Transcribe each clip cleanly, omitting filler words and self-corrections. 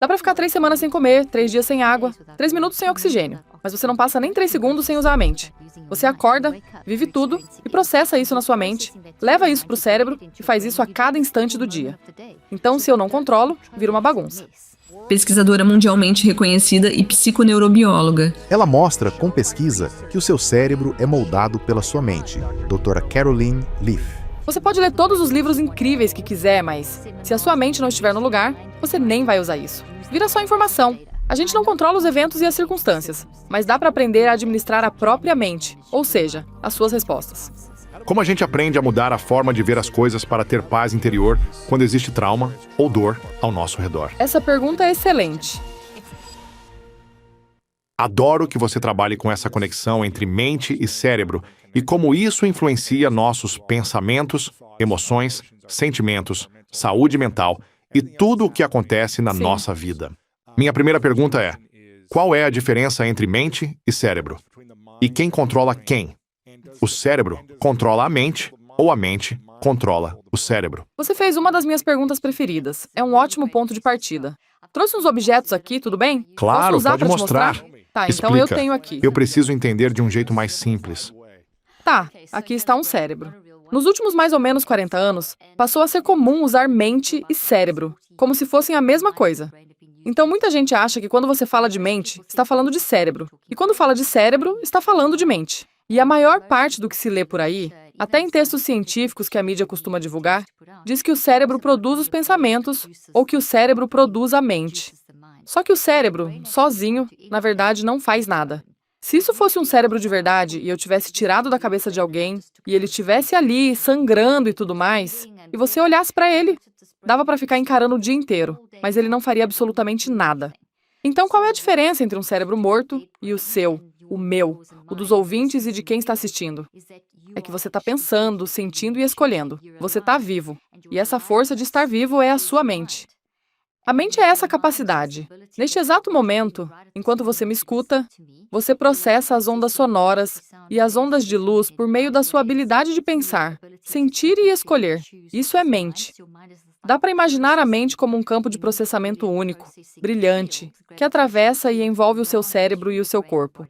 Dá pra ficar 3 semanas sem comer, 3 dias sem água, 3 minutos sem oxigênio, mas você não passa nem 3 segundos sem usar a mente. Você acorda, vive tudo e processa isso na sua mente, leva isso pro cérebro e faz isso a cada instante do dia. Então, se eu não controlo, vira uma bagunça. Pesquisadora mundialmente reconhecida e psiconeurobióloga. Ela mostra com pesquisa que o seu cérebro é moldado pela sua mente. Doutora Caroline Leaf. Você pode ler todos os livros incríveis que quiser, mas se a sua mente não estiver no lugar, você nem vai usar isso. Vira só informação. A gente não controla os eventos e as circunstâncias, mas dá para aprender a administrar a própria mente, ou seja, as suas respostas. Como a gente aprende a mudar a forma de ver as coisas para ter paz interior quando existe trauma ou dor ao nosso redor? Essa pergunta é excelente. Adoro que você trabalhe com essa conexão entre mente e cérebro e como isso influencia nossos pensamentos, emoções, sentimentos, saúde mental e tudo o que acontece na nossa vida. Minha primeira pergunta é: qual é a diferença entre mente e cérebro? E quem controla quem? O cérebro controla a mente ou a mente controla o cérebro? Você fez uma das minhas perguntas preferidas. É um ótimo ponto de partida. Trouxe uns objetos aqui, tudo bem? Claro, Posso usar pode pra te mostrar. Tá, então Explica. eu tenho aqui. Eu preciso entender de um jeito mais simples. Tá, aqui está um cérebro. Nos últimos mais ou menos 40 anos, passou a ser comum usar mente e cérebro, como se fossem a mesma coisa. Então muita gente acha que quando você fala de mente, está falando de cérebro. E quando fala de cérebro, está falando de mente. E a maior parte do que se lê por aí, até em textos científicos que a mídia costuma divulgar, diz que o cérebro produz os pensamentos ou que o cérebro produz a mente. Só que o cérebro, sozinho, na verdade, não faz nada. Se isso fosse um cérebro de verdade e eu tivesse tirado da cabeça de alguém e ele estivesse ali, sangrando e tudo mais, e você olhasse para ele, dava para ficar encarando o dia inteiro, mas ele não faria absolutamente nada. Então, qual é a diferença entre um cérebro morto e o seu, o meu, o dos ouvintes e de quem está assistindo? É que você está pensando, sentindo e escolhendo. Você está vivo. E essa força de estar vivo é a sua mente. A mente é essa capacidade. Neste exato momento, enquanto você me escuta, você processa as ondas sonoras e as ondas de luz por meio da sua habilidade de pensar, sentir e escolher. Isso é mente. Dá para imaginar a mente como um campo de processamento único, brilhante, que atravessa e envolve o seu cérebro e o seu corpo.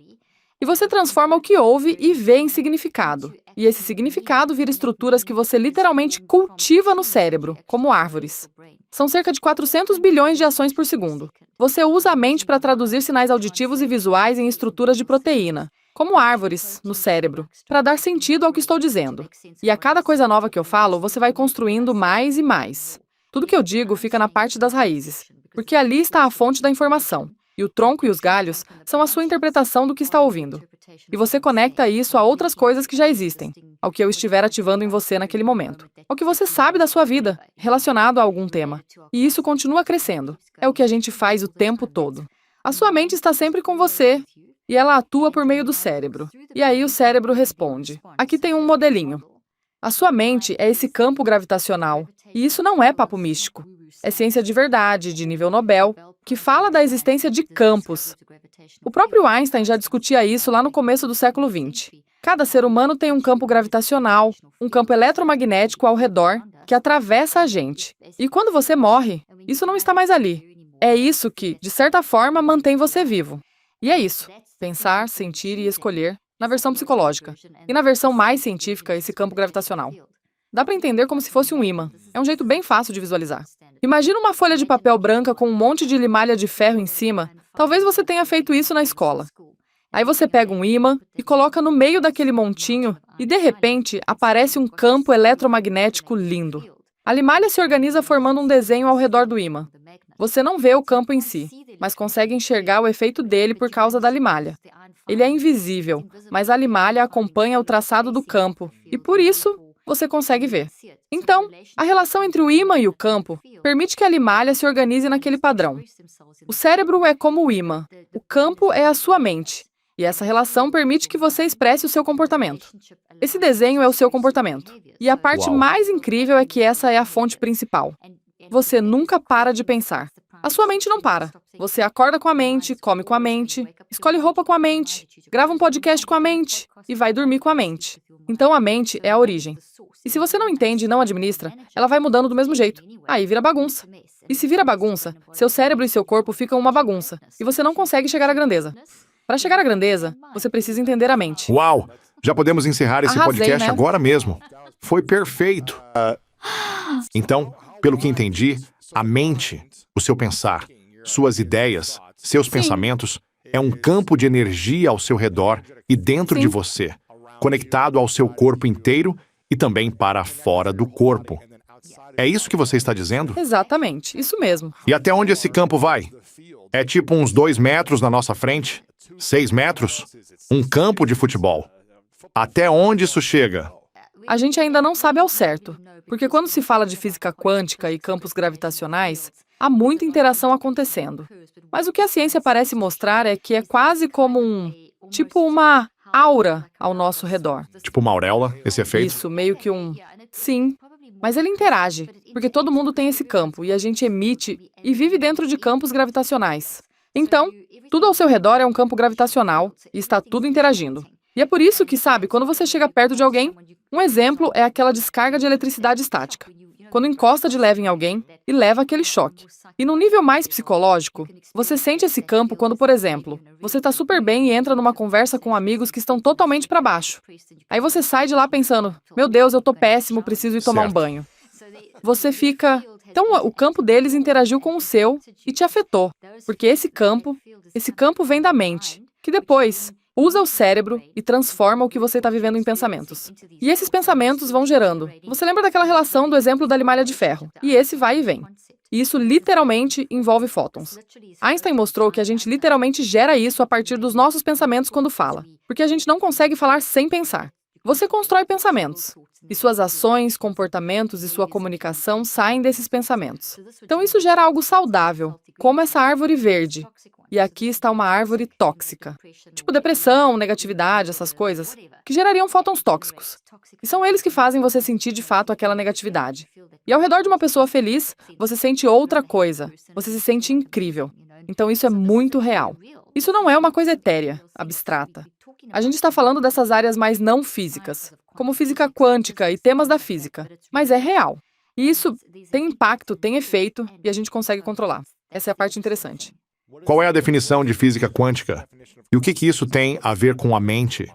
E você transforma o que ouve e vê em significado. E esse significado vira estruturas que você literalmente cultiva no cérebro, como árvores. São cerca de 400 bilhões de ações por segundo. Você usa a mente para traduzir sinais auditivos e visuais em estruturas de proteína, como árvores, no cérebro, para dar sentido ao que estou dizendo. E a cada coisa nova que eu falo, você vai construindo mais e mais. Tudo que eu digo fica na parte das raízes, porque ali está a fonte da informação. E o tronco e os galhos são a sua interpretação do que está ouvindo. E você conecta isso a outras coisas que já existem, ao que eu estiver ativando em você naquele momento, ao que você sabe da sua vida, relacionado a algum tema. E isso continua crescendo. É o que a gente faz o tempo todo. A sua mente está sempre com você, e ela atua por meio do cérebro. E aí o cérebro responde. Aqui tem um modelinho. A sua mente é esse campo gravitacional. E isso não é papo místico. É ciência de verdade, de nível Nobel, que fala da existência de campos. O próprio Einstein já discutia isso lá no começo do século XX. Cada ser humano tem um campo gravitacional, um campo eletromagnético ao redor, que atravessa a gente. E quando você morre, isso não está mais ali. É isso que, de certa forma, mantém você vivo. E é isso. Pensar, sentir e escolher, na versão psicológica. E na versão mais científica, esse campo gravitacional. Dá para entender como se fosse um ímã. É um jeito bem fácil de visualizar. Imagina uma folha de papel branca com um monte de limalha de ferro em cima. Talvez você tenha feito isso na escola. Aí você pega um ímã e coloca no meio daquele montinho e, de repente, aparece um campo eletromagnético lindo. A limalha se organiza formando um desenho ao redor do ímã. Você não vê o campo em si, mas consegue enxergar o efeito dele por causa da limalha. Ele é invisível, mas a limalha acompanha o traçado do campo e, por isso, você consegue ver. Então, a relação entre o ímã e o campo permite que a limalha se organize naquele padrão. O cérebro é como o ímã, o campo é a sua mente, e essa relação permite que você expresse o seu comportamento. Esse desenho é o seu comportamento. E a parte mais incrível é que essa é a fonte principal. Você nunca para de pensar. A sua mente não para. Você acorda com a mente, come com a mente, escolhe roupa com a mente, grava um podcast com a mente e vai dormir com a mente. Então a mente é a origem. E se você não entende e não administra, ela vai mudando do mesmo jeito. Aí vira bagunça. E se vira bagunça, seu cérebro e seu corpo ficam uma bagunça, e você não consegue chegar à grandeza. Para chegar à grandeza, você precisa entender a mente. Uau! Já podemos encerrar esse Arrasei, podcast né? agora mesmo. Foi perfeito. Então, pelo que entendi, a mente, o seu pensar, suas ideias, seus pensamentos, é um campo de energia ao seu redor e dentro Sim. de você, conectado ao seu corpo inteiro e também para fora do corpo. É isso que você está dizendo? Exatamente, isso mesmo. E até onde esse campo vai? É tipo uns 2 metros na nossa frente? 6 metros? Um campo de futebol. Até onde isso chega? A gente ainda não sabe ao certo, porque quando se fala de física quântica e campos gravitacionais, há muita interação acontecendo. Mas o que a ciência parece mostrar é que é quase como tipo uma aura ao nosso redor. Tipo uma auréola, esse efeito? Isso, meio que Sim, mas ele interage, porque todo mundo tem esse campo e a gente emite e vive dentro de campos gravitacionais. Então, tudo ao seu redor é um campo gravitacional e está tudo interagindo. E é por isso que, sabe, quando você chega perto de alguém, um exemplo é aquela descarga de eletricidade estática. Quando encosta de leve em alguém e leva aquele choque. E num nível mais psicológico, você sente esse campo quando, por exemplo, você está super bem e entra numa conversa com amigos que estão totalmente para baixo. Aí você sai de lá pensando, meu Deus, eu tô péssimo, preciso ir tomar um Certo. banho. Você fica... Então, o campo deles interagiu com o seu e te afetou, porque esse campo vem da mente, que depois usa o cérebro e transforma o que você está vivendo em pensamentos. E esses pensamentos vão gerando. Você lembra daquela relação do exemplo da limalha de ferro? E esse vai e vem. E isso literalmente envolve fótons. Einstein mostrou que a gente literalmente gera isso a partir dos nossos pensamentos quando fala, porque a gente não consegue falar sem pensar. Você constrói pensamentos, e suas ações, comportamentos e sua comunicação saem desses pensamentos. Então isso gera algo saudável, como essa árvore verde. E aqui está uma árvore tóxica. Tipo depressão, negatividade, essas coisas, que gerariam fótons tóxicos. E são eles que fazem você sentir de fato aquela negatividade. E ao redor de uma pessoa feliz, você sente outra coisa. Você se sente incrível. Então isso é muito real. Isso não é uma coisa etérea, abstrata. A gente está falando dessas áreas mais não físicas, como física quântica e temas da física. Mas é real. E isso tem impacto, tem efeito, e a gente consegue controlar. Essa é a parte interessante. Qual é a definição de física quântica? E o que isso tem a ver com a mente?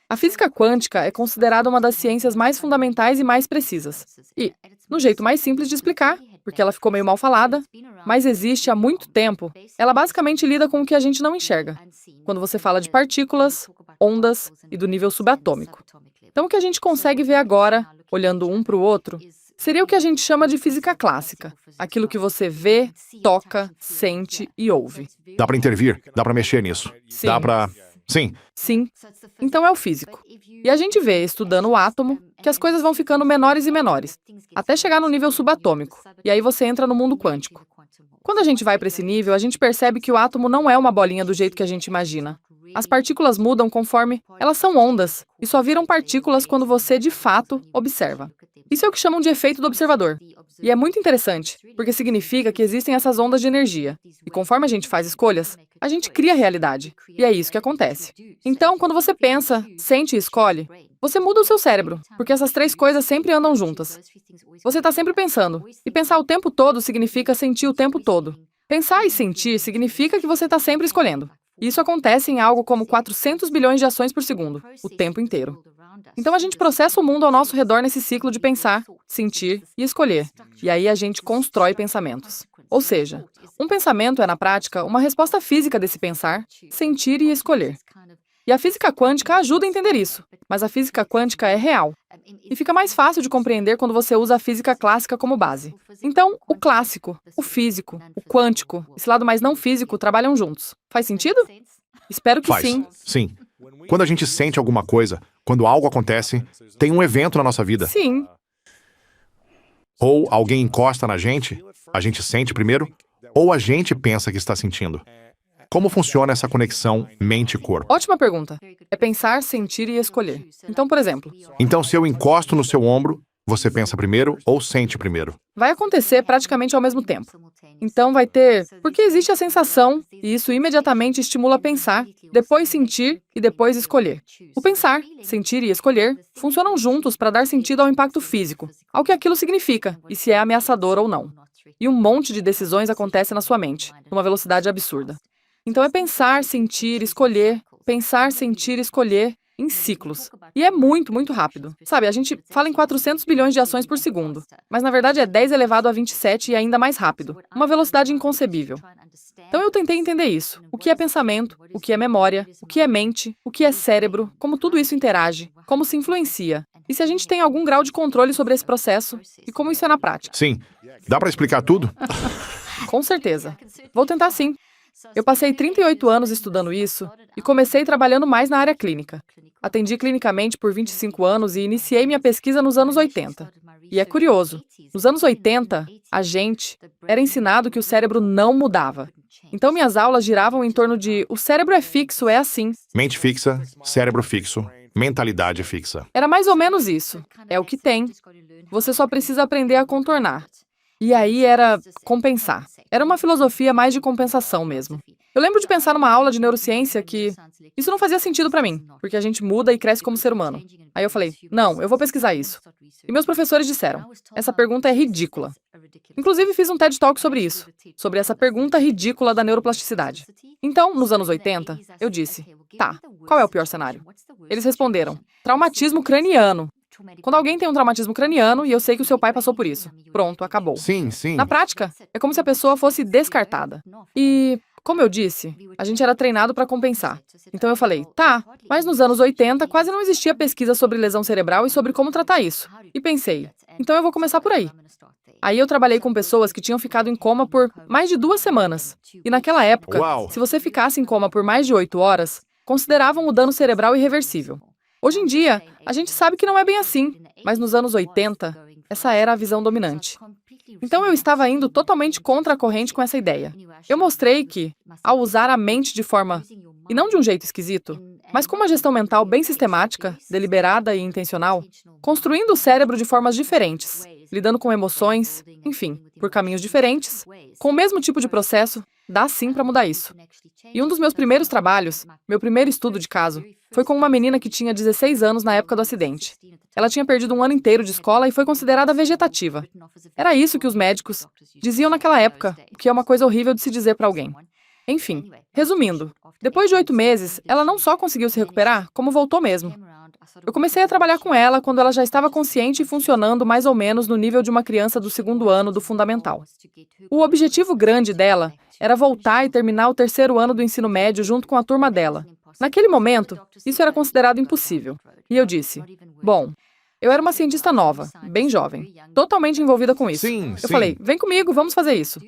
A física quântica é considerada uma das ciências mais fundamentais e mais precisas. E, no jeito mais simples de explicar, porque ela ficou meio mal falada, mas existe há muito tempo, ela basicamente lida com o que a gente não enxerga, quando você fala de partículas, ondas e do nível subatômico. Então, o que a gente consegue ver agora, olhando um para o outro, seria o que a gente chama de física clássica. Aquilo que você vê, toca, sente e ouve. Dá para intervir? Dá para mexer nisso? Sim. Dá para... Sim. Sim. Então é o físico. E a gente vê, estudando o átomo, que as coisas vão ficando menores e menores, até chegar no nível subatômico. E aí você entra no mundo quântico. Quando a gente vai para esse nível, a gente percebe que o átomo não é uma bolinha do jeito que a gente imagina. As partículas mudam conforme elas são ondas, e só viram partículas quando você, de fato, observa. Isso é o que chamam de efeito do observador. E é muito interessante, porque significa que existem essas ondas de energia. E conforme a gente faz escolhas, a gente cria a realidade. E é isso que acontece. Então, quando você pensa, sente e escolhe, você muda o seu cérebro, porque essas três coisas sempre andam juntas. Você está sempre pensando. E pensar o tempo todo significa sentir o tempo todo. Pensar e sentir significa que você está sempre escolhendo. E isso acontece em algo como 400 bilhões de ações por segundo, o tempo inteiro. Então a gente processa o mundo ao nosso redor nesse ciclo de pensar, sentir e escolher. E aí a gente constrói pensamentos. Ou seja, um pensamento é, na prática, uma resposta física desse pensar, sentir e escolher. E a física quântica ajuda a entender isso, mas a física quântica é real. E fica mais fácil de compreender quando você usa a física clássica como base. Então, o clássico, o físico, o quântico, esse lado mais não físico trabalham juntos. Faz sentido? Espero que Faz. sim. Sim. Quando a gente sente alguma coisa, quando algo acontece, tem um evento na nossa vida. Sim. Ou alguém encosta na gente, a gente sente primeiro, ou a gente pensa que está sentindo. Como funciona essa conexão mente-corpo? Ótima pergunta. É pensar, sentir e escolher. Então, por exemplo, Então, se eu encosto no seu ombro, você pensa primeiro ou sente primeiro? vai acontecer praticamente ao mesmo tempo. Então vai ter... Porque existe a sensação, e isso imediatamente estimula pensar, depois sentir e depois escolher. O pensar, sentir e escolher funcionam juntos para dar sentido ao impacto físico, ao que aquilo significa, e se é ameaçador ou não. e um monte de decisões acontece na sua mente, numa velocidade absurda. Então é pensar, sentir, escolher, em ciclos. E é muito, muito rápido. Sabe, a gente fala em 400 bilhões de ações por segundo, mas na verdade é 10 elevado a 27 e ainda mais rápido. Uma velocidade inconcebível. Então eu tentei entender isso. O que é pensamento, o que é memória, o que é mente, o que é cérebro, como tudo isso interage, como se influencia. E se a gente tem algum grau de controle sobre esse processo e como isso é na prática. Sim. Dá para explicar tudo? Com certeza. Vou tentar sim. Eu passei 38 anos estudando isso e comecei trabalhando mais na área clínica. Atendi clinicamente por 25 anos e iniciei minha pesquisa nos anos 80. E é curioso, nos anos 80, a gente era ensinado que o cérebro não mudava. Então minhas aulas giravam em torno de o cérebro é fixo, é assim. Mente fixa, cérebro fixo, mentalidade fixa. Era mais ou menos isso. É o que tem. Você só precisa aprender a contornar. E aí era compensar. Era uma filosofia mais de compensação mesmo. Eu lembro de pensar numa aula de neurociência que isso não fazia sentido pra mim, porque a gente muda e cresce como ser humano. Aí eu falei, não, eu vou pesquisar isso. E meus professores disseram, essa pergunta é ridícula. Inclusive fiz um TED Talk sobre isso, sobre essa pergunta ridícula da neuroplasticidade. Então, nos anos 80, eu disse, tá, qual é o pior cenário? Eles responderam, traumatismo craniano. Quando alguém tem um traumatismo craniano, e eu sei que o seu pai passou por isso. Pronto, acabou. Sim, sim. Na prática, é como se a pessoa fosse descartada. E, como eu disse, a gente era treinado para compensar. Então eu falei, tá, mas nos anos 80 quase não existia pesquisa sobre lesão cerebral e sobre como tratar isso. E pensei, então eu vou começar por aí. Aí eu trabalhei com pessoas que tinham ficado em coma por mais de 2 semanas. E naquela época, Uau. se você ficasse em coma por mais de 8 horas, consideravam o dano cerebral irreversível. Hoje em dia, a gente sabe que não é bem assim, mas nos anos 80, essa era a visão dominante. Então eu estava indo totalmente contra a corrente com essa ideia. Eu mostrei que, ao usar a mente de forma, e não de um jeito esquisito, mas com uma gestão mental bem sistemática, deliberada e intencional, construindo o cérebro de formas diferentes, lidando com emoções, enfim, por caminhos diferentes, com o mesmo tipo de processo, dá sim para mudar isso. E um dos meus primeiros trabalhos, meu primeiro estudo de caso, foi com uma menina que tinha 16 anos na época do acidente. Ela tinha perdido um ano inteiro de escola e foi considerada vegetativa. Era isso que os médicos diziam naquela época, o que é uma coisa horrível de se dizer para alguém. Enfim, resumindo, depois de 8 meses, ela não só conseguiu se recuperar, como voltou mesmo. Eu comecei a trabalhar com ela quando ela já estava consciente e funcionando mais ou menos no nível de uma criança do 2º ano do fundamental. O objetivo grande dela era voltar e terminar o 3º ano do ensino médio junto com a turma dela. Naquele momento, isso era considerado impossível. E eu disse, bom, eu era uma cientista nova, bem jovem, totalmente envolvida com isso. Sim, Eu sim. falei, vem comigo, vamos fazer isso.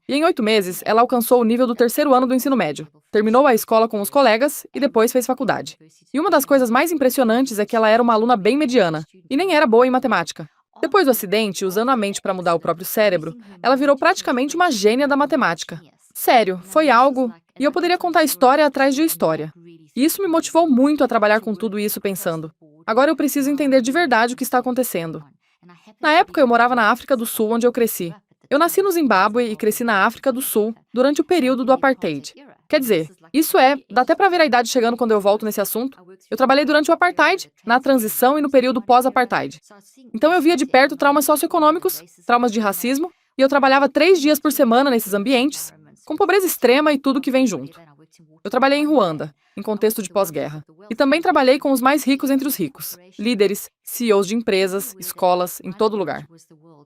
E em 8 meses, ela alcançou o nível do 3º ano do ensino médio, terminou a escola com os colegas e depois fez faculdade. E uma das coisas mais impressionantes é que ela era uma aluna bem mediana, e nem era boa em matemática. Depois do acidente, usando a mente para mudar o próprio cérebro, ela virou praticamente uma gênia da matemática. Sério, foi algo... E eu poderia contar história atrás de história. E isso me motivou muito a trabalhar com tudo isso pensando, agora eu preciso entender de verdade o que está acontecendo. Na época, eu morava na África do Sul, onde eu cresci. Eu nasci no Zimbábue e cresci na África do Sul durante o período do Apartheid. Quer dizer, dá até para ver a idade chegando quando eu volto nesse assunto. Eu trabalhei durante o Apartheid, na transição e no período pós-Apartheid. Então eu via de perto traumas socioeconômicos, traumas de racismo, e eu trabalhava 3 dias por semana nesses ambientes, com pobreza extrema e tudo que vem junto. Eu trabalhei em Ruanda, em contexto de pós-guerra. E também trabalhei com os mais ricos entre os ricos, líderes, CEOs de empresas, escolas, em todo lugar.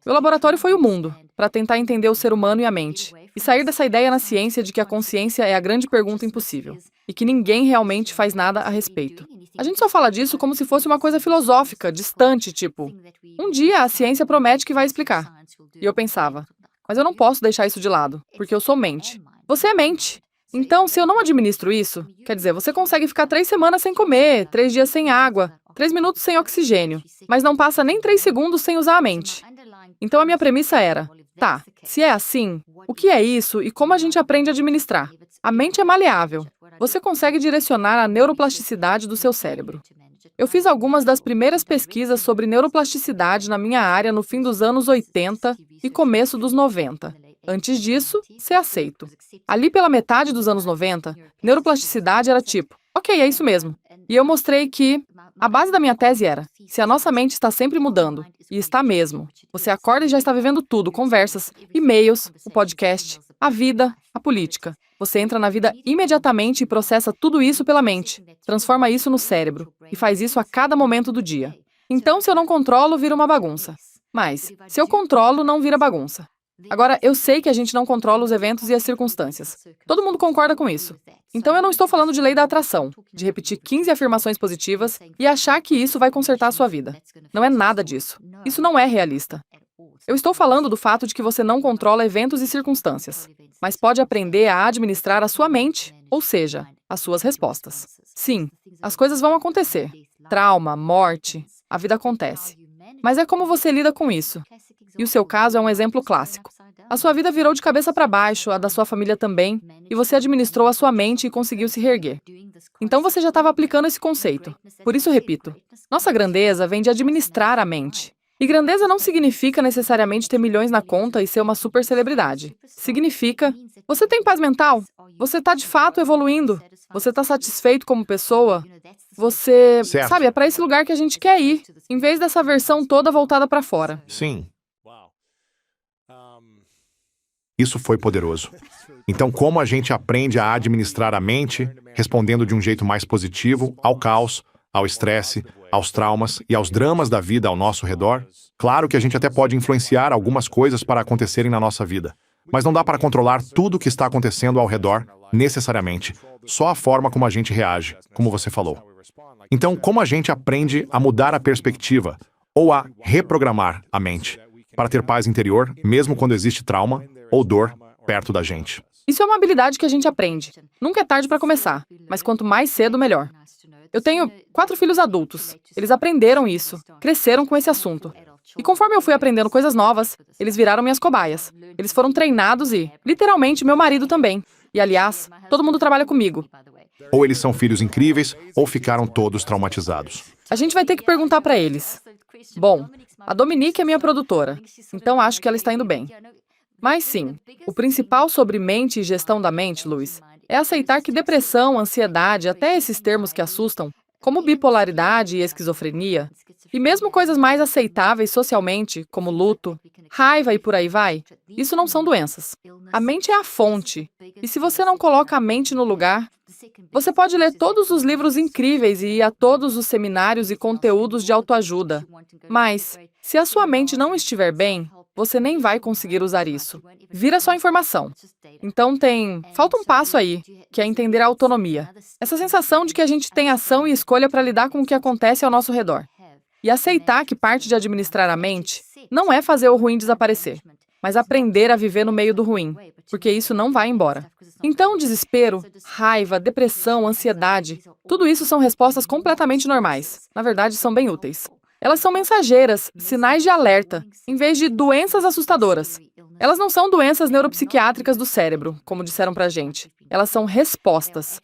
Meu laboratório foi o mundo, para tentar entender o ser humano e a mente, e sair dessa ideia na ciência de que a consciência é a grande pergunta impossível, e que ninguém realmente faz nada a respeito. A gente só fala disso como se fosse uma coisa filosófica, distante, tipo, um dia a ciência promete que vai explicar. E eu pensava, mas eu não posso deixar isso de lado, porque eu sou mente. Você é mente. Então, se eu não administro isso, quer dizer, você consegue ficar 3 semanas sem comer, 3 dias sem água, 3 minutos sem oxigênio, mas não passa nem 3 segundos sem usar a mente. Então, a minha premissa era, tá, se é assim, o que é isso e como a gente aprende a administrar? A mente é maleável. Você consegue direcionar a neuroplasticidade do seu cérebro. Eu fiz algumas das primeiras pesquisas sobre neuroplasticidade na minha área no fim dos anos 80 e começo dos 90. Antes disso, ser aceito. Ali pela metade dos anos 90, neuroplasticidade era tipo, ok, é isso mesmo. E eu mostrei que a base da minha tese era, se a nossa mente está sempre mudando, e está mesmo, você acorda e já está vivendo tudo, conversas, e-mails, o podcast, a vida, a política. Você entra na vida imediatamente e processa tudo isso pela mente, transforma isso no cérebro, e faz isso a cada momento do dia. Então, se eu não controlo, vira uma bagunça. Mas, se eu controlo, não vira bagunça. Agora, eu sei que a gente não controla os eventos e as circunstâncias. Todo mundo concorda com isso. Então, eu não estou falando de lei da atração, de repetir 15 afirmações positivas e achar que isso vai consertar a sua vida. Não é nada disso. Isso não é realista. Eu estou falando do fato de que você não controla eventos e circunstâncias, mas pode aprender a administrar a sua mente, ou seja, as suas respostas. Sim, as coisas vão acontecer. Trauma, morte, a vida acontece. Mas é como você lida com isso. E o seu caso é um exemplo clássico. A sua vida virou de cabeça para baixo, a da sua família também, e você administrou a sua mente e conseguiu se reerguer. Então você já estava aplicando esse conceito. Por isso, repito, nossa grandeza vem de administrar a mente. E grandeza não significa necessariamente ter milhões na conta e ser uma super celebridade. Significa, você tem paz mental? Você está de fato evoluindo? Você está satisfeito como pessoa? Você, Certo. sabe, é para esse lugar que a gente quer ir, em vez dessa versão toda voltada para fora. Sim. Isso foi poderoso. Então, como a gente aprende a administrar a mente, respondendo de um jeito mais positivo ao caos, ao estresse, aos traumas e aos dramas da vida ao nosso redor? Claro que a gente até pode influenciar algumas coisas para acontecerem na nossa vida, mas não dá para controlar tudo o que está acontecendo ao redor, necessariamente. Só a forma como a gente reage, como você falou. Então, como a gente aprende a mudar a perspectiva ou a reprogramar a mente para ter paz interior, mesmo quando existe trauma ou dor perto da gente? Isso é uma habilidade que a gente aprende. Nunca é tarde para começar, mas quanto mais cedo, melhor. Eu tenho 4 filhos adultos. Eles aprenderam isso, cresceram com esse assunto. E conforme eu fui aprendendo coisas novas, eles viraram minhas cobaias. Eles foram treinados e, literalmente, meu marido também. E, aliás, todo mundo trabalha comigo. Ou eles são filhos incríveis, ou ficaram todos traumatizados. A gente vai ter que perguntar para eles. Bom, a Dominique é minha produtora, então acho que ela está indo bem. Mas sim, o principal sobre mente e gestão da mente, Luiz, é aceitar que depressão, ansiedade, até esses termos que assustam, como bipolaridade e esquizofrenia, e mesmo coisas mais aceitáveis socialmente, como luto, raiva e por aí vai, isso não são doenças. A mente é a fonte, e se você não coloca a mente no lugar, você pode ler todos os livros incríveis e ir a todos os seminários e conteúdos de autoajuda, mas, se a sua mente não estiver bem, você nem vai conseguir usar isso. Vira só informação. Então falta um passo aí, que é entender a autonomia. Essa sensação de que a gente tem ação e escolha para lidar com o que acontece ao nosso redor. E aceitar que parte de administrar a mente não é fazer o ruim desaparecer, mas aprender a viver no meio do ruim, porque isso não vai embora. Então, desespero, raiva, depressão, ansiedade, tudo isso são respostas completamente normais. Na verdade, são bem úteis. Elas são mensageiras, sinais de alerta, em vez de doenças assustadoras. Elas não são doenças neuropsiquiátricas do cérebro, como disseram pra gente. Elas são respostas.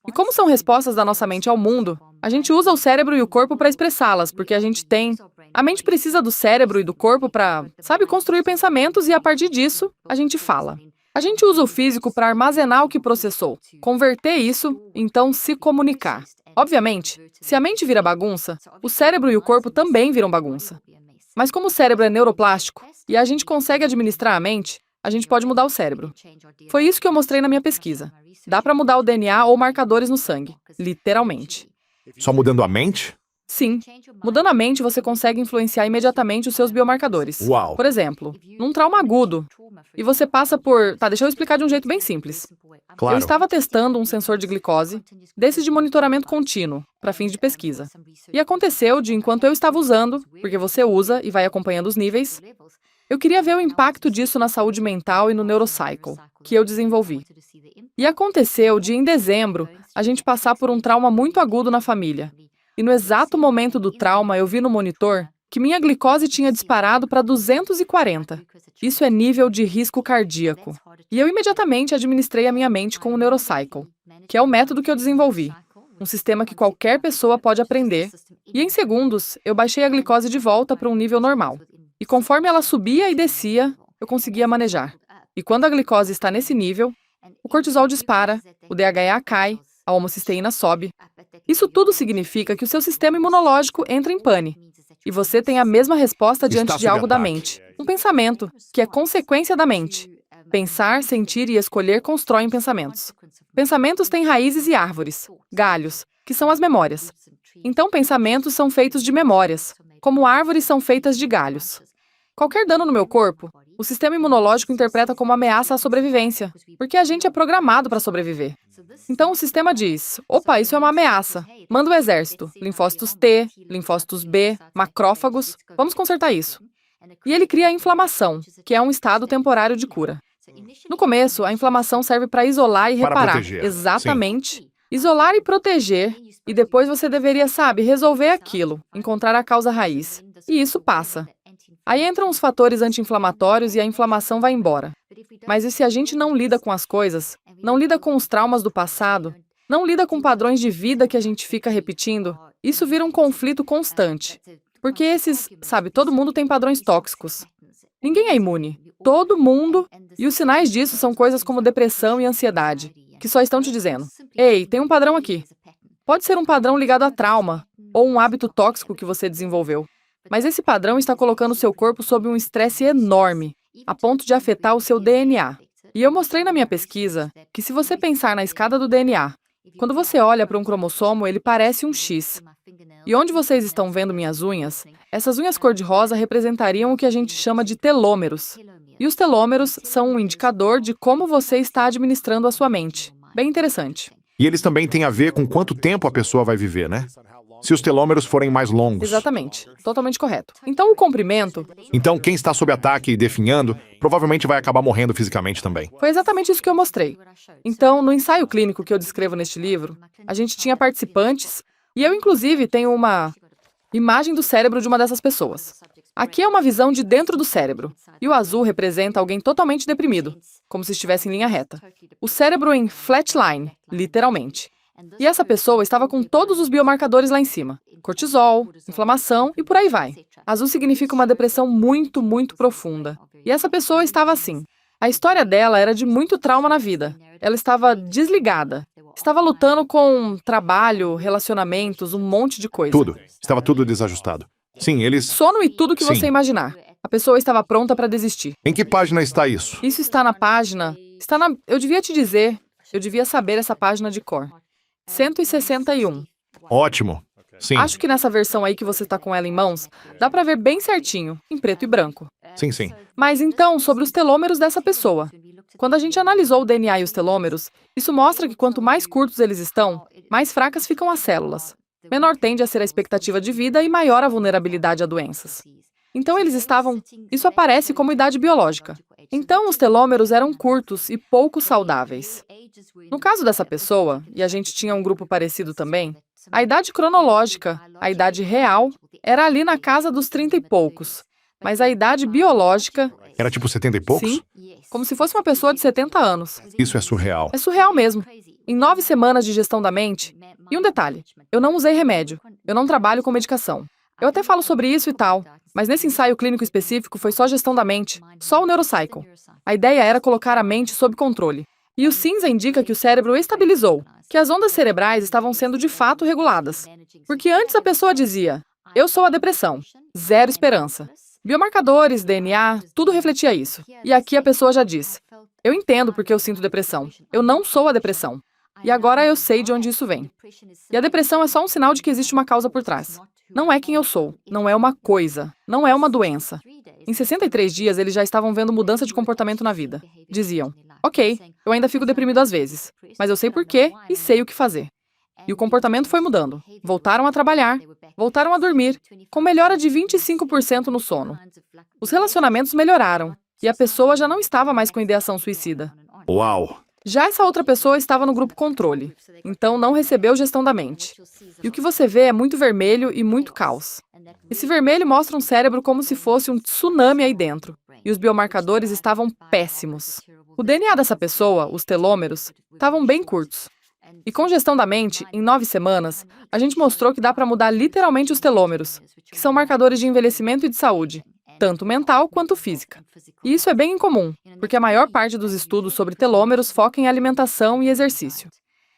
E como são respostas da nossa mente ao mundo, a gente usa o cérebro e o corpo para expressá-las, porque a gente tem... A mente precisa do cérebro e do corpo para, construir pensamentos e, a partir disso, a gente fala. A gente usa o físico para armazenar o que processou, converter isso, então se comunicar. Obviamente, se a mente vira bagunça, o cérebro e o corpo também viram bagunça. Mas como o cérebro é neuroplástico e a gente consegue administrar a mente, a gente pode mudar o cérebro. Foi isso que eu mostrei na minha pesquisa. Dá para mudar o DNA ou marcadores no sangue, literalmente. Só mudando a mente? Sim. Mudando a mente, você consegue influenciar imediatamente os seus biomarcadores. Uau! Por exemplo, num trauma agudo, e você passa por... deixa eu explicar de um jeito bem simples. Claro. Eu estava testando um sensor de glicose, desses de monitoramento contínuo, para fins de pesquisa. E aconteceu de, enquanto eu estava usando, porque você usa e vai acompanhando os níveis, eu queria ver o impacto disso na saúde mental e no neurocycle, que eu desenvolvi. E aconteceu de, em dezembro, a gente passar por um trauma muito agudo na família. E no exato momento do trauma, eu vi no monitor que minha glicose tinha disparado para 240. Isso é nível de risco cardíaco. E eu imediatamente administrei a minha mente com o Neurocycle, que é o método que eu desenvolvi. Um sistema que qualquer pessoa pode aprender. E em segundos, eu baixei a glicose de volta para um nível normal. E conforme ela subia e descia, eu conseguia manejar. E quando a glicose está nesse nível, o cortisol dispara, o DHEA cai, a homocisteína sobe. Isso tudo significa que o seu sistema imunológico entra em pane. E você tem a mesma resposta diante Está de sob algo da ataque. mente. Um pensamento, que é consequência da mente. Pensar, sentir e escolher constroem pensamentos. Pensamentos têm raízes e árvores, galhos, que são as memórias. Então, pensamentos são feitos de memórias, como árvores são feitas de galhos. Qualquer dano no meu corpo, o sistema imunológico interpreta como ameaça à sobrevivência, porque a gente é programado para sobreviver. Então o sistema diz, opa, isso é uma ameaça. Manda o exército, linfócitos T, linfócitos B, macrófagos, vamos consertar isso. E ele cria a inflamação, que é um estado temporário de cura. No começo, a inflamação serve para isolar e Para reparar. proteger, Exatamente. Isolar e proteger, e depois você deveria, resolver aquilo, encontrar a causa raiz. E isso passa. Aí entram os fatores anti-inflamatórios e a inflamação vai embora. Mas e se a gente não lida com as coisas, não lida com os traumas do passado, não lida com padrões de vida que a gente fica repetindo, isso vira um conflito constante. Porque todo mundo tem padrões tóxicos. Ninguém é imune. Todo mundo. E os sinais disso são coisas como depressão e ansiedade, que só estão te dizendo, ei, tem um padrão aqui. Pode ser um padrão ligado a trauma, ou um hábito tóxico que você desenvolveu. Mas esse padrão está colocando seu corpo sob um estresse enorme, a ponto de afetar o seu DNA. E eu mostrei na minha pesquisa que se você pensar na escada do DNA, quando você olha para um cromossomo, ele parece um X. E onde vocês estão vendo minhas unhas, essas unhas cor-de-rosa representariam o que a gente chama de telômeros. E os telômeros são um indicador de como você está administrando a sua mente. Bem interessante. E eles também têm a ver com quanto tempo a pessoa vai viver, né? Se os telômeros forem mais longos. Exatamente. Totalmente correto. Então, o comprimento Então, quem está sob ataque e definhando, provavelmente vai acabar morrendo fisicamente também. foi exatamente isso que eu mostrei. Então, no ensaio clínico que eu descrevo neste livro, a gente tinha participantes, e eu, inclusive, tenho uma imagem do cérebro de uma dessas pessoas. Aqui é uma visão de dentro do cérebro, e o azul representa alguém totalmente deprimido, como se estivesse em linha reta. O cérebro em flatline, literalmente. E essa pessoa estava com todos os biomarcadores lá em cima. Cortisol, inflamação e por aí vai. Azul significa uma depressão muito, muito profunda. E essa pessoa estava assim. A história dela era de muito trauma na vida. Ela estava desligada. Estava lutando com trabalho, relacionamentos, um monte de coisa. Tudo. Estava tudo desajustado. Sim, eles... Sono e tudo que Sim. você imaginar. A pessoa estava pronta para desistir. Em que página está isso? Isso está na página... Eu devia te dizer. Eu devia saber essa página de cor. 161. Ótimo. Sim, Acho que nessa versão aí que você está com ela em mãos, dá para ver bem certinho, em preto e branco. sim, sim. Mas então, sobre os telômeros dessa pessoa. Quando a gente analisou o DNA e os telômeros, isso mostra que quanto mais curtos eles estão, mais fracas ficam as células. Menor tende a ser a expectativa de vida e maior a vulnerabilidade a doenças. Então eles estavam... Isso aparece como idade biológica. Então os telômeros eram curtos e pouco saudáveis. No caso dessa pessoa, e a gente tinha um grupo parecido também, a idade cronológica, a idade real, era ali na casa dos 30 e poucos. Mas a idade biológica, Era tipo 70 e poucos? sim, como se fosse uma pessoa de 70 anos. Isso é surreal. É surreal mesmo. Em 9 semanas de gestão da mente... E um detalhe, eu não usei remédio, eu não trabalho com medicação. Eu até falo sobre isso e tal, mas nesse ensaio clínico específico foi só gestão da mente, só o neurocycle. A ideia era colocar a mente sob controle. E o cinza indica que o cérebro estabilizou, que as ondas cerebrais estavam sendo de fato reguladas. Porque antes a pessoa dizia, eu sou a depressão, zero esperança. Biomarcadores, DNA, tudo refletia isso. E aqui a pessoa já diz, eu entendo porque eu sinto depressão, eu não sou a depressão. E agora eu sei de onde isso vem. E a depressão é só um sinal de que existe uma causa por trás. Não é quem eu sou, não é uma coisa, não é uma doença. Em 63 dias, eles já estavam vendo mudança de comportamento na vida. Diziam, ok, eu ainda fico deprimido às vezes, mas eu sei por quê e sei o que fazer. E o comportamento foi mudando. Voltaram a trabalhar, voltaram a dormir, com melhora de 25% no sono. Os relacionamentos melhoraram, e a pessoa já não estava mais com ideação suicida. Uau! Já essa outra pessoa estava no grupo controle, então não recebeu gestão da mente. E o que você vê é muito vermelho e muito caos. Esse vermelho mostra um cérebro como se fosse um tsunami aí dentro, e os biomarcadores estavam péssimos. O DNA dessa pessoa, os telômeros, estavam bem curtos. E com gestão da mente, em 9 semanas, a gente mostrou que dá para mudar literalmente os telômeros, que são marcadores de envelhecimento e de saúde, tanto mental quanto física. E isso é bem incomum, porque a maior parte dos estudos sobre telômeros foca em alimentação e exercício,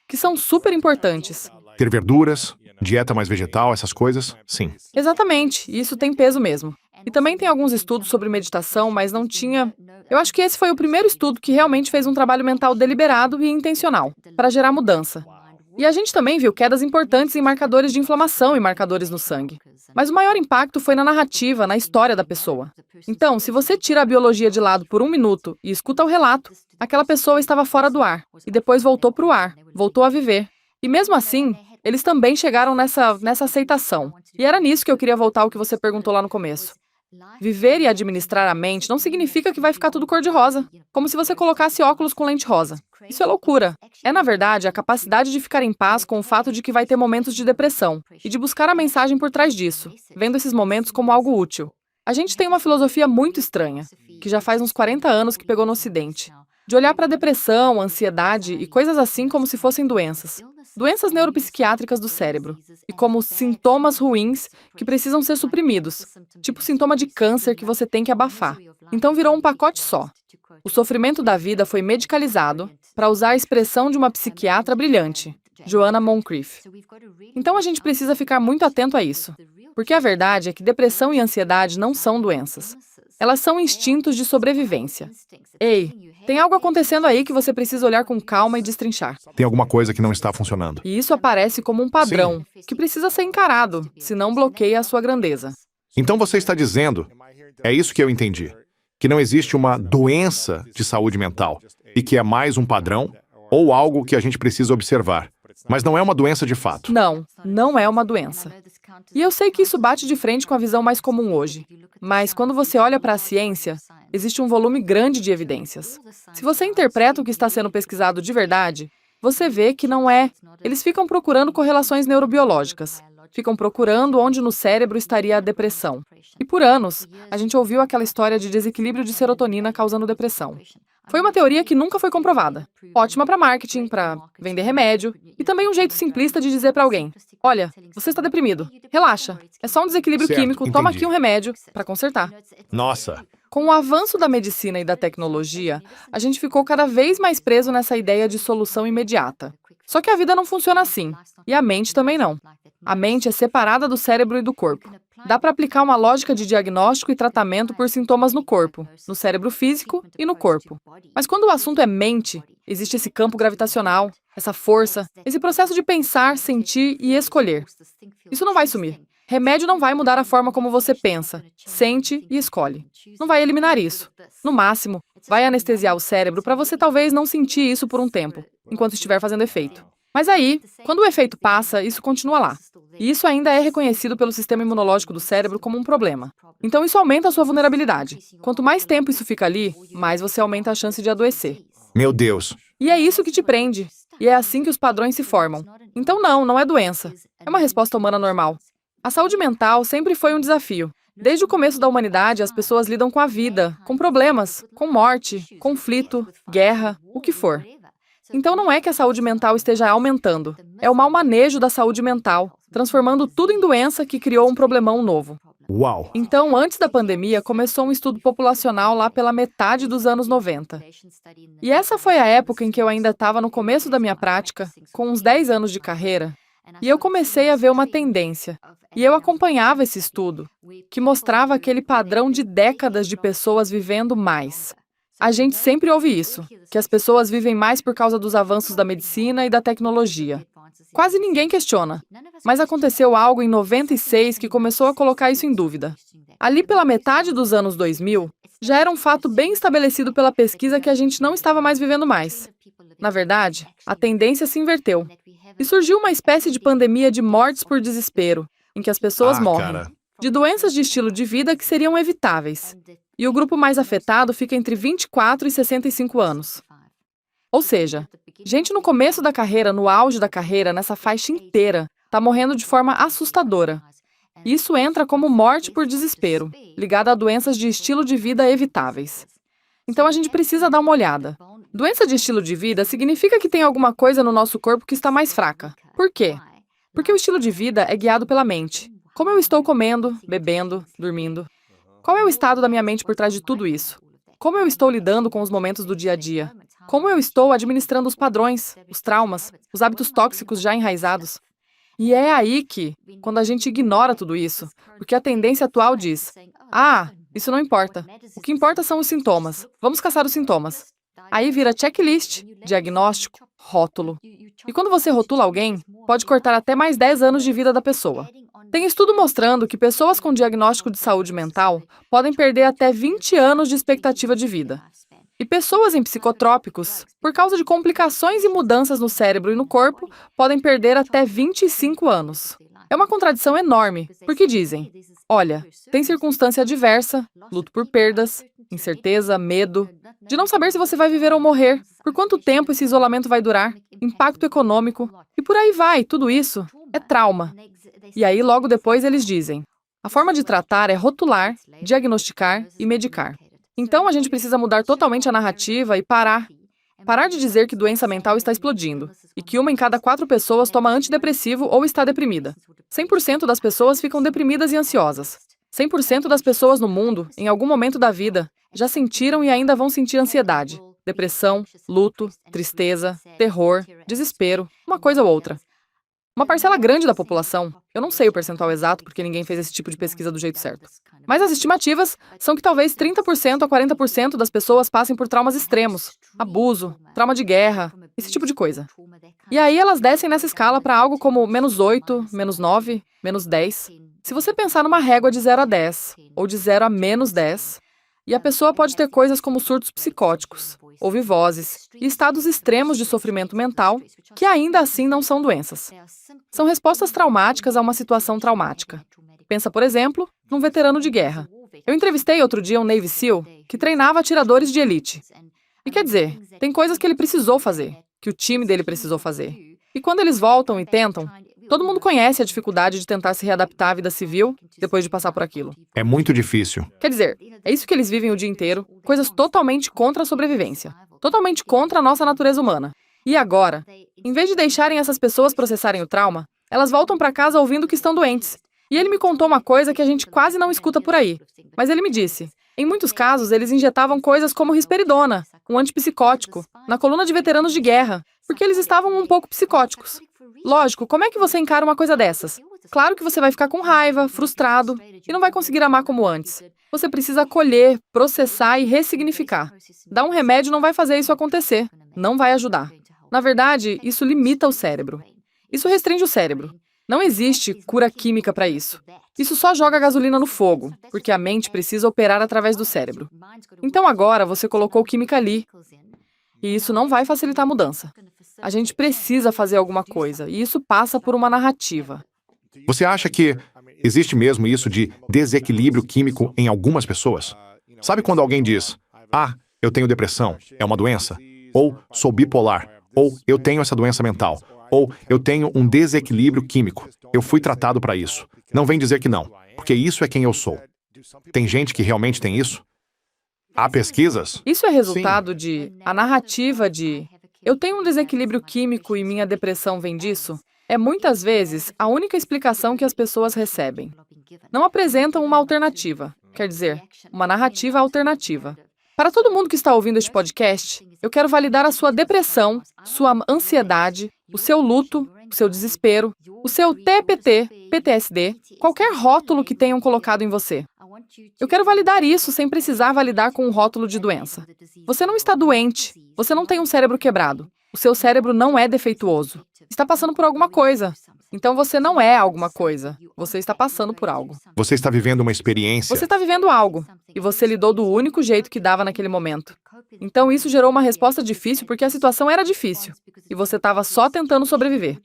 que são super importantes. Ter verduras, dieta mais vegetal, essas coisas? Sim. Exatamente, e isso tem peso mesmo. E também tem alguns estudos sobre meditação, mas não tinha... Eu acho que esse foi o primeiro estudo que realmente fez um trabalho mental deliberado e intencional, para gerar mudança. E a gente também viu quedas importantes em marcadores de inflamação e marcadores no sangue. Mas o maior impacto foi na narrativa, na história da pessoa. Então, se você tira a biologia de lado por 1 minuto e escuta o relato, aquela pessoa estava fora do ar, e depois voltou para o ar, voltou a viver. E mesmo assim, eles também chegaram nessa aceitação. E era nisso que eu queria voltar ao que você perguntou lá no começo. Viver e administrar a mente não significa que vai ficar tudo cor-de-rosa, como se você colocasse óculos com lente rosa. Isso é loucura. É, na verdade, a capacidade de ficar em paz com o fato de que vai ter momentos de depressão e de buscar a mensagem por trás disso, vendo esses momentos como algo útil. A gente tem uma filosofia muito estranha, que já faz uns 40 anos que pegou no Ocidente, de olhar para a depressão, ansiedade e coisas assim como se fossem doenças. Doenças neuropsiquiátricas do cérebro, e como sintomas ruins que precisam ser suprimidos, tipo sintoma de câncer que você tem que abafar. Então virou um pacote só. O sofrimento da vida foi medicalizado, para usar a expressão de uma psiquiatra brilhante, Joanna Moncrief. Então a gente precisa ficar muito atento a isso, porque a verdade é que depressão e ansiedade não são doenças. Elas são instintos de sobrevivência. Ei, tem algo acontecendo aí que você precisa olhar com calma e destrinchar. Tem alguma coisa que não está funcionando. E isso aparece como um padrão, que precisa ser encarado, senão bloqueia a sua grandeza. Então você está dizendo, é isso que eu entendi, que não existe uma doença de saúde mental e que é mais um padrão ou algo que a gente precisa observar, mas não é uma doença de fato. Não, não é uma doença. E eu sei que isso bate de frente com a visão mais comum hoje, mas quando você olha para a ciência, existe um volume grande de evidências. Se você interpreta o que está sendo pesquisado de verdade, você vê que não é. Eles ficam procurando correlações neurobiológicas. Ficam procurando onde no cérebro estaria a depressão. E por anos, a gente ouviu aquela história de desequilíbrio de serotonina causando depressão. Foi uma teoria que nunca foi comprovada. Ótima para marketing, para vender remédio, e também um jeito simplista de dizer para alguém: olha, você está deprimido, relaxa, é só um desequilíbrio Certo, químico, toma entendi. aqui um remédio para consertar. Nossa, Com o avanço da medicina e da tecnologia, a gente ficou cada vez mais preso nessa ideia de solução imediata. Só que a vida não funciona assim, e a mente também não. A mente é separada do cérebro e do corpo. Dá para aplicar uma lógica de diagnóstico e tratamento por sintomas no corpo, no cérebro físico e no corpo. Mas quando o assunto é mente, existe esse campo gravitacional, essa força, esse processo de pensar, sentir e escolher. Isso não vai sumir. Remédio não vai mudar a forma como você pensa, sente e escolhe. Não vai eliminar isso. No máximo, vai anestesiar o cérebro para você talvez não sentir isso por um tempo, enquanto estiver fazendo efeito. Mas aí, quando o efeito passa, isso continua lá. E isso ainda é reconhecido pelo sistema imunológico do cérebro como um problema. Então isso aumenta a sua vulnerabilidade. Quanto mais tempo isso fica ali, mais você aumenta a chance de adoecer. meu Deus. E é isso que te prende. E é assim que os padrões se formam. Então não é doença. É uma resposta humana normal. A saúde mental sempre foi um desafio. Desde o começo da humanidade, as pessoas lidam com a vida, com problemas, com morte, conflito, guerra, o que for. Então não é que a saúde mental esteja aumentando. É o mau manejo da saúde mental, transformando tudo em doença que criou um problemão novo. Uau. Então, antes da pandemia, começou um estudo populacional lá pela metade dos anos 90. E essa foi a época em que eu ainda estava no começo da minha prática, com uns 10 anos de carreira, e eu comecei a ver uma tendência. E eu acompanhava esse estudo, que mostrava aquele padrão de décadas de pessoas vivendo mais. A gente sempre ouve isso, que as pessoas vivem mais por causa dos avanços da medicina e da tecnologia. Quase ninguém questiona, mas aconteceu algo em 96 que começou a colocar isso em dúvida. Ali pela metade dos anos 2000, já era um fato bem estabelecido pela pesquisa que a gente não estava mais vivendo mais. Na verdade, a tendência se inverteu. E surgiu uma espécie de pandemia de mortes por desespero, em que as pessoas morrem, cara. de doenças de estilo de vida que seriam evitáveis. E o grupo mais afetado fica entre 24 e 65 anos. Ou seja, gente no começo da carreira, no auge da carreira, nessa faixa inteira, está morrendo de forma assustadora. Isso entra como morte por desespero, ligada a doenças de estilo de vida evitáveis. Então a gente precisa dar uma olhada. Doença de estilo de vida significa que tem alguma coisa no nosso corpo que está mais fraca. Por quê? Porque o estilo de vida é guiado pela mente. Como eu estou comendo, bebendo, dormindo? Qual é o estado da minha mente por trás de tudo isso? Como eu estou lidando com os momentos do dia a dia? Como eu estou administrando os padrões, os traumas, os hábitos tóxicos já enraizados? E é aí que, quando a gente ignora tudo isso, porque a tendência atual diz: ah, isso não importa. O que importa são os sintomas. Vamos caçar os sintomas. Aí vira checklist, diagnóstico, rótulo. E quando você rotula alguém, pode cortar até mais 10 anos de vida da pessoa. Tem estudo mostrando que pessoas com diagnóstico de saúde mental podem perder até 20 anos de expectativa de vida. E pessoas em psicotrópicos, por causa de complicações e mudanças no cérebro e no corpo, podem perder até 25 anos. É uma contradição enorme, porque dizem: olha, tem circunstância adversa, luto por perdas, incerteza, medo, de não saber se você vai viver ou morrer, por quanto tempo esse isolamento vai durar, impacto econômico, e por aí vai, tudo isso é trauma. E aí, logo depois, eles dizem: a forma de tratar é rotular, diagnosticar e medicar. Então, a gente precisa mudar totalmente a narrativa e parar de dizer que doença mental está explodindo e que 1 em cada 4 pessoas toma antidepressivo ou está deprimida. 100% das pessoas ficam deprimidas e ansiosas. 100% das pessoas no mundo, em algum momento da vida, já sentiram e ainda vão sentir ansiedade, depressão, luto, tristeza, terror, desespero, uma coisa ou outra. Uma parcela grande da população, eu não sei o percentual exato porque ninguém fez esse tipo de pesquisa do jeito certo, mas as estimativas são que talvez 30% a 40% das pessoas passem por traumas extremos, abuso, trauma de guerra, esse tipo de coisa. E aí elas descem nessa escala para algo como -8, -9, -10. Se você pensar numa régua de 0 a 10, ou de 0 a -10, e a pessoa pode ter coisas como surtos psicóticos, ouvir vozes e estados extremos de sofrimento mental, que ainda assim não são doenças. São respostas traumáticas a uma situação traumática. Pensa, por exemplo, num veterano de guerra. Eu entrevistei outro dia um Navy SEAL que treinava atiradores de elite. E quer dizer, tem coisas que ele precisou fazer, que o time dele precisou fazer. E quando eles voltam e tentam, todo mundo conhece a dificuldade de tentar se readaptar à vida civil depois de passar por aquilo. É muito difícil. Quer dizer, é isso que eles vivem o dia inteiro, coisas totalmente contra a sobrevivência, totalmente contra a nossa natureza humana. E agora, em vez de deixarem essas pessoas processarem o trauma, elas voltam para casa ouvindo que estão doentes. E ele me contou uma coisa que a gente quase não escuta por aí. Mas ele me disse: em muitos casos, eles injetavam coisas como risperidona, um antipsicótico, na coluna de veteranos de guerra, porque eles estavam um pouco psicóticos. Lógico, como é que você encara uma coisa dessas? Claro que você vai ficar com raiva, frustrado, e não vai conseguir amar como antes. Você precisa acolher, processar e ressignificar. Dar um remédio não vai fazer isso acontecer, não vai ajudar. Na verdade, isso limita o cérebro. Isso restringe o cérebro. Não existe cura química para isso. Isso só joga gasolina no fogo, porque a mente precisa operar através do cérebro. Então agora você colocou química ali, e isso não vai facilitar a mudança. A gente precisa fazer alguma coisa, e isso passa por uma narrativa. Você acha que existe mesmo isso de desequilíbrio químico em algumas pessoas? Sabe quando alguém diz: ah, eu tenho depressão, é uma doença? Ou sou bipolar? Ou eu tenho essa doença mental? Ou eu tenho um desequilíbrio químico. Eu fui tratado para isso. Não vem dizer que não, porque isso é quem eu sou. Tem gente que realmente tem isso? Há pesquisas? Isso é resultado de... a narrativa de... eu tenho um desequilíbrio químico e minha depressão vem disso? É muitas vezes a única explicação que as pessoas recebem. Não apresentam uma alternativa, quer dizer, uma narrativa alternativa. Para todo mundo que está ouvindo este podcast, eu quero validar a sua depressão, sua ansiedade, o seu luto, o seu desespero, o seu TPT, PTSD, qualquer rótulo que tenham colocado em você. Eu quero validar isso sem precisar validar com um rótulo de doença. Você não está doente, você não tem um cérebro quebrado. O seu cérebro não é defeituoso. Está passando por alguma coisa. Então você não é alguma coisa. Você está passando por algo. Você está vivendo uma experiência. Você está vivendo algo. E você lidou do único jeito que dava naquele momento. Então isso gerou uma resposta difícil porque a situação era difícil. E você estava só tentando sobreviver.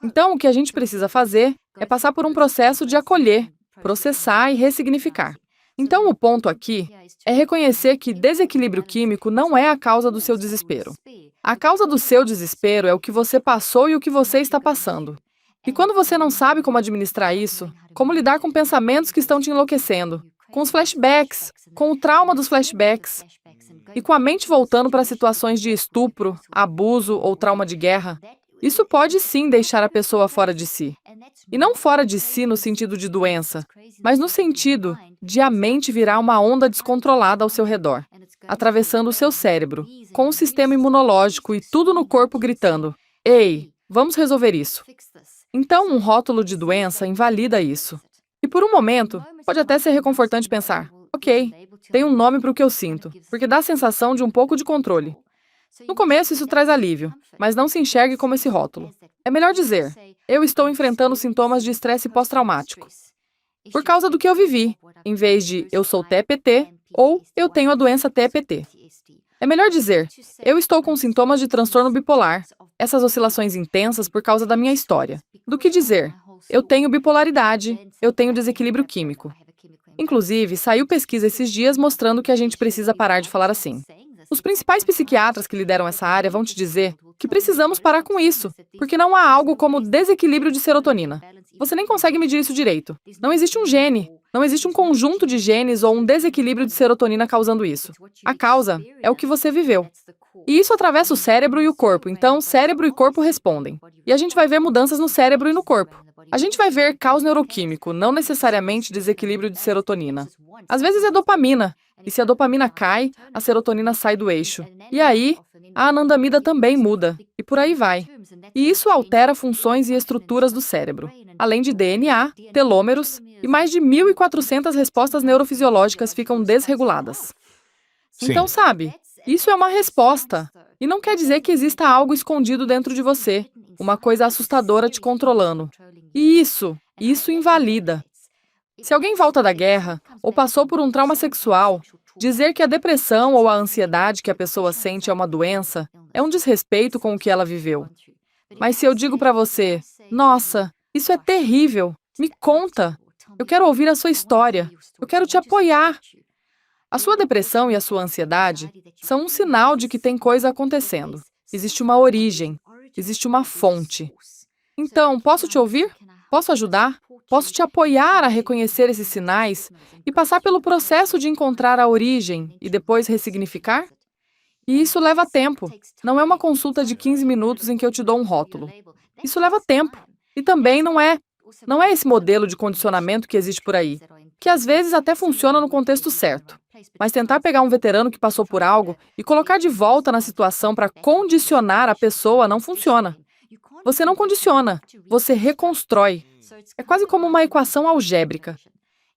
Então o que a gente precisa fazer é passar por um processo de acolher, processar e ressignificar. Então o ponto aqui é reconhecer que desequilíbrio químico não é a causa do seu desespero. A causa do seu desespero é o que você passou e o que você está passando. E quando você não sabe como administrar isso, como lidar com pensamentos que estão te enlouquecendo, com os flashbacks, com o trauma dos flashbacks, e com a mente voltando para situações de estupro, abuso ou trauma de guerra, isso pode sim deixar a pessoa fora de si. E não fora de si no sentido de doença, mas no sentido de a mente virar uma onda descontrolada ao seu redor, atravessando o seu cérebro, com o sistema imunológico e tudo no corpo gritando: ei, vamos resolver isso. Então, um rótulo de doença invalida isso. E por um momento, pode até ser reconfortante pensar, ok, tem um nome para o que eu sinto, porque dá a sensação de um pouco de controle. No começo, isso traz alívio, mas não se enxergue como esse rótulo. É melhor dizer, eu estou enfrentando sintomas de estresse pós-traumático, por causa do que eu vivi, em vez de eu sou TPT ou eu tenho a doença TPT. É melhor dizer, eu estou com sintomas de transtorno bipolar, essas oscilações intensas por causa da minha história, do que dizer, eu tenho bipolaridade, eu tenho desequilíbrio químico. Inclusive, saiu pesquisa esses dias mostrando que a gente precisa parar de falar assim. Os principais psiquiatras que lideram essa área vão te dizer que precisamos parar com isso, porque não há algo como desequilíbrio de serotonina. Você nem consegue medir isso direito. Não existe um gene, não existe um conjunto de genes ou um desequilíbrio de serotonina causando isso. A causa é o que você viveu. E isso atravessa o cérebro e o corpo, então cérebro e corpo respondem. E a gente vai ver mudanças no cérebro e no corpo. A gente vai ver caos neuroquímico, não necessariamente desequilíbrio de serotonina. Às vezes é dopamina, e se a dopamina cai, a serotonina sai do eixo. E aí, a anandamida também muda, e por aí vai. E isso altera funções e estruturas do cérebro, além de DNA, telômeros, e mais de 1.400 respostas neurofisiológicas ficam desreguladas. Sim. Então, sabe, isso é uma resposta. E não quer dizer que exista algo escondido dentro de você, uma coisa assustadora te controlando. E isso invalida. Se alguém volta da guerra ou passou por um trauma sexual, dizer que a depressão ou a ansiedade que a pessoa sente é uma doença é um desrespeito com o que ela viveu. Mas se eu digo para você, nossa, isso é terrível, me conta, eu quero ouvir a sua história, eu quero te apoiar. A sua depressão e a sua ansiedade são um sinal de que tem coisa acontecendo. Existe uma origem, existe uma fonte. Então, posso te ouvir? Posso ajudar? Posso te apoiar a reconhecer esses sinais e passar pelo processo de encontrar a origem e depois ressignificar? E isso leva tempo. Não é uma consulta de 15 minutos em que eu te dou um rótulo. Isso leva tempo. E também não é esse modelo de condicionamento que existe por aí, que às vezes até funciona no contexto certo. Mas tentar pegar um veterano que passou por algo e colocar de volta na situação para condicionar a pessoa não funciona. Você não condiciona, você reconstrói. É quase como uma equação algébrica.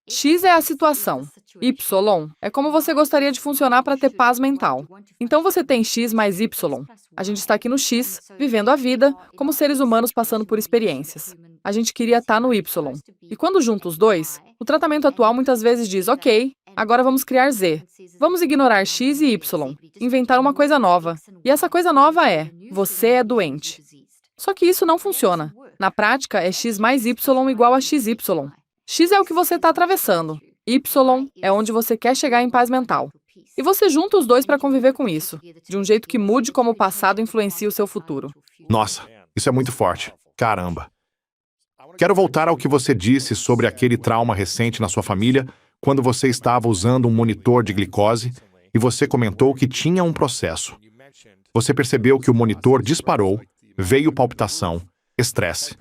X é a situação. Y é como você gostaria de funcionar para ter paz mental. Então você tem X mais Y. A gente está aqui no X, vivendo a vida, como seres humanos passando por experiências. A gente queria estar no Y. E quando junta os dois, o tratamento atual muitas vezes diz, ok, agora vamos criar Z. Vamos ignorar X e Y, inventar uma coisa nova. E essa coisa nova é, você é doente. Só que isso não funciona. Na prática, é X mais Y igual a XY. X é o que você está atravessando. Y é onde você quer chegar em paz mental. E você junta os dois para conviver com isso, de um jeito que mude como o passado influencia o seu futuro. Nossa, isso é muito forte. Caramba. Quero voltar ao que você disse sobre aquele trauma recente na sua família, quando você estava usando um monitor de glicose e você comentou que tinha um processo. Você percebeu que o monitor disparou, veio palpitação, estresse.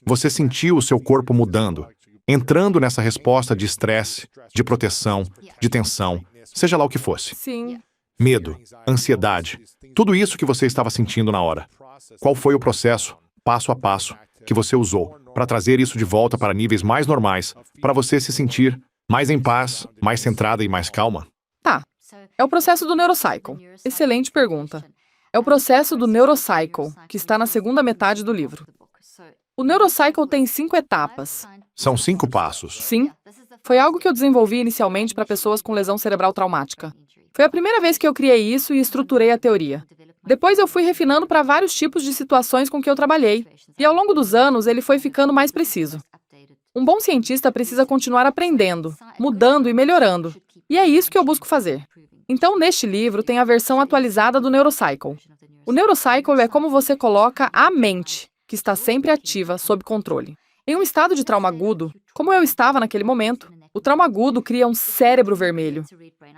Você sentiu o seu corpo mudando, entrando nessa resposta de estresse, de proteção, de tensão, seja lá o que fosse. Sim. Medo, ansiedade, tudo isso que você estava sentindo na hora. Qual foi o processo, passo a passo, que você usou para trazer isso de volta para níveis mais normais, para você se sentir mais em paz, mais centrada e mais calma? Tá. É o processo do Neurocycle. Excelente pergunta. É o processo do Neurocycle, que está na segunda metade do livro. O Neurocycle tem 5 etapas. São 5 passos. Sim. Foi algo que eu desenvolvi inicialmente para pessoas com lesão cerebral traumática. Foi a primeira vez que eu criei isso e estruturei a teoria. Depois eu fui refinando para vários tipos de situações com que eu trabalhei. E ao longo dos anos, ele foi ficando mais preciso. Um bom cientista precisa continuar aprendendo, mudando e melhorando. E é isso que eu busco fazer. Então, neste livro, tem a versão atualizada do Neurocycle. O Neurocycle é como você coloca a mente, que está sempre ativa, sob controle. Em um estado de trauma agudo, como eu estava naquele momento, o trauma agudo cria um cérebro vermelho.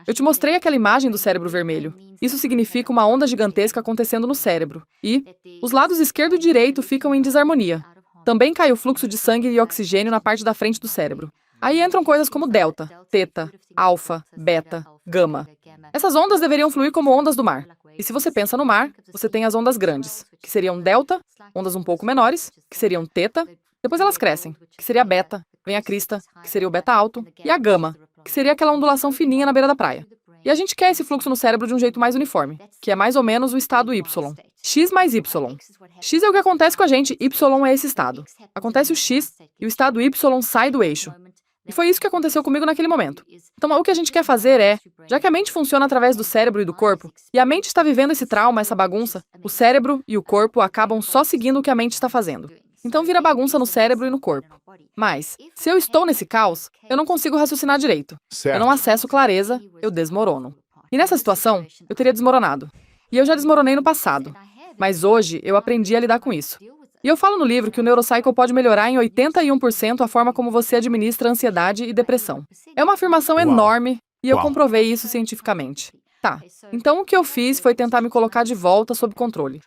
Eu te mostrei aquela imagem do cérebro vermelho. Isso significa uma onda gigantesca acontecendo no cérebro. E os lados esquerdo e direito ficam em desarmonia. Também cai o fluxo de sangue e oxigênio na parte da frente do cérebro. Aí entram coisas como delta, teta, alfa, beta, gama. Essas ondas deveriam fluir como ondas do mar. E se você pensa no mar, você tem as ondas grandes, que seriam delta, ondas um pouco menores, que seriam teta, depois elas crescem, que seria a beta, vem a crista, que seria o beta alto, e a gama, que seria aquela ondulação fininha na beira da praia. E a gente quer esse fluxo no cérebro de um jeito mais uniforme, que é mais ou menos o estado Y. X mais Y. X é o que acontece com a gente, Y é esse estado. Acontece o X e o estado Y sai do eixo. E foi isso que aconteceu comigo naquele momento. Então, o que a gente quer fazer é, já que a mente funciona através do cérebro e do corpo, e a mente está vivendo esse trauma, essa bagunça, o cérebro e o corpo acabam só seguindo o que a mente está fazendo. Então vira bagunça no cérebro e no corpo. Mas, se eu estou nesse caos, eu não consigo raciocinar direito. Eu Certo. não acesso clareza, eu desmorono. E nessa situação, eu teria desmoronado. E eu já desmoronei no passado. Mas hoje, eu aprendi a lidar com isso. E eu falo no livro que o Neurocycle pode melhorar em 81% a forma como você administra ansiedade e depressão. É uma afirmação Uau. enorme e eu Uau. comprovei isso cientificamente. Tá, então o que eu fiz foi tentar me colocar de volta sob controle.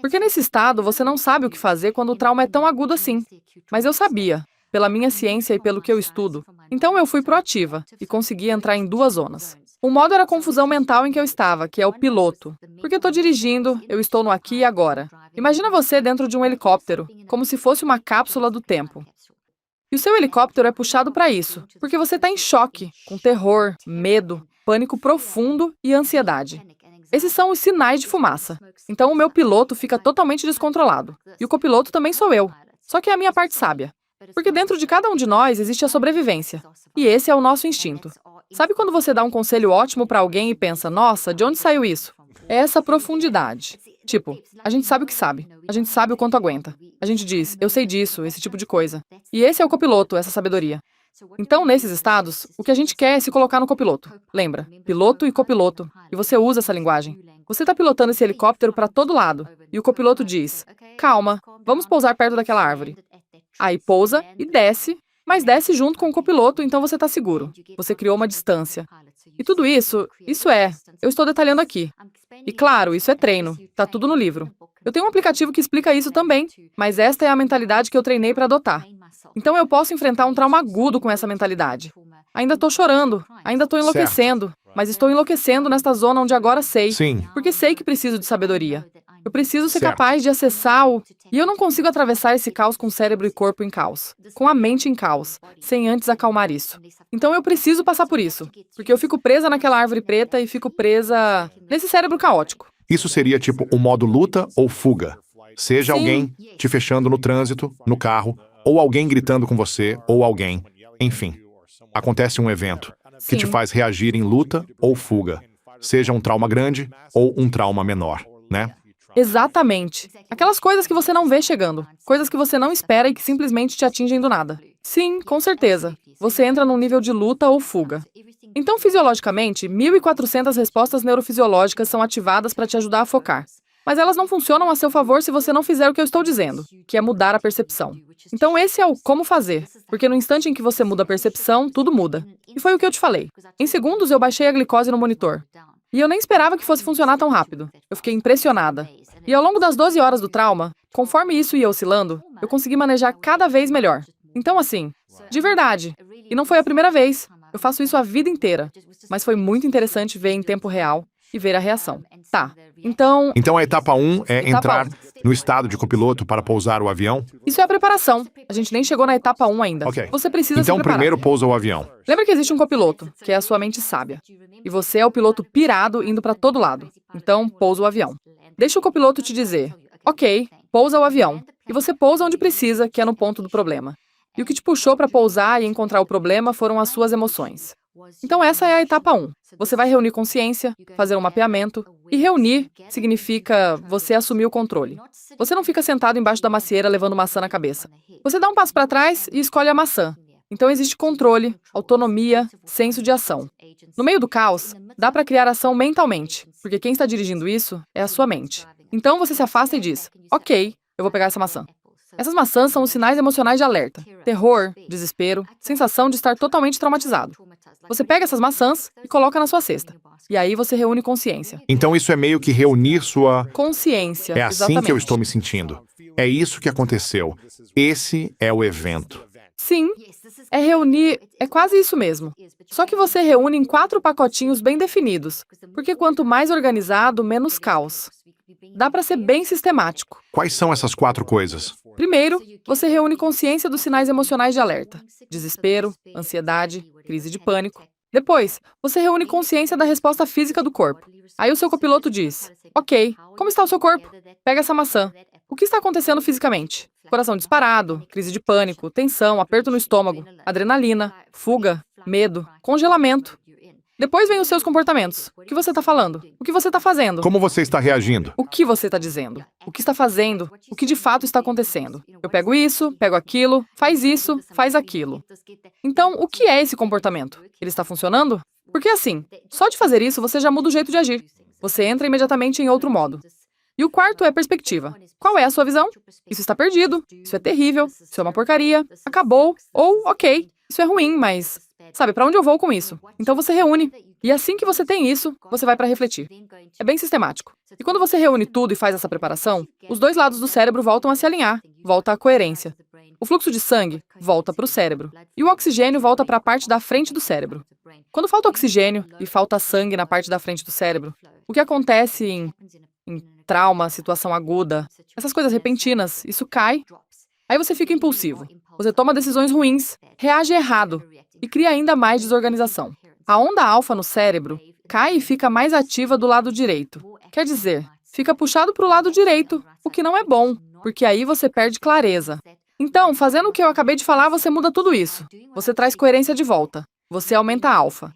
Porque nesse estado, você não sabe o que fazer quando o trauma é tão agudo assim. Mas eu sabia, pela minha ciência e pelo que eu estudo. Então eu fui proativa e consegui entrar em 2 zonas. Um modo era a confusão mental em que eu estava, que é o piloto. Porque eu estou dirigindo, eu estou no aqui e agora. Imagina você dentro de um helicóptero, como se fosse uma cápsula do tempo. E o seu helicóptero é puxado para isso, porque você está em choque, com terror, medo, pânico profundo e ansiedade. Esses são os sinais de fumaça. Então o meu piloto fica totalmente descontrolado. E o copiloto também sou eu. Só que é a minha parte sábia. Porque dentro de cada um de nós existe a sobrevivência. E esse é o nosso instinto. Sabe quando você dá um conselho ótimo para alguém e pensa, nossa, de onde saiu isso? É essa profundidade. Tipo, a gente sabe o que sabe. A gente sabe o quanto aguenta. A gente diz, eu sei disso, esse tipo de coisa. E esse é o copiloto, essa sabedoria. Então, nesses estados, o que a gente quer é se colocar no copiloto. Lembra? Piloto e copiloto. E você usa essa linguagem. Você está pilotando esse helicóptero para todo lado. E o copiloto diz, calma, vamos pousar perto daquela árvore. Aí pousa e desce, mas desce junto com o copiloto, então você está seguro. Você criou uma distância. E tudo isso eu estou detalhando aqui. E claro, isso é treino, tá tudo no livro. Eu tenho um aplicativo que explica isso também, mas esta é a mentalidade que eu treinei para adotar. Então eu posso enfrentar um trauma agudo com essa mentalidade. Ainda estou chorando, ainda estou enlouquecendo, mas estou enlouquecendo nesta zona onde agora sei, Sim. porque sei que preciso de sabedoria. Eu preciso ser Certo. capaz de acessar o... E eu não consigo atravessar esse caos com cérebro e corpo em caos, com a mente em caos, sem antes acalmar isso. Então eu preciso passar por isso, porque eu fico presa naquela árvore preta e fico presa nesse cérebro caótico. Isso seria tipo o modo luta ou fuga. Seja Sim. alguém te fechando no trânsito, no carro, ou alguém gritando com você, ou alguém. Enfim, acontece um evento que te Sim. faz reagir em luta ou fuga. Seja um trauma grande ou um trauma menor, né? Exatamente. Aquelas coisas que você não vê chegando, coisas que você não espera e que simplesmente te atingem do nada. Sim, com certeza. Você entra num nível de luta ou fuga. Então, fisiologicamente, 1.400 respostas neurofisiológicas são ativadas para te ajudar a focar. Mas elas não funcionam a seu favor se você não fizer o que eu estou dizendo, que é mudar a percepção. Então esse é o como fazer, porque no instante em que você muda a percepção, tudo muda. E foi o que eu te falei. Em segundos eu baixei a glicose no monitor. E eu nem esperava que fosse funcionar tão rápido. Eu fiquei impressionada. E ao longo das 12 horas do trauma, conforme isso ia oscilando, eu consegui manejar cada vez melhor. Então assim, de verdade. E não foi a primeira vez. Eu faço isso a vida inteira. Mas foi muito interessante ver em tempo real e ver a reação. Tá, então... Então a etapa 1 é Etapa entrar 1. no estado de copiloto para pousar o avião. Isso é a preparação. A gente nem chegou na etapa 1 ainda. Ok. Você precisa Então se preparar. primeiro pousa o avião. Lembra que existe um copiloto, que é a sua mente sábia. E você é o piloto pirado indo para todo lado. Então, pousa o avião. Deixa o copiloto te dizer, ok, pousa o avião. E você pousa onde precisa, que é no ponto do problema. E o que te puxou para pousar e encontrar o problema foram as suas emoções. Então essa é a etapa 1. Você vai reunir consciência, fazer um mapeamento. E reunir significa você assumir o controle. Você não fica sentado embaixo da macieira levando maçã na cabeça. Você dá um passo para trás e escolhe a maçã. Então existe controle, autonomia, senso de ação. No meio do caos, dá para criar ação mentalmente, porque quem está dirigindo isso é a sua mente. Então você se afasta e diz, ok, eu vou pegar essa maçã. Essas maçãs são os sinais emocionais de alerta. Terror, desespero, sensação de estar totalmente traumatizado. Você pega essas maçãs e coloca na sua cesta. E aí você reúne consciência. Então isso é meio que reunir sua... Consciência, É assim exatamente. que eu estou me sentindo. É isso que aconteceu. Esse é o evento. Sim, É reunir, é quase isso mesmo. Só que você reúne em 4 pacotinhos bem definidos, porque quanto mais organizado, menos caos. Dá para ser bem sistemático. Quais são essas 4 coisas? Primeiro, você reúne consciência dos sinais emocionais de alerta: desespero, ansiedade, crise de pânico. Depois, você reúne consciência da resposta física do corpo. Aí o seu copiloto diz: ok, como está o seu corpo? Pega essa maçã. O que está acontecendo fisicamente? Coração disparado, crise de pânico, tensão, aperto no estômago, adrenalina, fuga, medo, congelamento. Depois vem os seus comportamentos. O que você está falando? O que você está fazendo? Como você está reagindo? O que você está dizendo? O que está fazendo? O que de fato está acontecendo? Eu pego isso, pego aquilo, faz isso, faz aquilo. Então, o que é esse comportamento? Ele está funcionando? Porque assim, só de fazer isso você já muda o jeito de agir. Você entra imediatamente em outro modo. E o quarto é perspectiva. Qual é a sua visão? Isso está perdido, isso é terrível, isso é uma porcaria, acabou, ou ok, isso é ruim, mas sabe para onde eu vou com isso? Então você reúne. E assim que você tem isso, você vai para refletir. É bem sistemático. E quando você reúne tudo e faz essa preparação, os 2 lados do cérebro voltam a se alinhar, volta à coerência. O fluxo de sangue volta para o cérebro e o oxigênio volta para a parte da frente do cérebro. Quando falta oxigênio e falta sangue na parte da frente do cérebro, o que acontece em trauma, situação aguda, essas coisas repentinas, isso cai, aí você fica impulsivo. Você toma decisões ruins, reage errado e cria ainda mais desorganização. A onda alfa no cérebro cai e fica mais ativa do lado direito. Quer dizer, fica puxado para o lado direito, o que não é bom, porque aí você perde clareza. Então, fazendo o que eu acabei de falar, você muda tudo isso. Você traz coerência de volta. Você aumenta a alfa.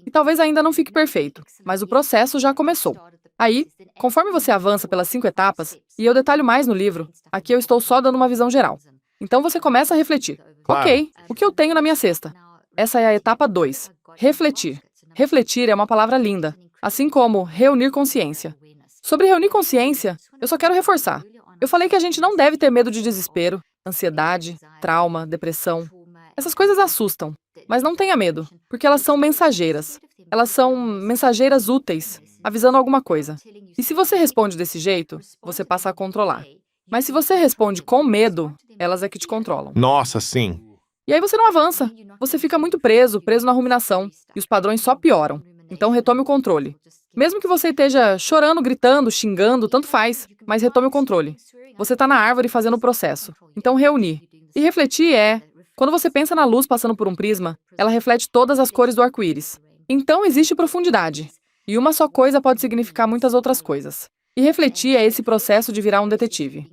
E talvez ainda não fique perfeito, mas o processo já começou. Aí, conforme você avança pelas 5 etapas, e eu detalho mais no livro, aqui eu estou só dando uma visão geral. Então você começa a refletir. Claro. Ok, o que eu tenho na minha cesta? Essa é a etapa 2. Refletir. Refletir é uma palavra linda, assim como reunir consciência. Sobre reunir consciência, eu só quero reforçar. Eu falei que a gente não deve ter medo de desespero, ansiedade, trauma, depressão. Essas coisas assustam, mas não tenha medo, porque elas são mensageiras. Elas são mensageiras úteis, avisando alguma coisa. E se você responde desse jeito, você passa a controlar. Mas se você responde com medo, elas é que te controlam. Nossa, sim. E aí você não avança. Você fica muito preso na ruminação. E os padrões só pioram. Então retome o controle. Mesmo que você esteja chorando, gritando, xingando, tanto faz, mas retome o controle. Você está na árvore fazendo o processo. Então reunir. E refletir é... Quando você pensa na luz passando por um prisma, ela reflete todas as cores do arco-íris. Então existe profundidade. E uma só coisa pode significar muitas outras coisas. E refletir é esse processo de virar um detetive.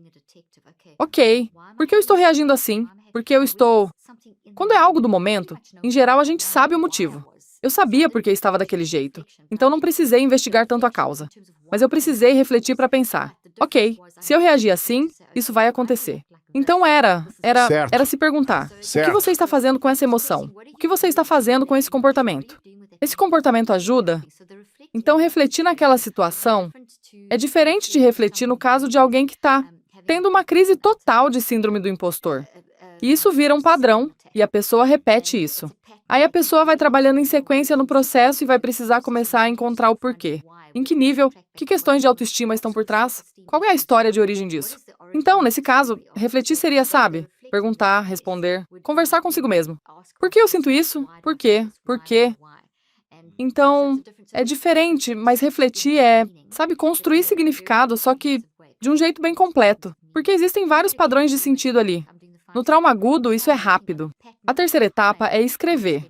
Ok, por que eu estou reagindo assim? Porque eu estou... Quando é algo do momento, em geral a gente sabe o motivo. Eu sabia por que estava daquele jeito, então não precisei investigar tanto a causa. Mas eu precisei refletir para pensar, ok, se eu reagir assim, isso vai acontecer. Então era se perguntar, o que você está fazendo com essa emoção? O que você está fazendo com esse comportamento? Esse comportamento ajuda? Então refletir naquela situação é diferente de refletir no caso de alguém que está tendo uma crise total de síndrome do impostor. E isso vira um padrão, e a pessoa repete isso. Aí a pessoa vai trabalhando em sequência no processo e vai precisar começar a encontrar o porquê. Em que nível? Que questões de autoestima estão por trás? Qual é a história de origem disso? Então, nesse caso, refletir seria, sabe? Perguntar, responder, conversar consigo mesmo. Por que eu sinto isso? Por quê? Por quê? Então, é diferente, mas refletir é, sabe, construir significado, só que de um jeito bem completo. Porque existem vários padrões de sentido ali. No trauma agudo, isso é rápido. A terceira etapa é escrever.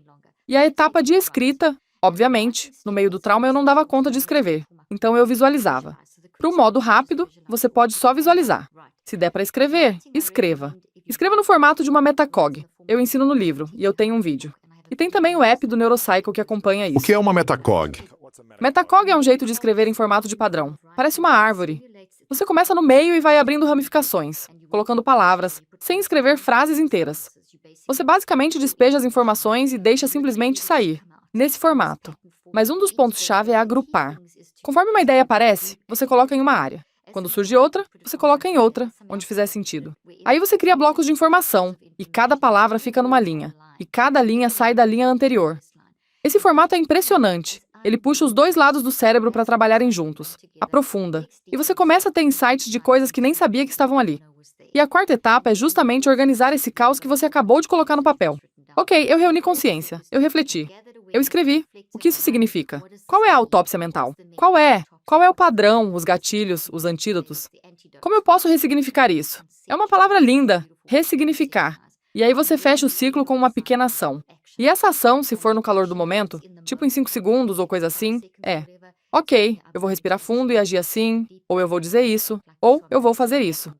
E a etapa de escrita, obviamente, no meio do trauma eu não dava conta de escrever. Então eu visualizava. Para o modo rápido, você pode só visualizar. Se der para escrever, escreva. Escreva no formato de uma metacog. Eu ensino no livro, e eu tenho um vídeo. E tem também o app do Neurocycle que acompanha isso. O que é uma metacog? Metacog é um jeito de escrever em formato de padrão. Parece uma árvore. Você começa no meio e vai abrindo ramificações, colocando palavras, sem escrever frases inteiras. Você basicamente despeja as informações e deixa simplesmente sair, nesse formato. Mas um dos pontos-chave é agrupar. Conforme uma ideia aparece, você coloca em uma área. Quando surge outra, você coloca em outra, onde fizer sentido. Aí você cria blocos de informação, e cada palavra fica numa linha, e cada linha sai da linha anterior. Esse formato é impressionante. Ele puxa os 2 lados do cérebro para trabalharem juntos, aprofunda, e você começa a ter insights de coisas que nem sabia que estavam ali. E a quarta etapa é justamente organizar esse caos que você acabou de colocar no papel. Ok, eu reuni consciência, eu refleti, eu escrevi. O que isso significa? Qual é a autópsia mental? Qual é? Qual é o padrão, os gatilhos, os antídotos? Como eu posso ressignificar isso? É uma palavra linda, ressignificar. E aí você fecha o ciclo com uma pequena ação. E essa ação, se for no calor do momento, tipo em 5 segundos ou coisa assim, ok, eu vou respirar fundo e agir assim, ou eu vou dizer isso, ou eu vou fazer isso.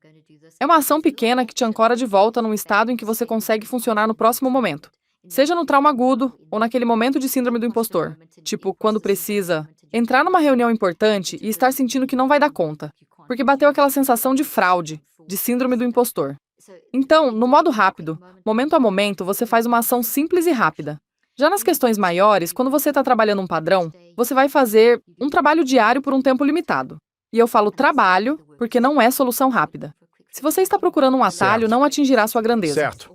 É uma ação pequena que te ancora de volta num estado em que você consegue funcionar no próximo momento. Seja no trauma agudo ou naquele momento de síndrome do impostor. Tipo, quando precisa entrar numa reunião importante e estar sentindo que não vai dar conta, porque bateu aquela sensação de fraude, de síndrome do impostor. Então, no modo rápido, momento a momento, você faz uma ação simples e rápida. Já nas questões maiores, quando você está trabalhando um padrão, você vai fazer um trabalho diário por um tempo limitado. E eu falo trabalho porque não é solução rápida. Se você está procurando um atalho, Certo. não atingirá sua grandeza. Certo.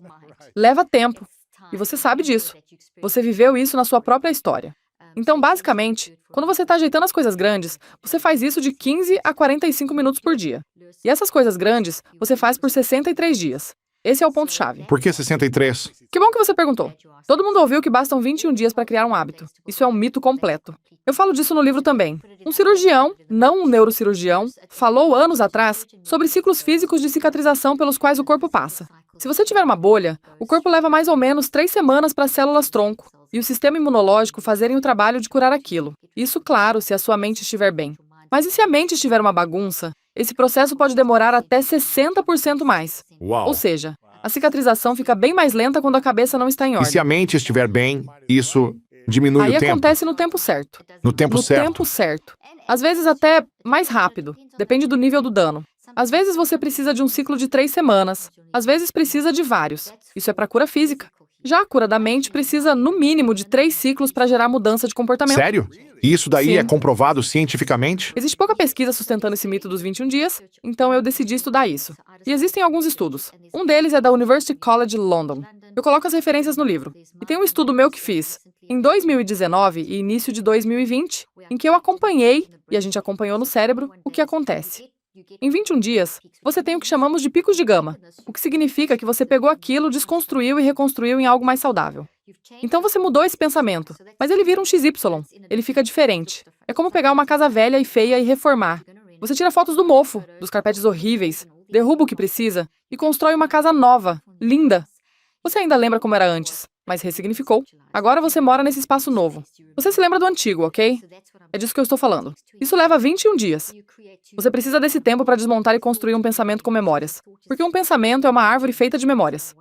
Leva tempo. E você sabe disso. Você viveu isso na sua própria história. Então, basicamente, quando você está ajeitando as coisas grandes, você faz isso de 15 a 45 minutos por dia. E essas coisas grandes, você faz por 63 dias. Esse é o ponto-chave. Por que 63? Que bom que você perguntou. Todo mundo ouviu que bastam 21 dias para criar um hábito. Isso é um mito completo. Eu falo disso no livro também. Um cirurgião, não um neurocirurgião, falou anos atrás sobre ciclos físicos de cicatrização pelos quais o corpo passa. Se você tiver uma bolha, o corpo leva mais ou menos 3 semanas para as células-tronco e o sistema imunológico fazerem o trabalho de curar aquilo. Isso, claro, se a sua mente estiver bem. Mas e se a mente estiver uma bagunça? Esse processo pode demorar até 60% mais. Uau. Ou seja, a cicatrização fica bem mais lenta quando a cabeça não está em E ordem. se a mente estiver bem, isso diminui Aí o tempo? acontece no tempo certo. No tempo No certo. tempo certo. Às vezes até mais rápido. Depende do nível do dano. Às vezes você precisa de um ciclo de 3 semanas. Às vezes precisa de vários. Isso é para cura física. Já a cura da mente precisa, no mínimo, de 3 ciclos para gerar mudança de comportamento. Sério? E isso daí Sim. é comprovado cientificamente? Existe pouca pesquisa sustentando esse mito dos 21 dias, então eu decidi estudar isso. E existem alguns estudos. Um deles é da University College London. Eu coloco as referências no livro. E tem um estudo meu que fiz em 2019 e início de 2020, em que eu acompanhei, e a gente acompanhou no cérebro, o que acontece. Em 21 dias, você tem o que chamamos de picos de gama, o que significa que você pegou aquilo, desconstruiu e reconstruiu em algo mais saudável. Então você mudou esse pensamento, mas ele vira um XY, ele fica diferente. É como pegar uma casa velha e feia e reformar. Você tira fotos do mofo, dos carpetes horríveis, derruba o que precisa e constrói uma casa nova, linda. Você ainda lembra como era antes, mas ressignificou. Agora você mora nesse espaço novo. Você se lembra do antigo, ok? É disso que eu estou falando. Isso leva 21 dias. Você precisa desse tempo para desmontar e construir um pensamento com memórias. Porque um pensamento é uma árvore feita de memórias.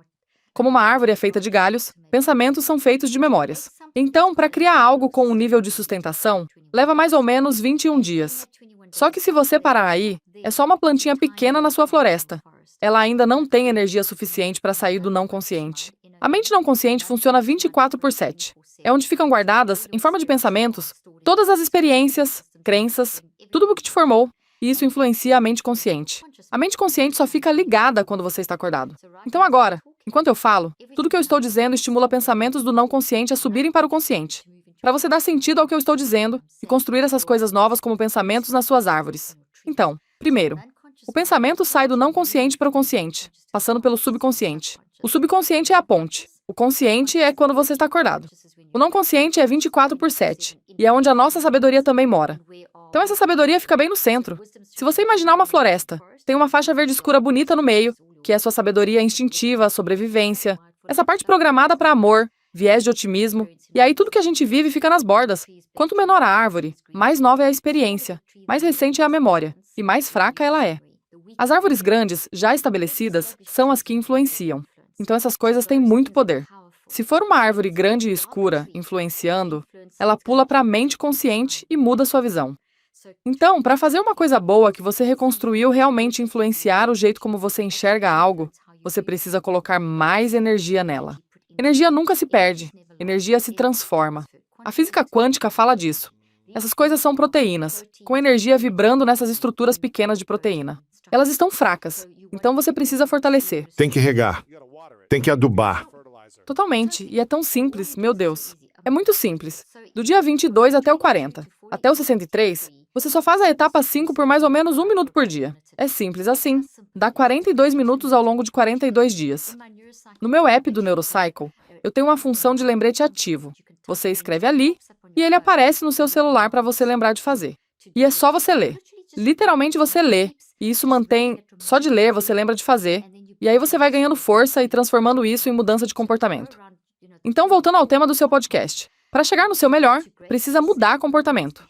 Como uma árvore é feita de galhos, pensamentos são feitos de memórias. Então, para criar algo com um nível de sustentação, leva mais ou menos 21 dias. Só que se você parar aí, é só uma plantinha pequena na sua floresta. Ela ainda não tem energia suficiente para sair do não consciente. A mente não consciente funciona 24/7. É onde ficam guardadas, em forma de pensamentos, todas as experiências, crenças, tudo o que te formou. E isso influencia a mente consciente. A mente consciente só fica ligada quando você está acordado. Então agora, enquanto eu falo, tudo que eu estou dizendo estimula pensamentos do não consciente a subirem para o consciente. Para você dar sentido ao que eu estou dizendo e construir essas coisas novas como pensamentos nas suas árvores. Então, primeiro, o pensamento sai do não consciente para o consciente, passando pelo subconsciente. O subconsciente é a ponte. O consciente é quando você está acordado. O não consciente é 24/7, e é onde a nossa sabedoria também mora. Então essa sabedoria fica bem no centro. Se você imaginar uma floresta, tem uma faixa verde escura bonita no meio, que é sua sabedoria instintiva, sobrevivência, essa parte programada para amor, viés de otimismo, e aí tudo que a gente vive fica nas bordas. Quanto menor a árvore, mais nova é a experiência, mais recente é a memória, e mais fraca ela é. As árvores grandes, já estabelecidas, são as que influenciam. Então essas coisas têm muito poder. Se for uma árvore grande e escura, influenciando, ela pula para a mente consciente e muda sua visão. Então, para fazer uma coisa boa que você reconstruiu realmente influenciar o jeito como você enxerga algo, você precisa colocar mais energia nela. Energia nunca se perde, energia se transforma. A física quântica fala disso. Essas coisas são proteínas, com energia vibrando nessas estruturas pequenas de proteína. Elas estão fracas, então você precisa fortalecer. Tem que regar. Tem que adubar. Totalmente, e é tão simples, meu Deus. É muito simples. Do dia 22 até o 40, até o 63, você só faz a etapa 5 por mais ou menos 1 minuto por dia. É simples assim. Dá 42 minutos ao longo de 42 dias. No meu app do Neurocycle, eu tenho uma função de lembrete ativo. Você escreve ali e ele aparece no seu celular para você lembrar de fazer. E é só você ler. Literalmente você lê. E isso mantém... Só de ler, você lembra de fazer. E aí você vai ganhando força e transformando isso em mudança de comportamento. Então, voltando ao tema do seu podcast. Para chegar no seu melhor, precisa mudar comportamento.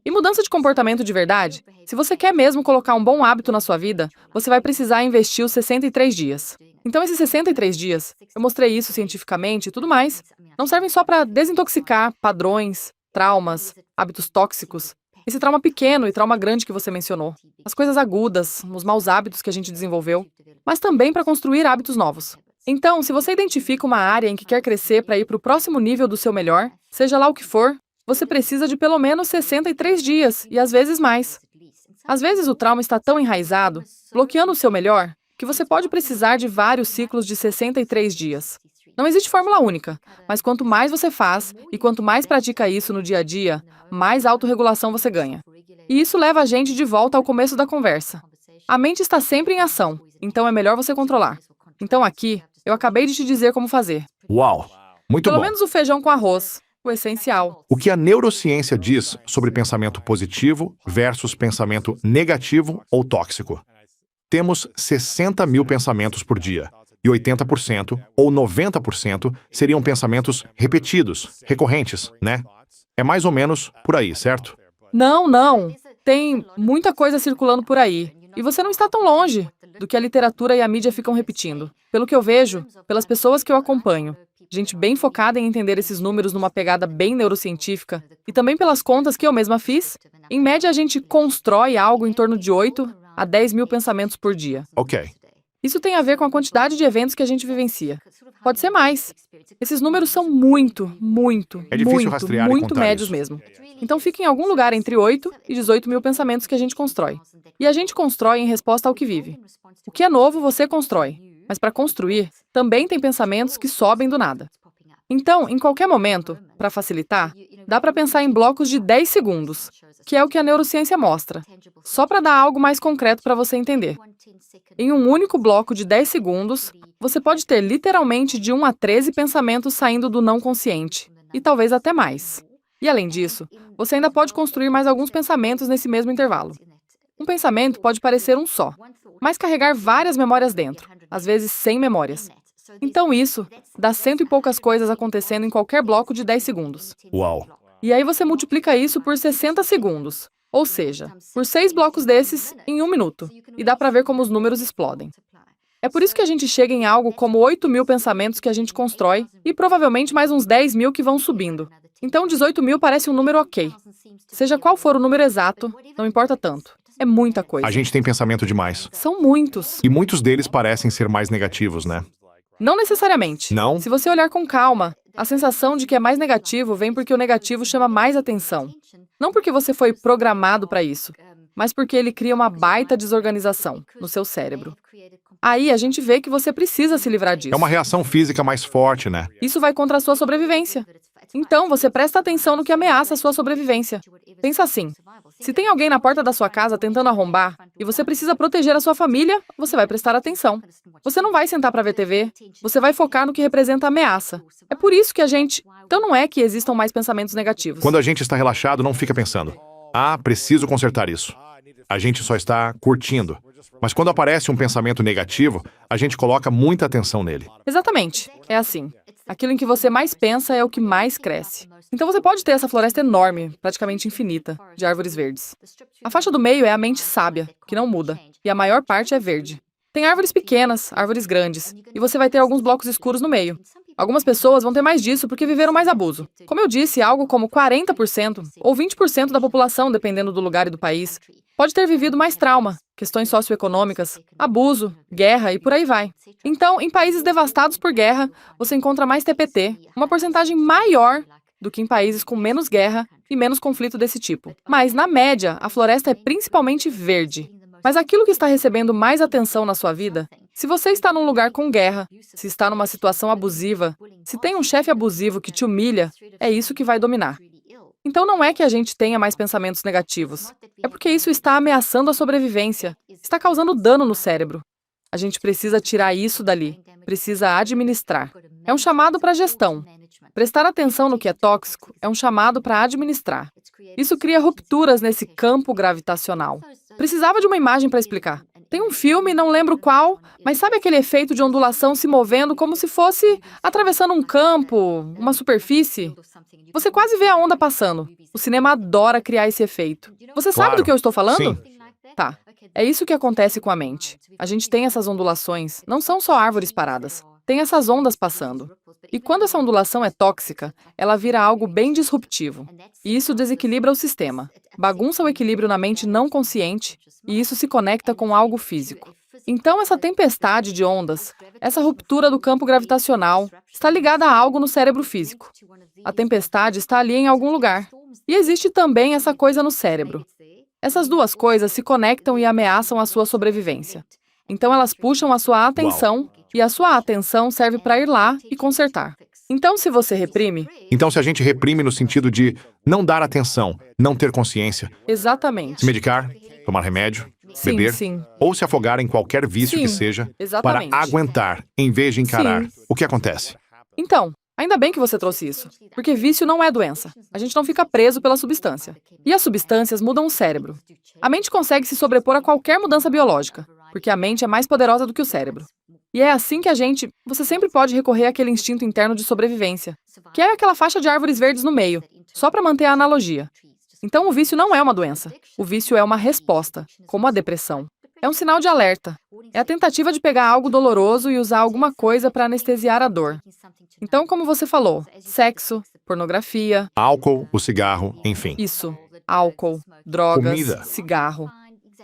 E mudança de comportamento de verdade, se você quer mesmo colocar um bom hábito na sua vida, você vai precisar investir os 63 dias. Então, esses 63 dias, eu mostrei isso cientificamente e tudo mais, não servem só para desintoxicar padrões, traumas, hábitos tóxicos, esse trauma pequeno e trauma grande que você mencionou, as coisas agudas, os maus hábitos que a gente desenvolveu, mas também para construir hábitos novos. Então, se você identifica uma área em que quer crescer para ir para o próximo nível do seu melhor, seja lá o que for, você precisa de pelo menos 63 dias, e às vezes mais. Às vezes o trauma está tão enraizado, bloqueando o seu melhor, que você pode precisar de vários ciclos de 63 dias. Não existe fórmula única, mas quanto mais você faz e quanto mais pratica isso no dia a dia, mais autorregulação você ganha. E isso leva a gente de volta ao começo da conversa. A mente está sempre em ação, então é melhor você controlar. Então aqui, eu acabei de te dizer como fazer. Uau! Muito Pelo bom. menos o feijão com arroz, o essencial. O que a neurociência diz sobre pensamento positivo versus pensamento negativo ou tóxico? Temos 60 mil pensamentos por dia, e 80% ou 90% seriam pensamentos repetidos, recorrentes, né? É mais ou menos por aí, certo? Não. Tem muita coisa circulando por aí. E você não está tão longe do que a literatura e a mídia ficam repetindo. Pelo que eu vejo, pelas pessoas que eu acompanho, gente bem focada em entender esses números numa pegada bem neurocientífica, e também pelas contas que eu mesma fiz, em média a gente constrói algo em torno de 8 a 10 mil pensamentos por dia. Ok. Isso tem a ver com a quantidade de eventos que a gente vivencia. Pode ser mais. Esses números são muito rastrear e contar médios isso. mesmo. Então fica em algum lugar entre 8 e 18 mil pensamentos que a gente constrói. E a gente constrói em resposta ao que vive. O que é novo, você constrói. Mas para construir, também tem pensamentos que sobem do nada. Então, em qualquer momento, para facilitar, dá para pensar em blocos de 10 segundos, que é o que a neurociência mostra, só para dar algo mais concreto para você entender. Em um único bloco de 10 segundos, você pode ter literalmente de 1 a 13 pensamentos saindo do não consciente, e talvez até mais. E além disso, você ainda pode construir mais alguns pensamentos nesse mesmo intervalo. Um pensamento pode parecer um só, mas carregar várias memórias dentro, às vezes 100 memórias. Então isso dá 100 e poucas coisas acontecendo em qualquer bloco de 10 segundos. Uau! E aí você multiplica isso por 60 segundos, ou seja, por 6 blocos desses em 1 minuto, e dá para ver como os números explodem. É por isso que a gente chega em algo como 8 mil pensamentos que a gente constrói e provavelmente mais uns 10 mil que vão subindo. Então 18 mil parece um número ok. Seja qual for o número exato, não importa tanto. É muita coisa. A gente tem pensamento demais. São muitos. E muitos deles parecem ser mais negativos, né? Não necessariamente. Não? Se você olhar com calma, a sensação de que é mais negativo vem porque o negativo chama mais atenção. Não porque você foi programado para isso, mas porque ele cria uma baita desorganização no seu cérebro. Aí a gente vê que você precisa se livrar disso. É uma reação física mais forte, né? Isso vai contra a sua sobrevivência. Então, você presta atenção no que ameaça a sua sobrevivência. Pensa assim, se tem alguém na porta da sua casa tentando arrombar e você precisa proteger a sua família, você vai prestar atenção. Você não vai sentar para ver TV, você vai focar no que representa a ameaça. É por isso que a gente... Então não é que existam mais pensamentos negativos. Quando a gente está relaxado, não fica pensando, preciso consertar isso. A gente só está curtindo. Mas quando aparece um pensamento negativo, a gente coloca muita atenção nele. Exatamente. É assim. Aquilo em que você mais pensa é o que mais cresce. Então você pode ter essa floresta enorme, praticamente infinita, de árvores verdes. A faixa do meio é a mente sábia, que não muda, e a maior parte é verde. Tem árvores pequenas, árvores grandes, e você vai ter alguns blocos escuros no meio. Algumas pessoas vão ter mais disso porque viveram mais abuso. Como eu disse, algo como 40% ou 20% da população, dependendo do lugar e do país, pode ter vivido mais trauma, questões socioeconômicas, abuso, guerra e por aí vai. Então, em países devastados por guerra, você encontra mais TPT, uma porcentagem maior do que em países com menos guerra e menos conflito desse tipo. Mas, na média, a floresta é principalmente verde. Mas aquilo que está recebendo mais atenção na sua vida, se você está num lugar com guerra, se está numa situação abusiva, se tem um chefe abusivo que te humilha, é isso que vai dominar. Então não é que a gente tenha mais pensamentos negativos. É porque isso está ameaçando a sobrevivência, está causando dano no cérebro. A gente precisa tirar isso dali. precisa administrar. É um chamado para gestão. Prestar atenção no que é tóxico é um chamado para administrar. Isso cria rupturas nesse campo gravitacional. Precisava de uma imagem para explicar. Tem um filme, não lembro qual, mas sabe aquele efeito de ondulação se movendo como se fosse atravessando um campo, uma superfície? Você quase vê a onda passando. O cinema adora criar esse efeito. Você sabe Claro. do que eu estou falando? Sim. Tá. É isso que acontece com a mente. A gente tem essas ondulações, não são só árvores paradas. Tem essas ondas passando. E quando essa ondulação é tóxica, ela vira algo bem disruptivo. E isso desequilibra o sistema, bagunça o equilíbrio na mente não consciente, e isso se conecta com algo físico. Então, essa tempestade de ondas, essa ruptura do campo gravitacional, está ligada a algo no cérebro físico. A tempestade está ali em algum lugar. E existe também essa coisa no cérebro. Essas duas coisas se conectam e ameaçam a sua sobrevivência. Então, elas puxam a sua atenção, e a sua atenção serve para ir lá e consertar. Então, se você reprime, Então, se a gente reprime no sentido de não dar atenção, não ter consciência, exatamente. se medicar, tomar remédio, Sim, beber, sim. ou se afogar em qualquer vício que Sim, seja, para exatamente. aguentar, em vez de encarar, Sim. o que acontece? Então, ainda bem que você trouxe isso, porque vício não é doença. A gente não fica preso pela substância. E as substâncias mudam o cérebro. A mente consegue se sobrepor a qualquer mudança biológica, porque a mente é mais poderosa do que o cérebro. E é assim que você sempre pode recorrer àquele instinto interno de sobrevivência, que é aquela faixa de árvores verdes no meio, só para manter a analogia. Então o vício não é uma doença. O vício é uma resposta, como a depressão. É um sinal de alerta. É a tentativa de pegar algo doloroso e usar alguma coisa para anestesiar a dor. Então, como você falou, sexo, pornografia, Álcool, o cigarro, enfim. isso, álcool, drogas, Comida. cigarro.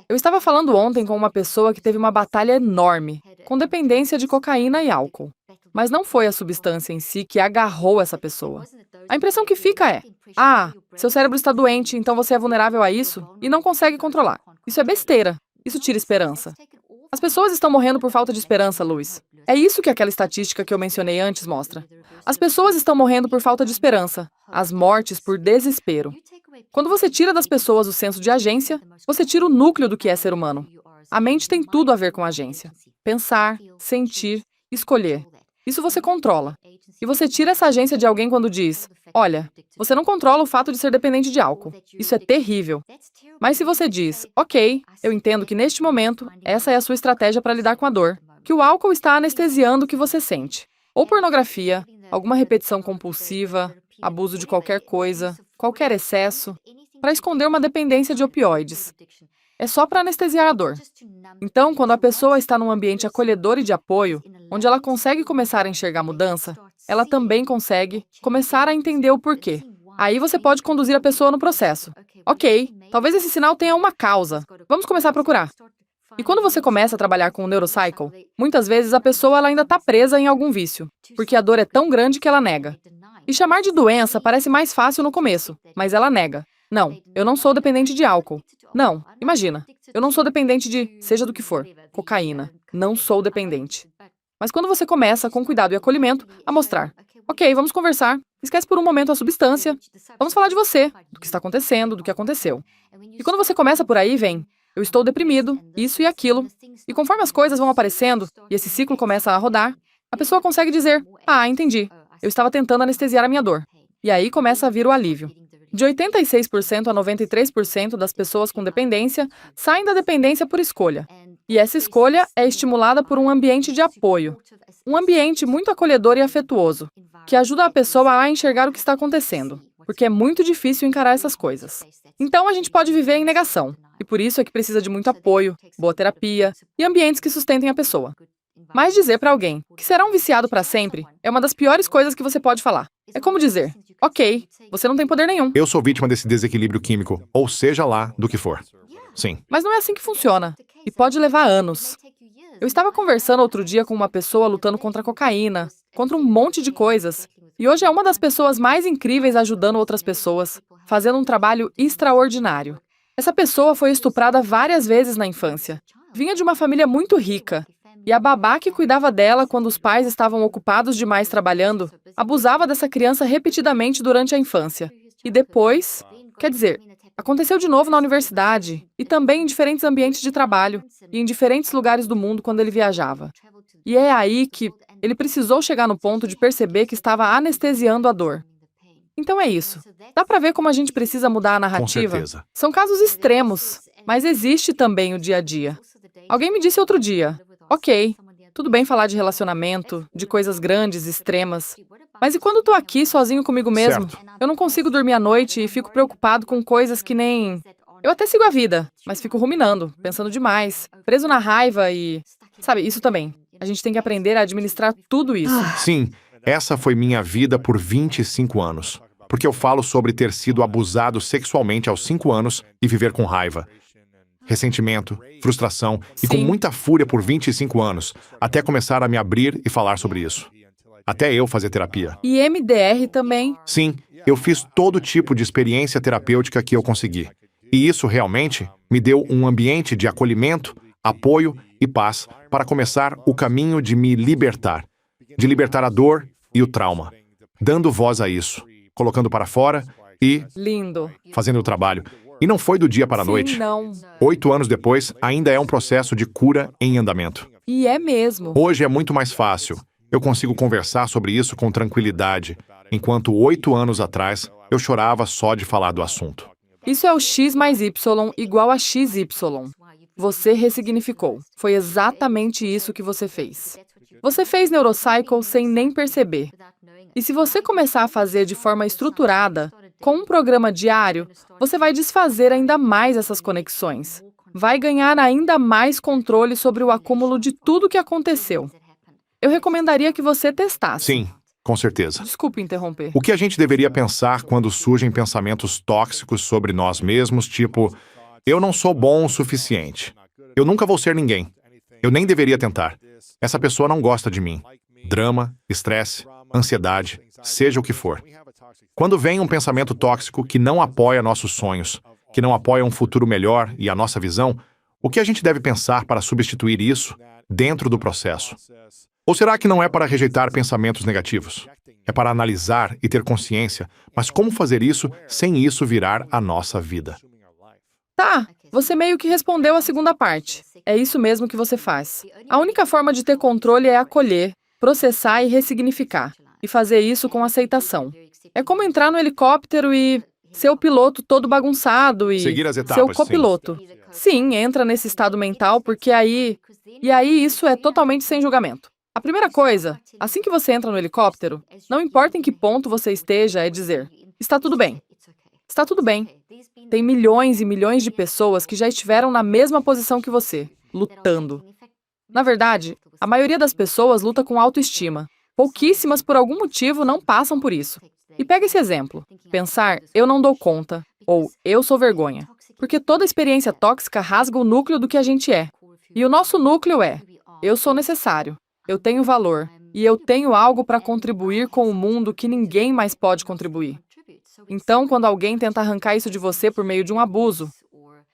Eu estava falando ontem com uma pessoa que teve uma batalha enorme, com dependência de cocaína e álcool. Mas não foi a substância em si que agarrou essa pessoa. A impressão que fica é: seu cérebro está doente, então você é vulnerável a isso e não consegue controlar. Isso é besteira. Isso tira esperança. As pessoas estão morrendo por falta de esperança, Luiz. É isso que aquela estatística que eu mencionei antes mostra. As pessoas estão morrendo por falta de esperança. As mortes por desespero. Quando você tira das pessoas o senso de agência, você tira o núcleo do que é ser humano. A mente tem tudo a ver com agência. Pensar, sentir, escolher. Isso você controla. E você tira essa agência de alguém quando diz: olha, você não controla o fato de ser dependente de álcool. Isso é terrível. Mas se você diz: ok, eu entendo que neste momento, essa é a sua estratégia para lidar com a dor, que o álcool está anestesiando o que você sente. Ou pornografia, alguma repetição compulsiva, abuso de qualquer coisa, qualquer excesso, para esconder uma dependência de opioides. É só para anestesiar a dor. Então, quando a pessoa está num ambiente acolhedor e de apoio, onde ela consegue começar a enxergar mudança, ela também consegue começar a entender o porquê. Aí você pode conduzir a pessoa no processo. Ok, talvez esse sinal tenha uma causa. Vamos começar a procurar. E quando você começa a trabalhar com o neurocycle, muitas vezes a pessoa ela ainda está presa em algum vício, porque a dor é tão grande que ela nega. E chamar de doença parece mais fácil no começo, mas ela nega. Não, eu não sou dependente de álcool. Não, imagina, eu não sou dependente de, seja do que for, cocaína. Não sou dependente. Mas quando você começa, com cuidado e acolhimento, a mostrar: ok, vamos conversar, esquece por um momento a substância, vamos falar de você, do que está acontecendo, do que aconteceu. E quando você começa por aí, vem: eu estou deprimido, isso e aquilo. E conforme as coisas vão aparecendo, e esse ciclo começa a rodar, a pessoa consegue dizer: entendi, eu estava tentando anestesiar a minha dor. E aí começa a vir o alívio. De 86% a 93% das pessoas com dependência saem da dependência por escolha. E essa escolha é estimulada por um ambiente de apoio. Um ambiente muito acolhedor e afetuoso, que ajuda a pessoa a enxergar o que está acontecendo, porque é muito difícil encarar essas coisas. Então a gente pode viver em negação, e por isso é que precisa de muito apoio, boa terapia e ambientes que sustentem a pessoa. Mas dizer para alguém que será um viciado para sempre é uma das piores coisas que você pode falar. É como dizer: ok, você não tem poder nenhum. Eu sou vítima desse desequilíbrio químico, ou seja lá do que for. Sim. Mas não é assim que funciona. E pode levar anos. Eu estava conversando outro dia com uma pessoa lutando contra a cocaína, contra um monte de coisas. E hoje é uma das pessoas mais incríveis ajudando outras pessoas, fazendo um trabalho extraordinário. Essa pessoa foi estuprada várias vezes na infância. Vinha de uma família muito rica. E a babá que cuidava dela quando os pais estavam ocupados demais trabalhando, abusava dessa criança repetidamente durante a infância. E depois, aconteceu de novo na universidade e também em diferentes ambientes de trabalho e em diferentes lugares do mundo quando ele viajava. E é aí que Ele precisou chegar no ponto de perceber que estava anestesiando a dor. Então é isso. Dá pra ver como a gente precisa mudar a Com narrativa? certeza. São casos extremos, mas existe também o dia a dia. Alguém me disse outro dia, ok, tudo bem falar de relacionamento, de coisas grandes, extremas, mas e quando tô aqui sozinho comigo mesmo? Certo. Eu não consigo dormir à noite e fico preocupado com coisas que nem... Eu até sigo a vida, mas fico ruminando, pensando demais, preso na raiva e... Sabe, isso também. A gente tem que aprender a administrar tudo isso. Sim, essa foi minha vida por 25 anos. Porque eu falo sobre ter sido abusado sexualmente aos 5 anos e viver com raiva, ressentimento, frustração e com Sim. muita fúria por 25 anos, até começar a me abrir e falar sobre isso. Até eu fazer terapia. E MDR também. Sim, eu fiz todo tipo de experiência terapêutica que eu consegui. E isso realmente me deu um ambiente de acolhimento, apoio e paz para começar o caminho de me libertar. De libertar a dor e o trauma. Dando voz a isso, colocando para fora e Lindo. fazendo o trabalho. E não foi do dia para a noite. Sim, não. 8 anos depois, ainda é um processo de cura em andamento. E é mesmo. Hoje é muito mais fácil. Eu consigo conversar sobre isso com tranquilidade, enquanto 8 anos atrás eu chorava só de falar do assunto. Isso é o X mais Y igual a XY. Você ressignificou. Foi exatamente isso que você fez. Você fez Neurocycle sem nem perceber. E se você começar a fazer de forma estruturada, com um programa diário, você vai desfazer ainda mais essas conexões. Vai ganhar ainda mais controle sobre o acúmulo de tudo que aconteceu. Eu recomendaria que você testasse. Sim, com certeza. Desculpe interromper. O que a gente deveria pensar quando surgem pensamentos tóxicos sobre nós mesmos, tipo, eu não sou bom o suficiente. Eu nunca vou ser ninguém. Eu nem deveria tentar. Essa pessoa não gosta de mim. Drama, estresse, ansiedade, seja o que for. Quando vem um pensamento tóxico que não apoia nossos sonhos, que não apoia um futuro melhor e a nossa visão, o que a gente deve pensar para substituir isso dentro do processo? Ou será que não é para rejeitar pensamentos negativos? É para analisar e ter consciência, mas como fazer isso sem isso virar a nossa vida? Tá, você meio que respondeu a segunda parte. É isso mesmo que você faz. A única forma de ter controle é acolher, processar e ressignificar. E fazer isso com aceitação. É como entrar no helicóptero e ser o piloto todo bagunçado e Seguir as ser o etapas, sim. copiloto. Sim, entra nesse estado mental porque aí... E aí isso é totalmente sem julgamento. A primeira coisa, assim que você entra no helicóptero, não importa em que ponto você esteja, é dizer, está tudo bem. Está tudo bem. Tem milhões e milhões de pessoas que já estiveram na mesma posição que você, lutando. Na verdade, a maioria das pessoas luta com autoestima. Pouquíssimas, por algum motivo, não passam por isso. E pega esse exemplo. Pensar, eu não dou conta, ou eu sou vergonha. Porque toda experiência tóxica rasga o núcleo do que a gente é. E o nosso núcleo é, eu sou necessário, eu tenho valor, e eu tenho algo para contribuir com o mundo que ninguém mais pode contribuir. Então, quando alguém tenta arrancar isso de você por meio de um abuso,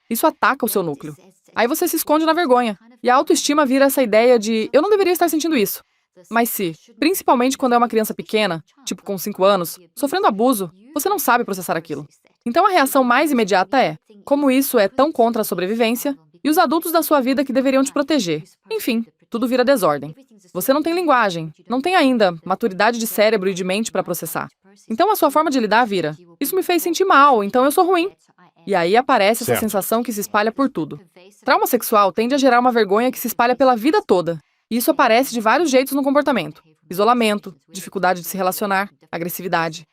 isso ataca o seu núcleo. Aí você se esconde na vergonha. E a autoestima vira essa ideia de, eu não deveria estar sentindo isso. Mas se, principalmente quando é uma criança pequena, tipo com 5 anos, sofrendo abuso, você não sabe processar aquilo. Então a reação mais imediata é, como isso é tão contra a sobrevivência, e os adultos da sua vida que deveriam te proteger. Enfim, tudo vira desordem. Você não tem linguagem, não tem ainda maturidade de cérebro e de mente para processar. Então a sua forma de lidar vira, isso me fez sentir mal, então eu sou ruim. E aí aparece essa Certo. sensação que se espalha por tudo. Trauma sexual tende a gerar uma vergonha que se espalha pela vida toda. E isso aparece de vários jeitos no comportamento. Isolamento, dificuldade de se relacionar, agressividade.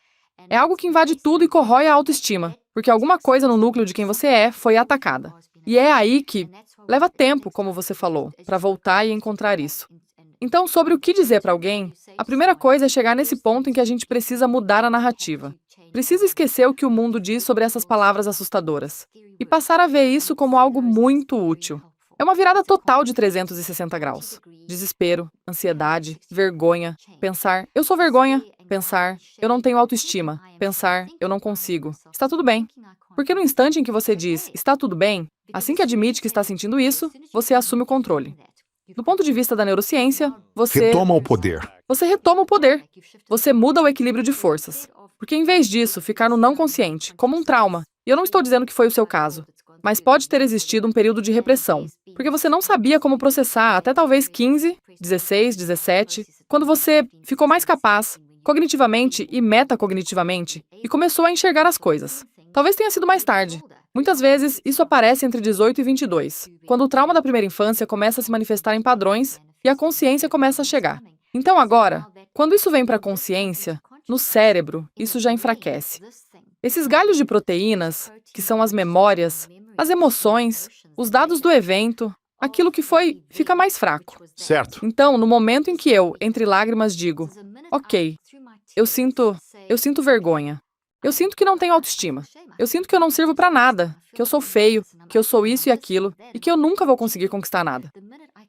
É algo que invade tudo e corrói a autoestima, porque alguma coisa no núcleo de quem você é foi atacada. E é aí que leva tempo, como você falou, para voltar e encontrar isso. Então, sobre o que dizer para alguém, a primeira coisa é chegar nesse ponto em que a gente precisa mudar a narrativa. Precisa esquecer o que o mundo diz sobre essas palavras assustadoras e passar a ver isso como algo muito útil. É uma virada total de 360 graus. Desespero, ansiedade, vergonha, pensar, eu sou vergonha, pensar, eu não tenho autoestima, pensar, eu não consigo. Está tudo bem. Porque no instante em que você diz, está tudo bem, assim que admite que está sentindo isso, você assume o controle. Do ponto de vista da neurociência, você Retoma o poder. retoma o poder. Você muda o equilíbrio de forças. Porque em vez disso, ficar no não consciente, como um trauma, e eu não estou dizendo que foi o seu caso, mas pode ter existido um período de repressão, porque você não sabia como processar até talvez 15, 16, 17, quando você ficou mais capaz, cognitivamente e metacognitivamente, e começou a enxergar as coisas. Talvez tenha sido mais tarde. Muitas vezes, isso aparece entre 18 e 22, quando o trauma da primeira infância começa a se manifestar em padrões e a consciência começa a chegar. Então agora, quando isso vem para a consciência, no cérebro, isso já enfraquece. Esses galhos de proteínas, que são as memórias, as emoções, os dados do evento, aquilo que foi, fica mais fraco. Certo. Então, no momento em que eu, entre lágrimas, digo, ok, eu sinto vergonha. Eu sinto que não tenho autoestima. Eu sinto que eu não sirvo para nada, que eu sou feio, que eu sou isso e aquilo, e que eu nunca vou conseguir conquistar nada.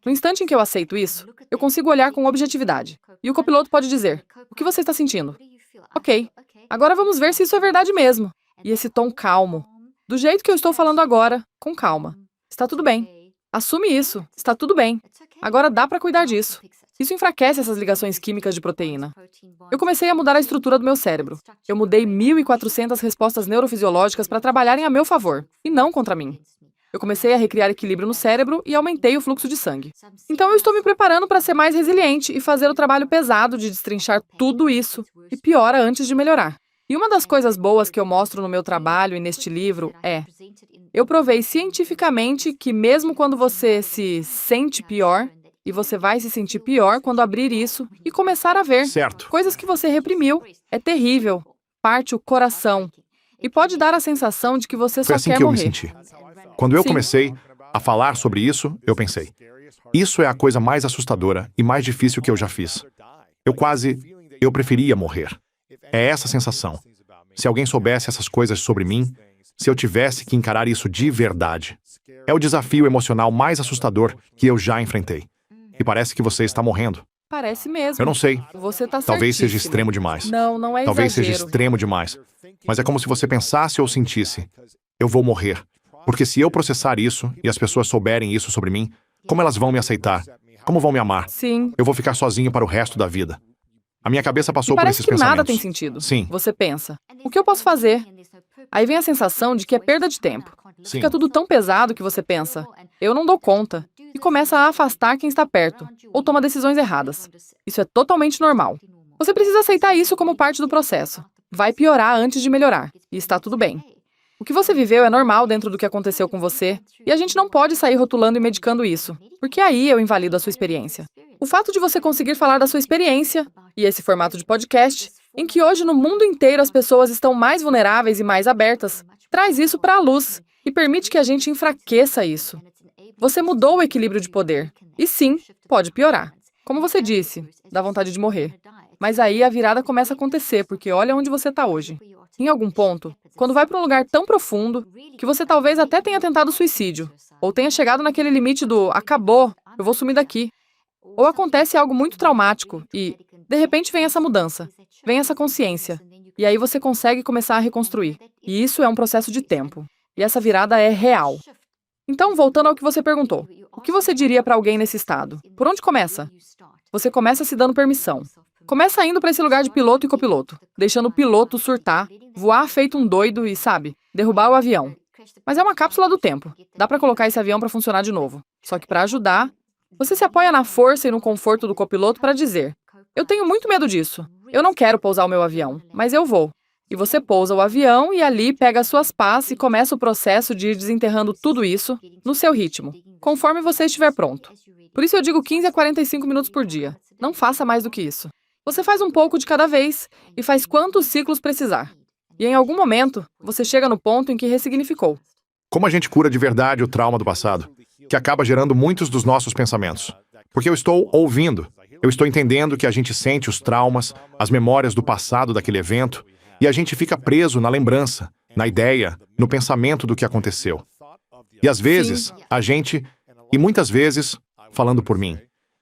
No instante em que eu aceito isso, eu consigo olhar com objetividade. E o copiloto pode dizer, o que você está sentindo? Ok, agora vamos ver se isso é verdade mesmo. E esse tom calmo, do jeito que eu estou falando agora, com calma. Está tudo bem. Assume isso, está tudo bem. Agora dá para cuidar disso. Isso enfraquece essas ligações químicas de proteína. Eu comecei a mudar a estrutura do meu cérebro. Eu mudei 1.400 respostas neurofisiológicas para trabalharem a meu favor, e não contra mim. Eu comecei a recriar equilíbrio no cérebro e aumentei o fluxo de sangue. Então eu estou me preparando para ser mais resiliente e fazer o trabalho pesado de destrinchar tudo isso, e piora antes de melhorar. E uma das coisas boas que eu mostro no meu trabalho e neste livro é: eu provei cientificamente que mesmo quando você se sente pior, e você vai se sentir pior quando abrir isso e começar a ver Certo. coisas que você reprimiu. É terrível, parte o coração. E pode dar a sensação de que você Foi só assim quer que eu me morrer. senti. Quando eu Sim. comecei a falar sobre isso, eu pensei, isso é a coisa mais assustadora e mais difícil que eu já fiz. Eu preferia morrer. É essa sensação. Se alguém soubesse essas coisas sobre mim, se eu tivesse que encarar isso de verdade. É o desafio emocional mais assustador que eu já enfrentei. E parece que você está morrendo. Parece mesmo. Eu não sei. Você está Talvez seja certíssimo. extremo demais. Não é Talvez seja exagero. extremo demais. Mas é como se você pensasse ou sentisse, eu vou morrer. Porque se eu processar isso e as pessoas souberem isso sobre mim, como elas vão me aceitar? Como vão me amar? Sim. Eu vou ficar sozinho para o resto da vida. A minha cabeça E passou por parece esses que pensamentos. nada tem sentido. Sim. Você pensa, o que eu posso fazer? Aí vem a sensação de que é perda de tempo. Sim. Fica tudo tão pesado que você pensa, eu não dou conta. E começa a afastar quem está perto, ou toma decisões erradas. Isso é totalmente normal. Você precisa aceitar isso como parte do processo. Vai piorar antes de melhorar, e está tudo bem. O que você viveu é normal dentro do que aconteceu com você, e a gente não pode sair rotulando e medicando isso, porque aí eu invalido a sua experiência. O fato de você conseguir falar da sua experiência, e esse formato de podcast, em que hoje no mundo inteiro as pessoas estão mais vulneráveis e mais abertas, traz isso para a luz e permite que a gente enfraqueça isso. Você mudou o equilíbrio de poder. E sim, pode piorar. Como você disse, dá vontade de morrer. Mas aí a virada começa a acontecer, porque olha onde você está hoje. Em algum ponto, quando vai para um lugar tão profundo, que você talvez até tenha tentado suicídio, ou tenha chegado naquele limite do acabou, eu vou sumir daqui. Ou acontece algo muito traumático e, de repente, vem essa mudança, vem essa consciência, e aí você consegue começar a reconstruir. E isso é um processo de tempo. E essa virada é real. Então, voltando ao que você perguntou, o que você diria para alguém nesse estado? Por onde começa? Você começa se dando permissão. Começa indo para esse lugar de piloto e copiloto, deixando o piloto surtar, voar feito um doido e, sabe, derrubar o avião. Mas é uma cápsula do tempo. Dá para colocar esse avião para funcionar de novo. Só que para ajudar, você se apoia na força e no conforto do copiloto para dizer, eu tenho muito medo disso. Eu não quero pousar o meu avião, mas eu vou. E você pousa o avião e ali pega as suas pás e começa o processo de ir desenterrando tudo isso no seu ritmo, conforme você estiver pronto. Por isso eu digo 15 a 45 minutos por dia. Não faça mais do que isso. Você faz um pouco de cada vez e faz quantos ciclos precisar. E em algum momento, você chega no ponto em que ressignificou. Como a gente cura de verdade o trauma do passado, que acaba gerando muitos dos nossos pensamentos? Porque eu estou ouvindo, eu estou entendendo que a gente sente os traumas, as memórias do passado daquele evento, e a gente fica preso na lembrança, na ideia, no pensamento do que aconteceu. E às vezes, e muitas vezes, falando por mim,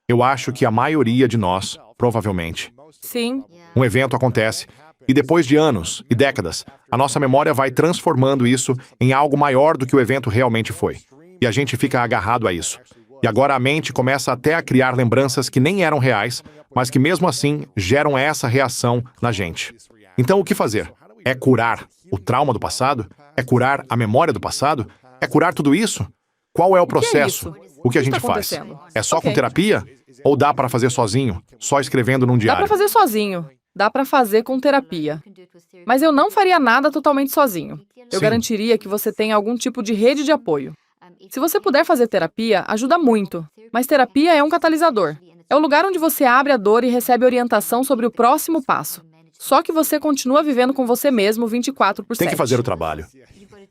eu acho que a maioria de nós, provavelmente, Sim, um evento acontece, e depois de anos e décadas, a nossa memória vai transformando isso em algo maior do que o evento realmente foi. E a gente fica agarrado a isso. E agora a mente começa até a criar lembranças que nem eram reais, mas que mesmo assim geram essa reação na gente. Então, o que fazer? É curar o trauma do passado? É curar a memória do passado? É curar tudo isso? Qual é o que é processo? isso? O que a gente está faz? acontecendo? É só com Ok. terapia? Ou dá para fazer sozinho, só escrevendo num Dá diário? pra fazer sozinho. Dá pra fazer com terapia. Mas eu não faria nada totalmente sozinho. Eu Sim. garantiria que você tenha algum tipo de rede de apoio. Se você puder fazer terapia, ajuda muito. Mas terapia é um catalisador. É o lugar onde você abre a dor e recebe orientação sobre o próximo passo. Só que você continua vivendo com você mesmo 24/7. Tem que fazer o trabalho.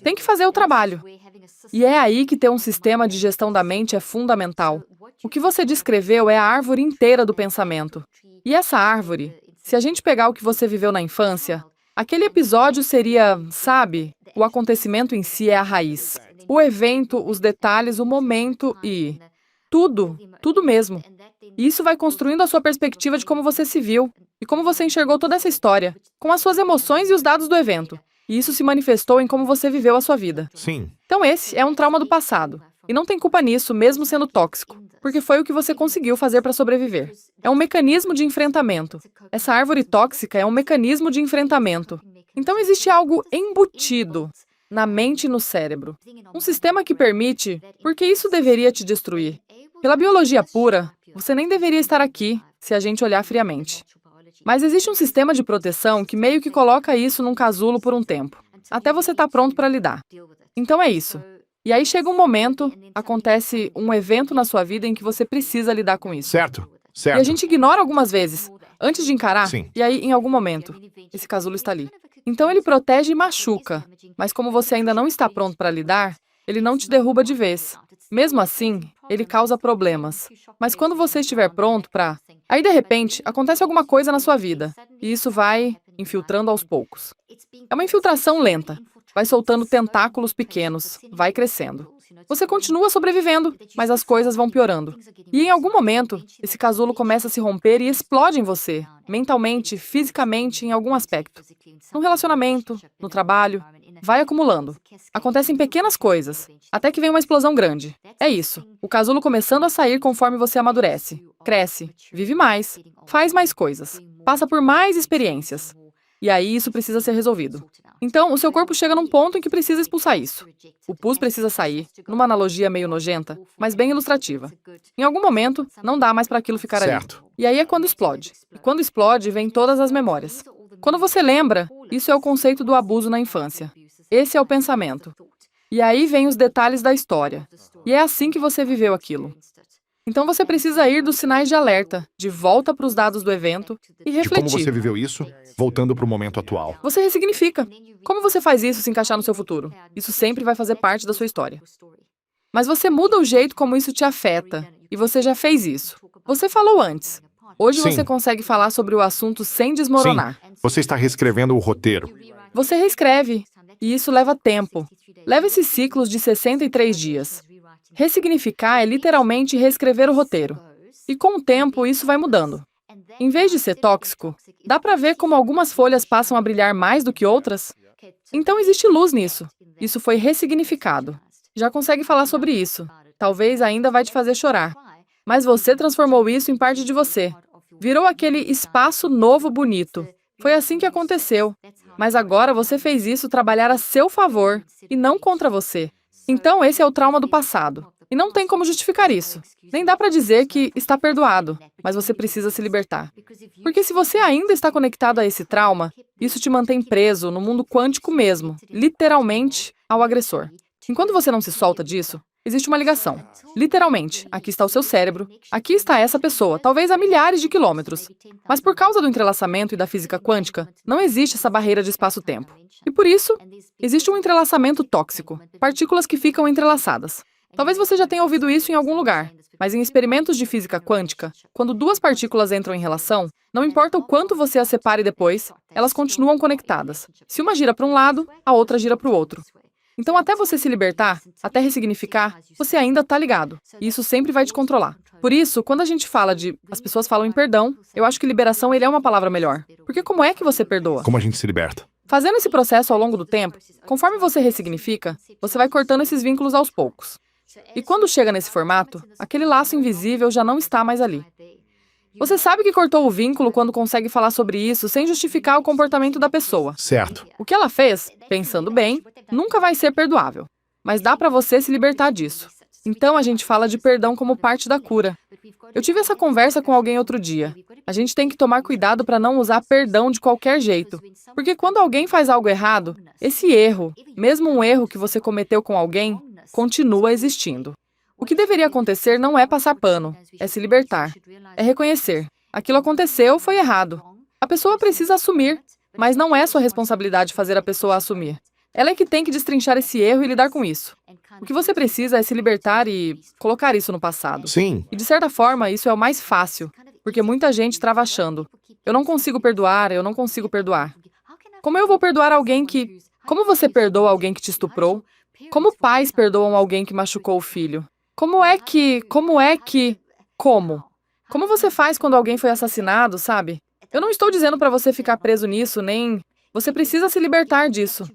Tem que fazer o trabalho. E é aí que ter um sistema de gestão da mente é fundamental. O que você descreveu é a árvore inteira do pensamento. E essa árvore, se a gente pegar o que você viveu na infância, aquele episódio seria, sabe, o acontecimento em si é a raiz. O evento, os detalhes, o momento e tudo mesmo. E isso vai construindo a sua perspectiva de como você se viu e como você enxergou toda essa história, com as suas emoções e os dados do evento. E isso se manifestou em como você viveu a sua vida. Sim. Então esse é um trauma do passado. E não tem culpa nisso, mesmo sendo tóxico, porque foi o que você conseguiu fazer para sobreviver. É um mecanismo de enfrentamento. Essa árvore tóxica é um mecanismo de enfrentamento. Então existe algo embutido na mente e no cérebro. Um sistema que permite, porque isso deveria te destruir. Pela biologia pura, você nem deveria estar aqui, se a gente olhar friamente. Mas existe um sistema de proteção que meio que coloca isso num casulo por um tempo, até você estar pronto para lidar. Então é isso. E aí chega um momento, acontece um evento na sua vida em que você precisa lidar com isso. Certo? E Certo. a gente ignora algumas vezes, antes de encarar, Sim. e aí em algum momento, esse casulo está ali. Então ele protege e machuca, mas como você ainda não está pronto para lidar, ele não te derruba de vez. Mesmo assim, ele causa problemas. Mas quando você estiver pronto para... Aí, de repente, acontece alguma coisa na sua vida, e isso vai infiltrando aos poucos. É uma infiltração lenta. Vai soltando tentáculos pequenos, vai crescendo. Você continua sobrevivendo, mas as coisas vão piorando. E em algum momento, esse casulo começa a se romper e explode em você, mentalmente, fisicamente, em algum aspecto. No relacionamento, no trabalho, vai acumulando. Acontecem pequenas coisas, até que vem uma explosão grande. É isso, o casulo começando a sair conforme você amadurece, cresce, vive mais, faz mais coisas, passa por mais experiências. E aí isso precisa ser resolvido. Então, o seu corpo chega num ponto em que precisa expulsar isso. O pus precisa sair, numa analogia meio nojenta, mas bem ilustrativa. Em algum momento, não dá mais para aquilo ficar Certo. ali. E aí é quando explode. E quando explode, vem todas as memórias. Quando você lembra, isso é o conceito do abuso na infância. Esse é o pensamento. E aí vem os detalhes da história. E é assim que você viveu aquilo. Então você precisa ir dos sinais de alerta, de volta para os dados do evento e De como você refletir. viveu isso, voltando para o momento atual. Você ressignifica. Como você faz isso se encaixar no seu futuro? Isso sempre vai fazer parte da sua história. Mas você muda o jeito como isso te afeta, e você já fez isso. Você falou antes. Hoje Sim. você consegue falar sobre o assunto sem desmoronar. Sim, você está reescrevendo o roteiro. Você reescreve, e isso leva tempo. Leva esses ciclos de 63 dias. Ressignificar é literalmente reescrever o roteiro. E com o tempo, isso vai mudando. Em vez de ser tóxico, dá pra ver como algumas folhas passam a brilhar mais do que outras? Então existe luz nisso. Isso foi ressignificado. Já consegue falar sobre isso. Talvez ainda vai te fazer chorar. Mas você transformou isso em parte de você. Virou aquele espaço novo bonito. Foi assim que aconteceu. Mas agora você fez isso trabalhar a seu favor e não contra você. Então esse é o trauma do passado. E não tem como justificar isso. Nem dá pra dizer que está perdoado, mas você precisa se libertar. Porque se você ainda está conectado a esse trauma, isso te mantém preso no mundo quântico mesmo, literalmente, ao agressor. Enquanto você não se solta disso, existe uma ligação. Literalmente, aqui está o seu cérebro, aqui está essa pessoa, talvez a milhares de quilômetros. Mas por causa do entrelaçamento e da física quântica, não existe essa barreira de espaço-tempo. E por isso, existe um entrelaçamento tóxico, partículas que ficam entrelaçadas. Talvez você já tenha ouvido isso em algum lugar, mas em experimentos de física quântica, quando duas partículas entram em relação, não importa o quanto você as separe depois, elas continuam conectadas. Se uma gira para um lado, a outra gira para o outro. Então, até você se libertar, até ressignificar, você ainda está ligado. E isso sempre vai te controlar. Por isso, quando a gente fala de... As pessoas falam em perdão, eu acho que liberação ele é uma palavra melhor. Porque como é que você perdoa? Como a gente se liberta? Fazendo esse processo ao longo do tempo, conforme você ressignifica, você vai cortando esses vínculos aos poucos. E quando chega nesse formato, aquele laço invisível já não está mais ali. Você sabe que cortou o vínculo quando consegue falar sobre isso sem justificar o comportamento da pessoa. Certo. O que ela fez, pensando bem, nunca vai ser perdoável. Mas dá pra você se libertar disso. Então a gente fala de perdão como parte da cura. Eu tive essa conversa com alguém outro dia. A gente tem que tomar cuidado para não usar perdão de qualquer jeito. Porque quando alguém faz algo errado, esse erro, mesmo um erro que você cometeu com alguém, continua existindo. O que deveria acontecer não é passar pano, é se libertar. É reconhecer. Aquilo aconteceu, foi errado. A pessoa precisa assumir, mas não é sua responsabilidade fazer a pessoa assumir. Ela é que tem que destrinchar esse erro e lidar com isso. O que você precisa é se libertar e colocar isso no passado. Sim, E de certa forma, isso é o mais fácil, porque muita gente trava achando: eu não consigo perdoar, eu não consigo perdoar. Como eu vou perdoar alguém que... Como você perdoa alguém que te estuprou? Como pais perdoam alguém que machucou o filho? Como? Como você faz quando alguém foi assassinado, sabe? Eu não estou dizendo para você ficar preso nisso, nem... Você precisa se libertar disso.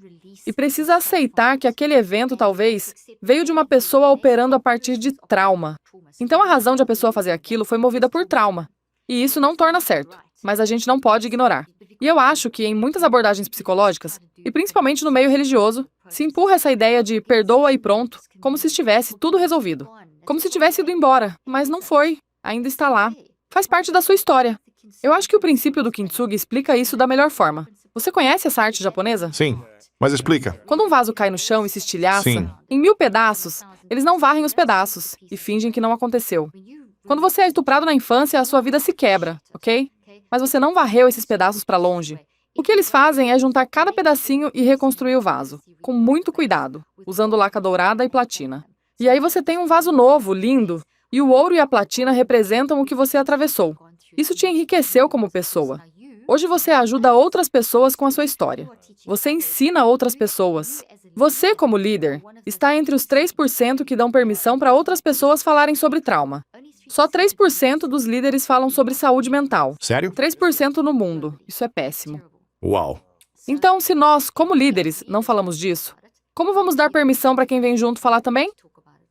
E precisa aceitar que aquele evento, talvez, veio de uma pessoa operando a partir de trauma. Então a razão de a pessoa fazer aquilo foi movida por trauma. E isso não torna certo, mas a gente não pode ignorar. E eu acho que em muitas abordagens psicológicas, e principalmente no meio religioso, se empurra essa ideia de perdoa e pronto, como se estivesse tudo resolvido. Como se tivesse ido embora, mas não foi. Ainda está lá. Faz parte da sua história. Eu acho que o princípio do Kintsugi explica isso da melhor forma. Você conhece essa arte japonesa? sim. Mas explica. Quando um vaso cai no chão e se estilhaça, Sim. em 1000 pedaços, eles não varrem os pedaços e fingem que não aconteceu. Quando você é estuprado na infância, a sua vida se quebra, ok? Mas você não varreu esses pedaços para longe. O que eles fazem é juntar cada pedacinho e reconstruir o vaso, com muito cuidado, usando laca dourada e platina. E aí você tem um vaso novo, lindo, e o ouro e a platina representam o que você atravessou. Isso te enriqueceu como pessoa. Hoje você ajuda outras pessoas com a sua história. Você ensina outras pessoas. Você, como líder, está entre os 3% que dão permissão para outras pessoas falarem sobre trauma. Só 3% dos líderes falam sobre saúde mental. Sério? 3% no mundo. Isso é péssimo. Uau. Então, se nós, como líderes, não falamos disso, como vamos dar permissão para quem vem junto falar também?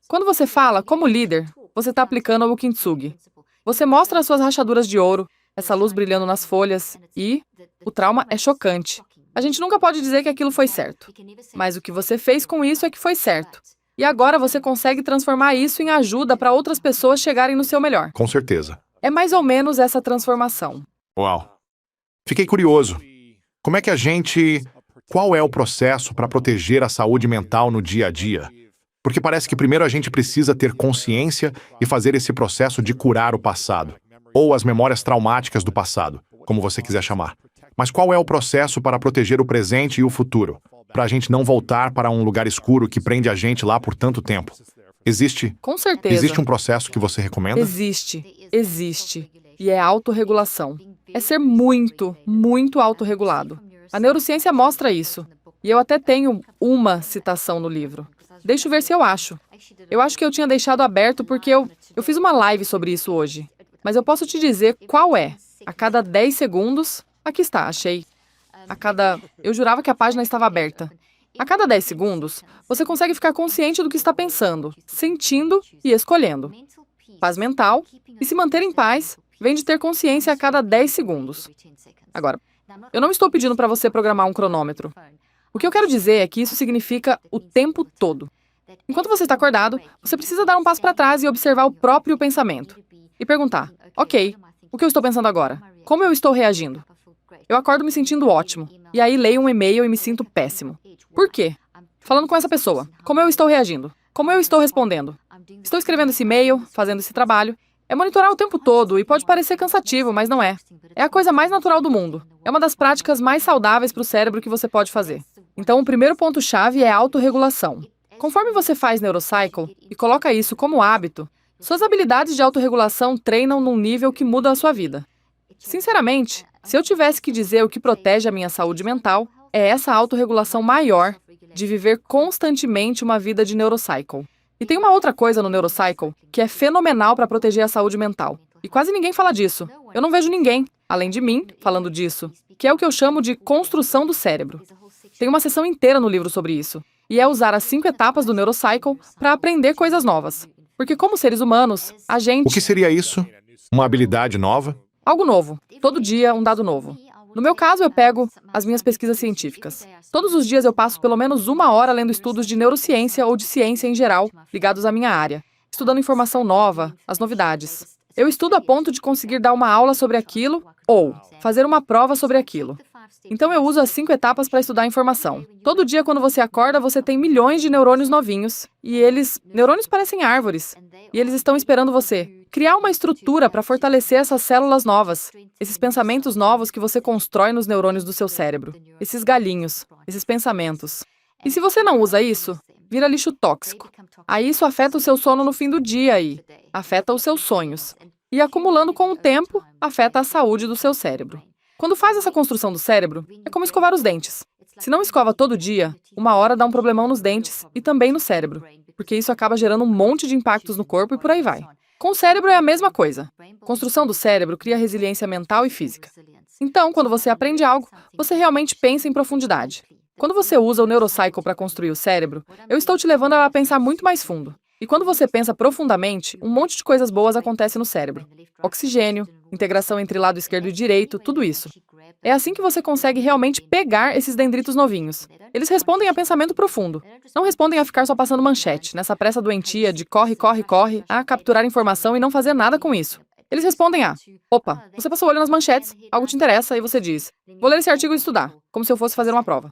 Quando você fala como líder, você está aplicando o Kintsugi. Você mostra as suas rachaduras de ouro, essa luz brilhando nas folhas, e o trauma é chocante. A gente nunca pode dizer que aquilo foi certo. Mas o que você fez com isso é que foi certo. E agora você consegue transformar isso em ajuda para outras pessoas chegarem no seu melhor. Com certeza. É mais ou menos essa transformação. Uau. Fiquei curioso. Como é que a gente... Qual é o processo para proteger a saúde mental no dia a dia? Porque parece que primeiro a gente precisa ter consciência e fazer esse processo de curar o passado. Ou as memórias traumáticas do passado, como você quiser chamar. Mas qual é o processo para proteger o presente e o futuro? Para a gente não voltar para um lugar escuro que prende a gente lá por tanto tempo. Com certeza. Existe um processo que você recomenda? Existe. E é autorregulação. É ser muito, muito autorregulado. A neurociência mostra isso. E eu até tenho uma citação no livro. Deixa eu ver se eu acho. Eu acho que eu tinha deixado aberto porque eu fiz uma live sobre isso hoje. Mas eu posso te dizer qual é. A cada 10 segundos... Aqui está, achei. Eu jurava que a página estava aberta. A cada 10 segundos, você consegue ficar consciente do que está pensando, sentindo e escolhendo. Paz mental e se manter em paz vem de ter consciência a cada 10 segundos. Agora, eu não estou pedindo para você programar um cronômetro. O que eu quero dizer é que isso significa o tempo todo. Enquanto você está acordado, você precisa dar um passo para trás e observar o próprio pensamento. E perguntar, ok, o que eu estou pensando agora? Como eu estou reagindo? Eu acordo me sentindo ótimo, e aí leio um e-mail e me sinto péssimo. Por quê? Falando com essa pessoa, como eu estou reagindo? Como eu estou respondendo? Estou escrevendo esse e-mail, fazendo esse trabalho. É monitorar o tempo todo, e pode parecer cansativo, mas não é. É a coisa mais natural do mundo. É uma das práticas mais saudáveis para o cérebro que você pode fazer. Então, o primeiro ponto-chave é a autorregulação. Conforme você faz Neurocycle e coloca isso como hábito, suas habilidades de autorregulação treinam num nível que muda a sua vida. Sinceramente, se eu tivesse que dizer o que protege a minha saúde mental, é essa autorregulação maior de viver constantemente uma vida de Neurocycle. E tem uma outra coisa no Neurocycle que é fenomenal para proteger a saúde mental. E quase ninguém fala disso. Eu não vejo ninguém, além de mim, falando disso, que é o que eu chamo de construção do cérebro. Tem uma sessão inteira no livro sobre isso. E é usar as 5 etapas do Neurocycle para aprender coisas novas. Porque como seres humanos, a O gente... que seria isso? Uma habilidade nova? Algo novo. Todo dia, um dado novo. No meu caso, eu pego as minhas pesquisas científicas. Todos os dias eu passo pelo menos 1 hora lendo estudos de neurociência ou de ciência em geral, ligados à minha área, estudando informação nova, as novidades. Eu estudo a ponto de conseguir dar uma aula sobre aquilo ou fazer uma prova sobre aquilo. Então eu uso as 5 etapas para estudar a informação. Todo dia, quando você acorda, você tem milhões de neurônios novinhos. Neurônios parecem árvores. E eles estão esperando você criar uma estrutura para fortalecer essas células novas, esses pensamentos novos que você constrói nos neurônios do seu cérebro. Esses galinhos, esses pensamentos. E se você não usa isso, vira lixo tóxico. Aí isso afeta o seu sono no fim do dia e afeta os seus sonhos. E acumulando com o tempo, afeta a saúde do seu cérebro. Quando faz essa construção do cérebro, é como escovar os dentes. Se não escova todo dia, 1 hora dá um problemão nos dentes e também no cérebro, porque isso acaba gerando um monte de impactos no corpo e por aí vai. Com o cérebro é a mesma coisa. Construção do cérebro cria resiliência mental e física. Então, quando você aprende algo, você realmente pensa em profundidade. Quando você usa o Neurocycle para construir o cérebro, eu estou te levando a pensar muito mais fundo. E quando você pensa profundamente, um monte de coisas boas acontece no cérebro. Oxigênio, integração entre lado esquerdo e direito, tudo isso. É assim que você consegue realmente pegar esses dendritos novinhos. Eles respondem a pensamento profundo. Não respondem a ficar só passando manchete, nessa pressa doentia de corre, corre, corre, a capturar informação e não fazer nada com isso. Eles respondem a: opa, você passou o olho nas manchetes, algo te interessa, e você diz: vou ler esse artigo e estudar, como se eu fosse fazer uma prova.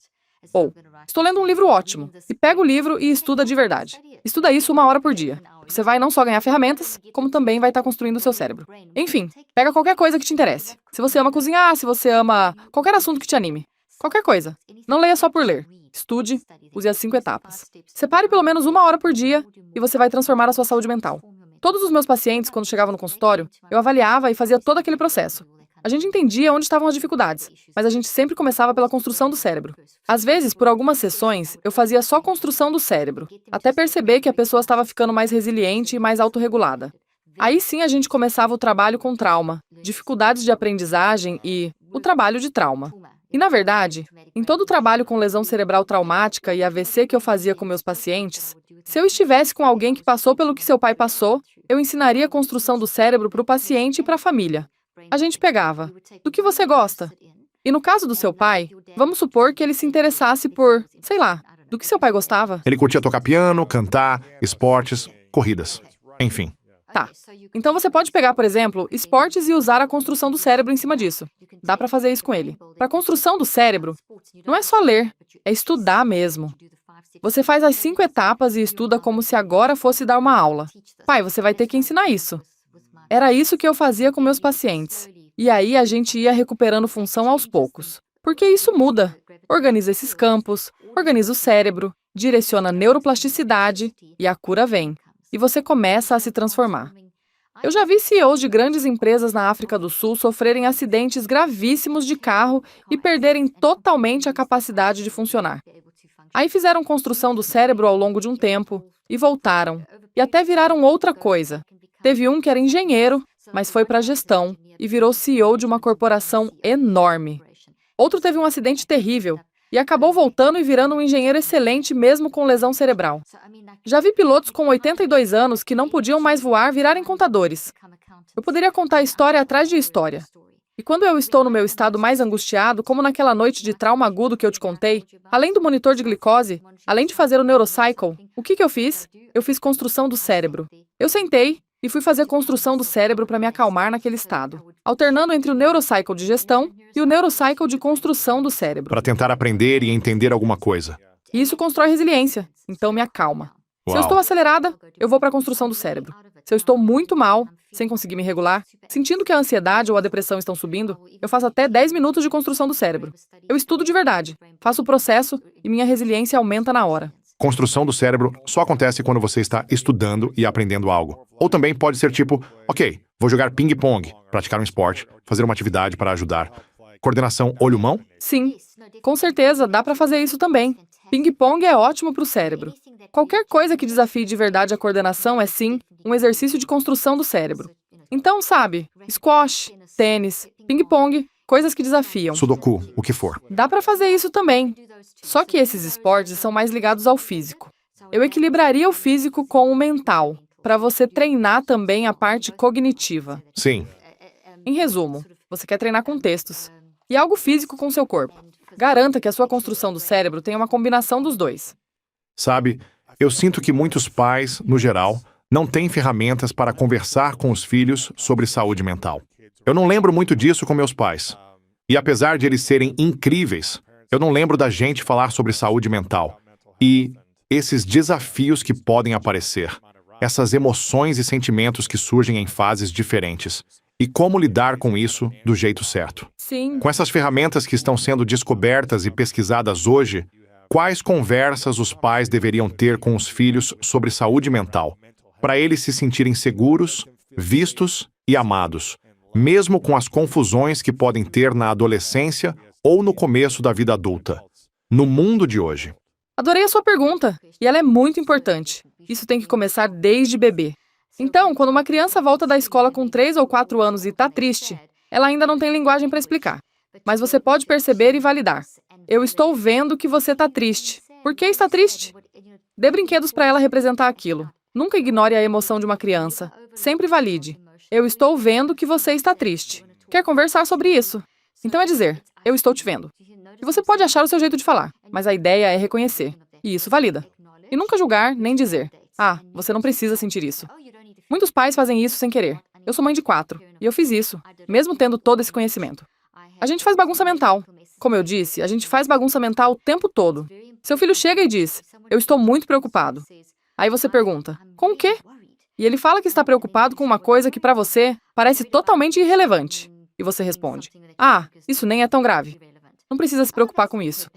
Ou, estou lendo um livro ótimo, e pega o livro e estuda de verdade. Estuda isso 1 hora por dia. Você vai não só ganhar ferramentas, como também vai estar construindo o seu cérebro. Enfim, pega qualquer coisa que te interesse. Se você ama cozinhar, se você ama qualquer assunto que te anime. Qualquer coisa. Não leia só por ler. Estude, use as 5 etapas. Separe pelo menos 1 hora por dia e você vai transformar a sua saúde mental. Todos os meus pacientes, quando chegavam no consultório, eu avaliava e fazia todo aquele processo. A gente entendia onde estavam as dificuldades, mas a gente sempre começava pela construção do cérebro. Às vezes, por algumas sessões, eu fazia só construção do cérebro, até perceber que a pessoa estava ficando mais resiliente e mais autorregulada. Aí sim a gente começava o trabalho com trauma, dificuldades de aprendizagem e o trabalho de trauma. E, na verdade, em todo o trabalho com lesão cerebral traumática e AVC que eu fazia com meus pacientes, se eu estivesse com alguém que passou pelo que seu pai passou, eu ensinaria a construção do cérebro para o paciente e para a família. A gente pegava: do que você gosta? E no caso do seu pai, vamos supor que ele se interessasse por, sei lá, do que seu pai gostava? Ele curtia tocar piano, cantar, esportes, corridas, enfim. Tá. Então você pode pegar, por exemplo, esportes e usar a construção do cérebro em cima disso. Dá pra fazer isso com ele. Para a construção do cérebro, não é só ler, é estudar mesmo. Você faz as 5 etapas e estuda como se agora fosse dar uma aula. Pai, você vai ter que ensinar isso. Era isso que eu fazia com meus pacientes. E aí a gente ia recuperando função aos poucos. Porque isso muda. Organiza esses campos, organiza o cérebro, direciona a neuroplasticidade e a cura vem. E você começa a se transformar. Eu já vi CEOs de grandes empresas na África do Sul sofrerem acidentes gravíssimos de carro e perderem totalmente a capacidade de funcionar. Aí fizeram construção do cérebro ao longo de um tempo e voltaram. E até viraram outra coisa. Teve um que era engenheiro, mas foi para a gestão e virou CEO de uma corporação enorme. Outro teve um acidente terrível e acabou voltando e virando um engenheiro excelente mesmo com lesão cerebral. Já vi pilotos com 82 anos que não podiam mais voar virarem contadores. Eu poderia contar história atrás de história. E quando eu estou no meu estado mais angustiado, como naquela noite de trauma agudo que eu te contei, além do monitor de glicose, além de fazer o Neurocycle, o que eu fiz? Eu fiz construção do cérebro. Eu sentei e fui fazer construção do cérebro para me acalmar naquele estado, alternando entre o Neurocycle de gestão e o Neurocycle de construção do cérebro. Para tentar aprender e entender alguma coisa. E isso constrói resiliência, então me acalma. Se eu Uau. estou acelerada, eu vou para a construção do cérebro. Se eu estou muito mal, sem conseguir me regular, sentindo que a ansiedade ou a depressão estão subindo, eu faço até 10 minutos de construção do cérebro. Eu estudo de verdade, faço o processo e minha resiliência aumenta na hora. Construção do cérebro só acontece quando você está estudando e aprendendo algo. Ou também pode ser tipo, ok, vou jogar ping-pong, praticar um esporte, fazer uma atividade para ajudar. Coordenação olho-mão? Sim, com certeza, dá para fazer isso também. Ping-pong é ótimo para o cérebro. Qualquer coisa que desafie de verdade a coordenação é, sim, um exercício de construção do cérebro. Então, sabe, squash, tênis, ping-pong, coisas que desafiam. Sudoku, o que for. Dá para fazer isso também. Só que esses esportes são mais ligados ao físico. Eu equilibraria o físico com o mental, para você treinar também a parte cognitiva. Sim. Em resumo, você quer treinar com textos. e algo físico com seu corpo. Garanta que a sua construção do cérebro tenha uma combinação dos dois. Sabe, eu sinto que muitos pais, no geral, não têm ferramentas para conversar com os filhos sobre saúde mental. Eu não lembro muito disso com meus pais. E apesar de eles serem incríveis, eu não lembro da gente falar sobre saúde mental. E esses desafios que podem aparecer, essas emoções e sentimentos que surgem em fases diferentes. E como lidar com isso do jeito certo. Sim. Com essas ferramentas que estão sendo descobertas e pesquisadas hoje, quais conversas os pais deveriam ter com os filhos sobre saúde mental, para eles se sentirem seguros, vistos e amados, mesmo com as confusões que podem ter na adolescência ou no começo da vida adulta, no mundo de hoje? Adorei a sua pergunta, e ela é muito importante. Isso tem que começar desde bebê. Então, quando uma criança volta da escola com 3 ou 4 anos e está triste, ela ainda não tem linguagem para explicar. Mas você pode perceber e validar. Eu estou vendo que você está triste. Por que está triste? Dê brinquedos para ela representar aquilo. Nunca ignore a emoção de uma criança. Sempre valide. Eu estou vendo que você está triste. Quer conversar sobre isso? Então é dizer, eu estou te vendo. E você pode achar o seu jeito de falar, mas a ideia é reconhecer. E isso valida. E nunca julgar, nem dizer, você não precisa sentir isso. Muitos pais fazem isso sem querer. Eu sou mãe de 4, e eu fiz isso, mesmo tendo todo esse conhecimento. A gente faz bagunça mental. Como eu disse, a gente faz bagunça mental o tempo todo. Seu filho chega e diz, eu estou muito preocupado. Aí você pergunta, com o quê? E ele fala que está preocupado com uma coisa que para você parece totalmente irrelevante. E você responde, isso nem é tão grave. Não precisa se preocupar com isso.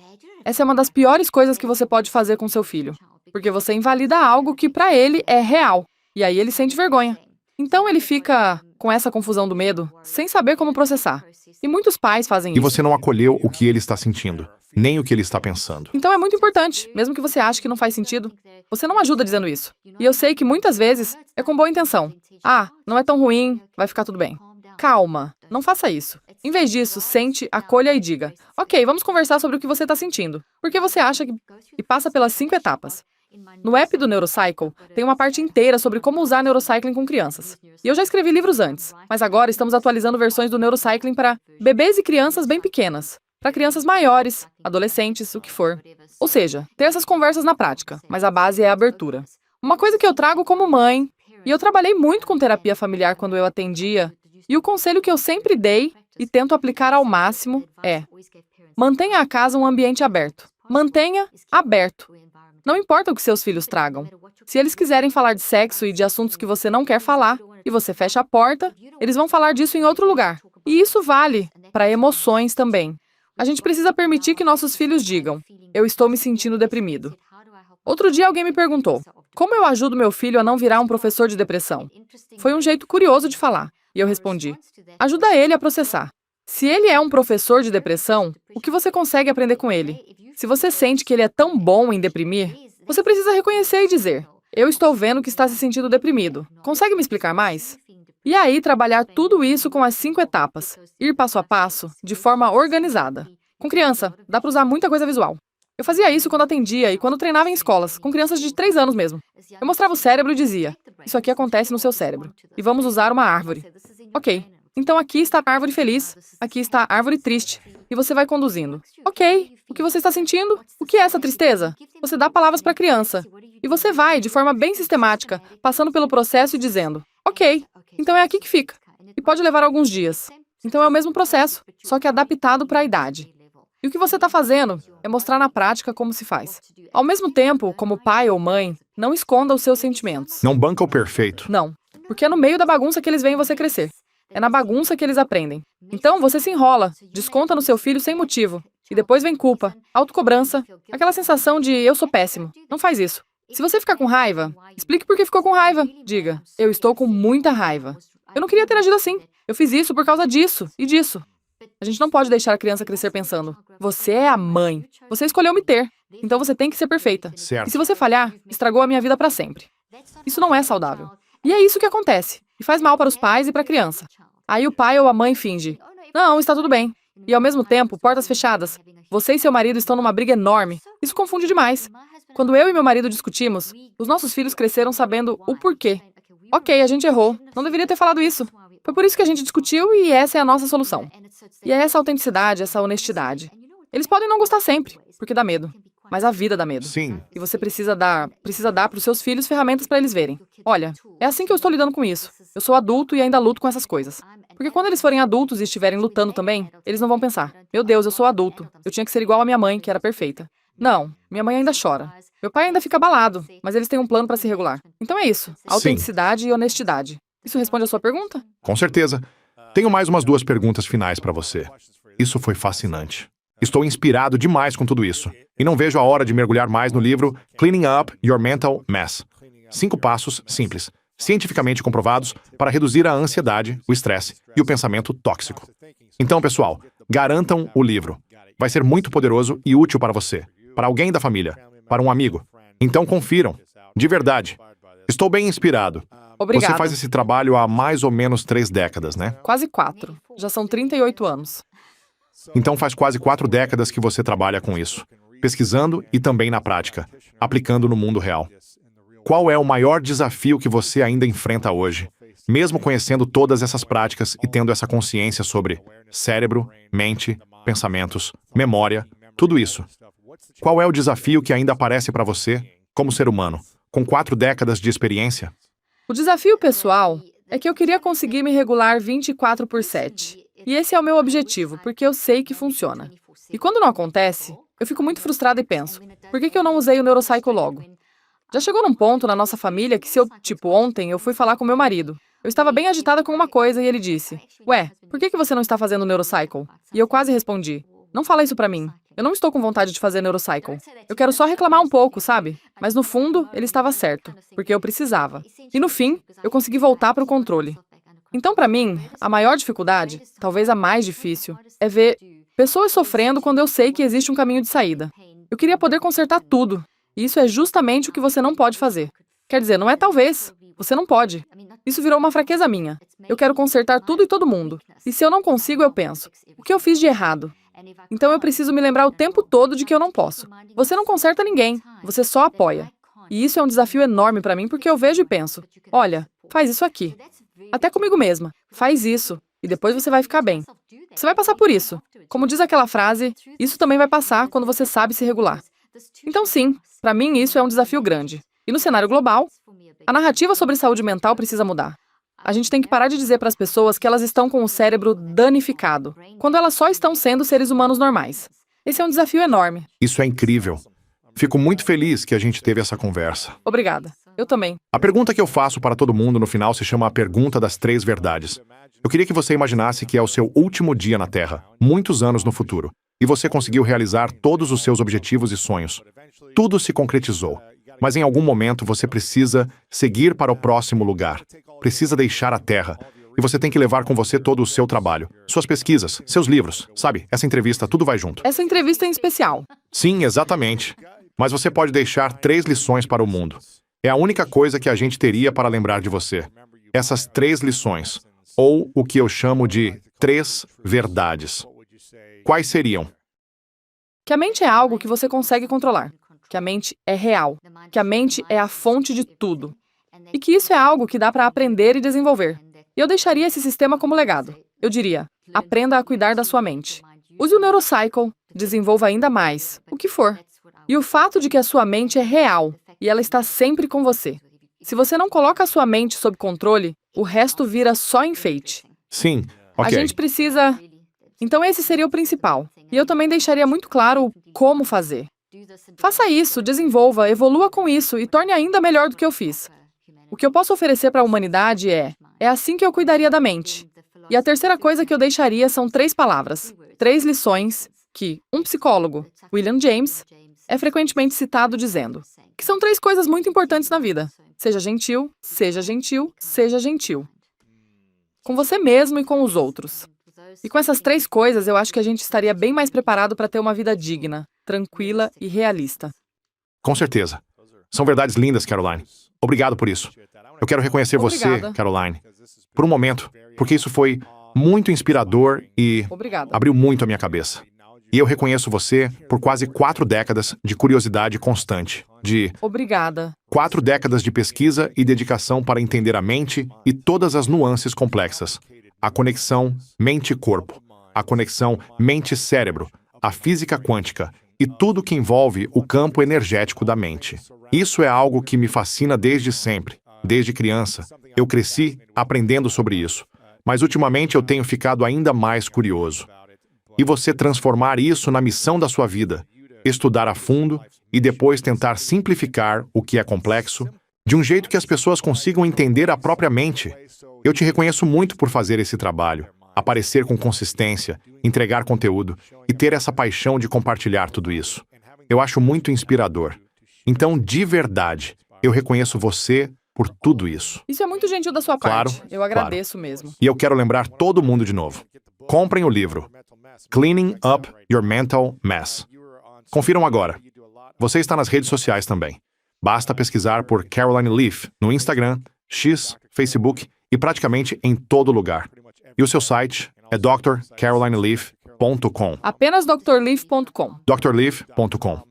Essa é uma das piores coisas que você pode fazer com seu filho, porque você invalida algo que para ele é real. E aí ele sente vergonha. Então ele fica com essa confusão do medo, sem saber como processar. E muitos pais fazem E isso. você não acolheu o que ele está sentindo, nem o que ele está pensando. Então é muito importante, mesmo que você ache que não faz sentido. Você não ajuda dizendo isso. E eu sei que muitas vezes é com boa intenção. Não é tão ruim, vai ficar tudo bem. Calma, não faça isso. Em vez disso, sente, acolha e diga, ok, vamos conversar sobre o que você está sentindo. Por que você acha que... E passa pelas 5 etapas. No app do Neurocycle, tem uma parte inteira sobre como usar Neurocycling com crianças. E eu já escrevi livros antes, mas agora estamos atualizando versões do Neurocycling para bebês e crianças bem pequenas, para crianças maiores, adolescentes, o que for. Ou seja, ter essas conversas na prática, mas a base é a abertura. Uma coisa que eu trago como mãe, e eu trabalhei muito com terapia familiar quando eu atendia, e o conselho que eu sempre dei e tento aplicar ao máximo é: mantenha a casa um ambiente aberto. Mantenha aberto. Não importa o que seus filhos tragam. Se eles quiserem falar de sexo e de assuntos que você não quer falar, e você fecha a porta, eles vão falar disso em outro lugar. E isso vale para emoções também. A gente precisa permitir que nossos filhos digam, eu estou me sentindo deprimido. Outro dia alguém me perguntou, como eu ajudo meu filho a não virar um professor de depressão? Foi um jeito curioso de falar. E eu respondi, ajuda ele a processar. Se ele é um professor de depressão, o que você consegue aprender com ele? Se você sente que ele é tão bom em deprimir, você precisa reconhecer e dizer, eu estou vendo que está se sentindo deprimido. Consegue me explicar mais? E aí, trabalhar tudo isso com as 5 etapas. Ir passo a passo, de forma organizada. Com criança, dá para usar muita coisa visual. Eu fazia isso quando atendia e quando treinava em escolas, com crianças de 3 anos mesmo. Eu mostrava o cérebro e dizia, isso aqui acontece no seu cérebro. E vamos usar uma árvore. Ok. Então aqui está a árvore feliz, aqui está a árvore triste. E você vai conduzindo. Ok, o que você está sentindo? O que é essa tristeza? Você dá palavras para a criança. E você vai, de forma bem sistemática, passando pelo processo e dizendo, ok, então é aqui que fica. E pode levar alguns dias. Então é o mesmo processo, só que adaptado para a idade. E o que você está fazendo é mostrar na prática como se faz. Ao mesmo tempo, como pai ou mãe, não esconda os seus sentimentos. Não banca o perfeito. Não, porque é no meio da bagunça que eles veem você crescer. É na bagunça que eles aprendem. Então, você se enrola, desconta no seu filho sem motivo. E depois vem culpa, autocobrança, aquela sensação de eu sou péssimo. Não faz isso. Se você ficar com raiva, explique por que ficou com raiva. Diga, eu estou com muita raiva. Eu não queria ter agido assim. Eu fiz isso por causa disso e disso. A gente não pode deixar a criança crescer pensando, você é a mãe. Você escolheu me ter. Então você tem que ser perfeita. Certo. E se você falhar, estragou a minha vida para sempre. Isso não é saudável. E é isso que acontece. E faz mal para os pais e para a criança. Aí o pai ou a mãe finge, não, está tudo bem. E ao mesmo tempo, portas fechadas. Você e seu marido estão numa briga enorme. Isso confunde demais. Quando eu e meu marido discutimos, os nossos filhos cresceram sabendo o porquê. Ok, a gente errou. Não deveria ter falado isso. Foi por isso que a gente discutiu e essa é a nossa solução. E é essa autenticidade, essa honestidade. Eles podem não gostar sempre, porque dá medo. Mas a vida dá medo. Sim, E você precisa dar para os seus filhos ferramentas para eles verem. Olha, é assim que eu estou lidando com isso. Eu sou adulto e ainda luto com essas coisas. Porque quando eles forem adultos e estiverem lutando também, eles não vão pensar: meu Deus, eu sou adulto. Eu tinha que ser igual à minha mãe, que era perfeita. Não, minha mãe ainda chora. Meu pai ainda fica abalado, mas eles têm um plano para se regular. Então é isso, autenticidade e honestidade. Isso responde a sua pergunta? com certeza. Tenho mais umas 2 perguntas finais para você. Isso foi fascinante. Estou inspirado demais com tudo isso. E não vejo a hora de mergulhar mais no livro Cleaning Up Your Mental Mess. 5 passos simples, cientificamente comprovados para reduzir a ansiedade, o estresse e o pensamento tóxico. Então, pessoal, garantam o livro. Vai ser muito poderoso e útil para você, para alguém da família, para um amigo. Então, confiram. De verdade. Estou bem inspirado. Obrigada. Você faz esse trabalho há mais ou menos 3 décadas, né? Quase 4. Já são 38 anos. Então faz quase 4 décadas que você trabalha com isso, pesquisando e também na prática, aplicando no mundo real. Qual é o maior desafio que você ainda enfrenta hoje, mesmo conhecendo todas essas práticas e tendo essa consciência sobre cérebro, mente, pensamentos, memória, tudo isso? Qual é o desafio que ainda aparece para você, como ser humano, com 4 décadas de experiência? O desafio pessoal é que eu queria conseguir me regular 24/7. E esse é o meu objetivo, porque eu sei que funciona. E quando não acontece, eu fico muito frustrada e penso: por que eu não usei o Neurocycle logo? Já chegou num ponto na nossa família que se eu, ontem eu fui falar com meu marido. Eu estava bem agitada com uma coisa e ele disse: ué, por que você não está fazendo o Neurocycle? E eu quase respondi: não fala isso pra mim. Eu não estou com vontade de fazer Neurocycle. Eu quero só reclamar um pouco, sabe? Mas no fundo, ele estava certo, porque eu precisava. E no fim, eu consegui voltar para o controle. Então, para mim, a maior dificuldade, talvez a mais difícil, é ver pessoas sofrendo quando eu sei que existe um caminho de saída. Eu queria poder consertar tudo, e isso é justamente o que você não pode fazer. Quer dizer, não é talvez, você não pode. Isso virou uma fraqueza minha. Eu quero consertar tudo e todo mundo. E se eu não consigo, eu penso: o que eu fiz de errado? Então eu preciso me lembrar o tempo todo de que eu não posso. Você não conserta ninguém, você só apoia. E isso é um desafio enorme para mim, porque eu vejo e penso: olha, faz isso aqui. Até comigo mesma. Faz isso. E depois você vai ficar bem. Você vai passar por isso. Como diz aquela frase, isso também vai passar quando você sabe se regular. Então sim, para mim isso é um desafio grande. E no cenário global, a narrativa sobre saúde mental precisa mudar. A gente tem que parar de dizer para as pessoas que elas estão com o cérebro danificado, quando elas só estão sendo seres humanos normais. Esse é um desafio enorme. Isso é incrível. Fico muito feliz que a gente teve essa conversa. Obrigada. Eu também. A pergunta que eu faço para todo mundo no final se chama a pergunta das 3 verdades. Eu queria que você imaginasse que é o seu último dia na Terra, muitos anos no futuro, e você conseguiu realizar todos os seus objetivos e sonhos. Tudo se concretizou. Mas em algum momento você precisa seguir para o próximo lugar. Precisa deixar a Terra. E você tem que levar com você todo o seu trabalho, suas pesquisas, seus livros. Sabe, essa entrevista, tudo vai junto. Essa entrevista é em especial. Sim, exatamente. Mas você pode deixar 3 lições para o mundo. É a única coisa que a gente teria para lembrar de você. Essas 3 lições, ou o que eu chamo de 3 verdades. Quais seriam? Que a mente é algo que você consegue controlar. Que a mente é real. Que a mente é a fonte de tudo. E que isso é algo que dá para aprender e desenvolver. E eu deixaria esse sistema como legado. Eu diria: aprenda a cuidar da sua mente. Use o Neurocycle, desenvolva ainda mais, o que for. E o fato de que a sua mente é real e ela está sempre com você. Se você não coloca a sua mente sob controle, o resto vira só enfeite. Sim, A ok. gente precisa... Então esse seria o principal. E eu também deixaria muito claro o como fazer. Faça isso, desenvolva, evolua com isso e torne ainda melhor do que eu fiz. O que eu posso oferecer para a humanidade é assim que eu cuidaria da mente. E a terceira coisa que eu deixaria são 3 palavras, 3 lições que um psicólogo, William James, é frequentemente citado dizendo que são 3 coisas muito importantes na vida. Seja gentil, seja gentil, seja gentil. Com você mesmo e com os outros. E com essas 3 coisas, eu acho que a gente estaria bem mais preparado para ter uma vida digna, tranquila e realista. Com certeza. São verdades lindas, Caroline. Obrigado por isso. Eu quero reconhecer você, Obrigada. Caroline, por um momento, porque isso foi muito inspirador e Obrigada. abriu muito a minha cabeça. E eu reconheço você por quase 4 décadas de curiosidade constante, de Obrigada. 4 décadas de pesquisa e dedicação para entender a mente e todas as nuances complexas. a conexão mente-corpo, a conexão mente-cérebro, a física quântica e tudo que envolve o campo energético da mente. Isso é algo que me fascina desde sempre, desde criança. Eu cresci aprendendo sobre isso, mas ultimamente eu tenho ficado ainda mais curioso. E você transformar isso na missão da sua vida, estudar a fundo e depois tentar simplificar o que é complexo, de um jeito que as pessoas consigam entender a própria mente. Eu te reconheço muito por fazer esse trabalho, aparecer com consistência, entregar conteúdo e ter essa paixão de compartilhar tudo isso. Eu acho muito inspirador. Então, de verdade, eu reconheço você por tudo isso. Isso é muito gentil da sua Claro, parte. Eu agradeço mesmo. E eu quero lembrar todo mundo de novo. Comprem o livro Cleaning Up Your Mental Mess. Confiram agora. Você está nas redes sociais também. Basta pesquisar por Caroline Leaf no Instagram, X, Facebook e praticamente em todo lugar. E o seu site é drcarolineleaf.com. Apenas drleaf.com. drleaf.com.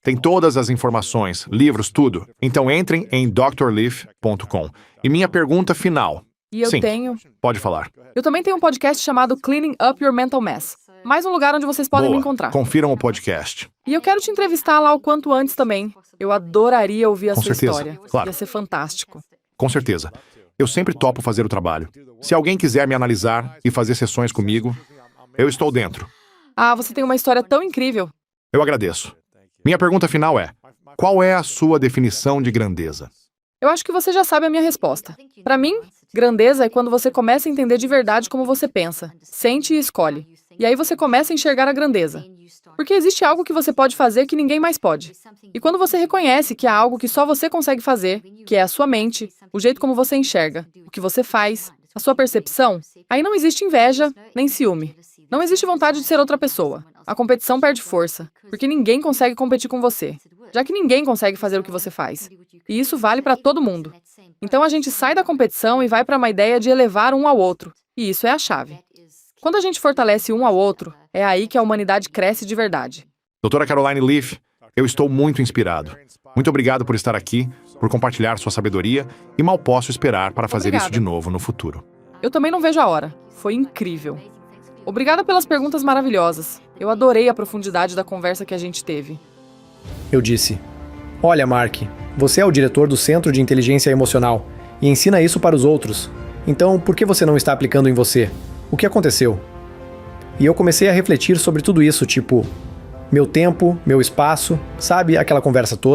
Tem todas as informações, livros, tudo. Então entrem em drleaf.com. E minha pergunta final. E eu Sim, tenho... pode falar. Eu também tenho um podcast chamado Cleaning Up Your Mental Mess. Mais um lugar onde vocês podem me Boa. encontrar. Confiram o podcast. E eu quero te entrevistar lá o quanto antes também. Eu adoraria ouvir a Com sua certeza, história. claro. Ia ser fantástico. Com certeza. Eu sempre topo fazer o trabalho. Se alguém quiser me analisar e fazer sessões comigo, eu estou dentro. Ah, você tem uma história tão incrível. Eu agradeço. Minha pergunta final é: qual é a sua definição de grandeza? Eu acho que você já sabe a minha resposta. Para mim, grandeza é quando você começa a entender de verdade como você pensa, sente e escolhe. E aí você começa a enxergar a grandeza. Porque existe algo que você pode fazer que ninguém mais pode. E quando você reconhece que há algo que só você consegue fazer, que é a sua mente, o jeito como você enxerga, o que você faz, a sua percepção, aí não existe inveja nem ciúme. Não existe vontade de ser outra pessoa. A competição perde força, porque ninguém consegue competir com você, já que ninguém consegue fazer o que você faz. E isso vale para todo mundo. Então a gente sai da competição e vai para uma ideia de elevar um ao outro. E isso é a chave. Quando a gente fortalece um ao outro, é aí que a humanidade cresce de verdade. Doutora Caroline Leaf, eu estou muito inspirado. Muito obrigado por estar aqui, por compartilhar sua sabedoria e mal posso esperar para fazer Obrigada. isso de novo no futuro. Eu também não vejo a hora. Foi incrível. Obrigada pelas perguntas maravilhosas. Eu adorei a profundidade da conversa que a gente teve. Eu disse: "Olha, Mark, você é o diretor do Centro de Inteligência Emocional e ensina isso para os outros. Então, por que você não está aplicando em você? O que aconteceu?" E eu comecei a refletir sobre tudo isso, tipo, meu tempo, meu espaço, sabe, aquela conversa toda.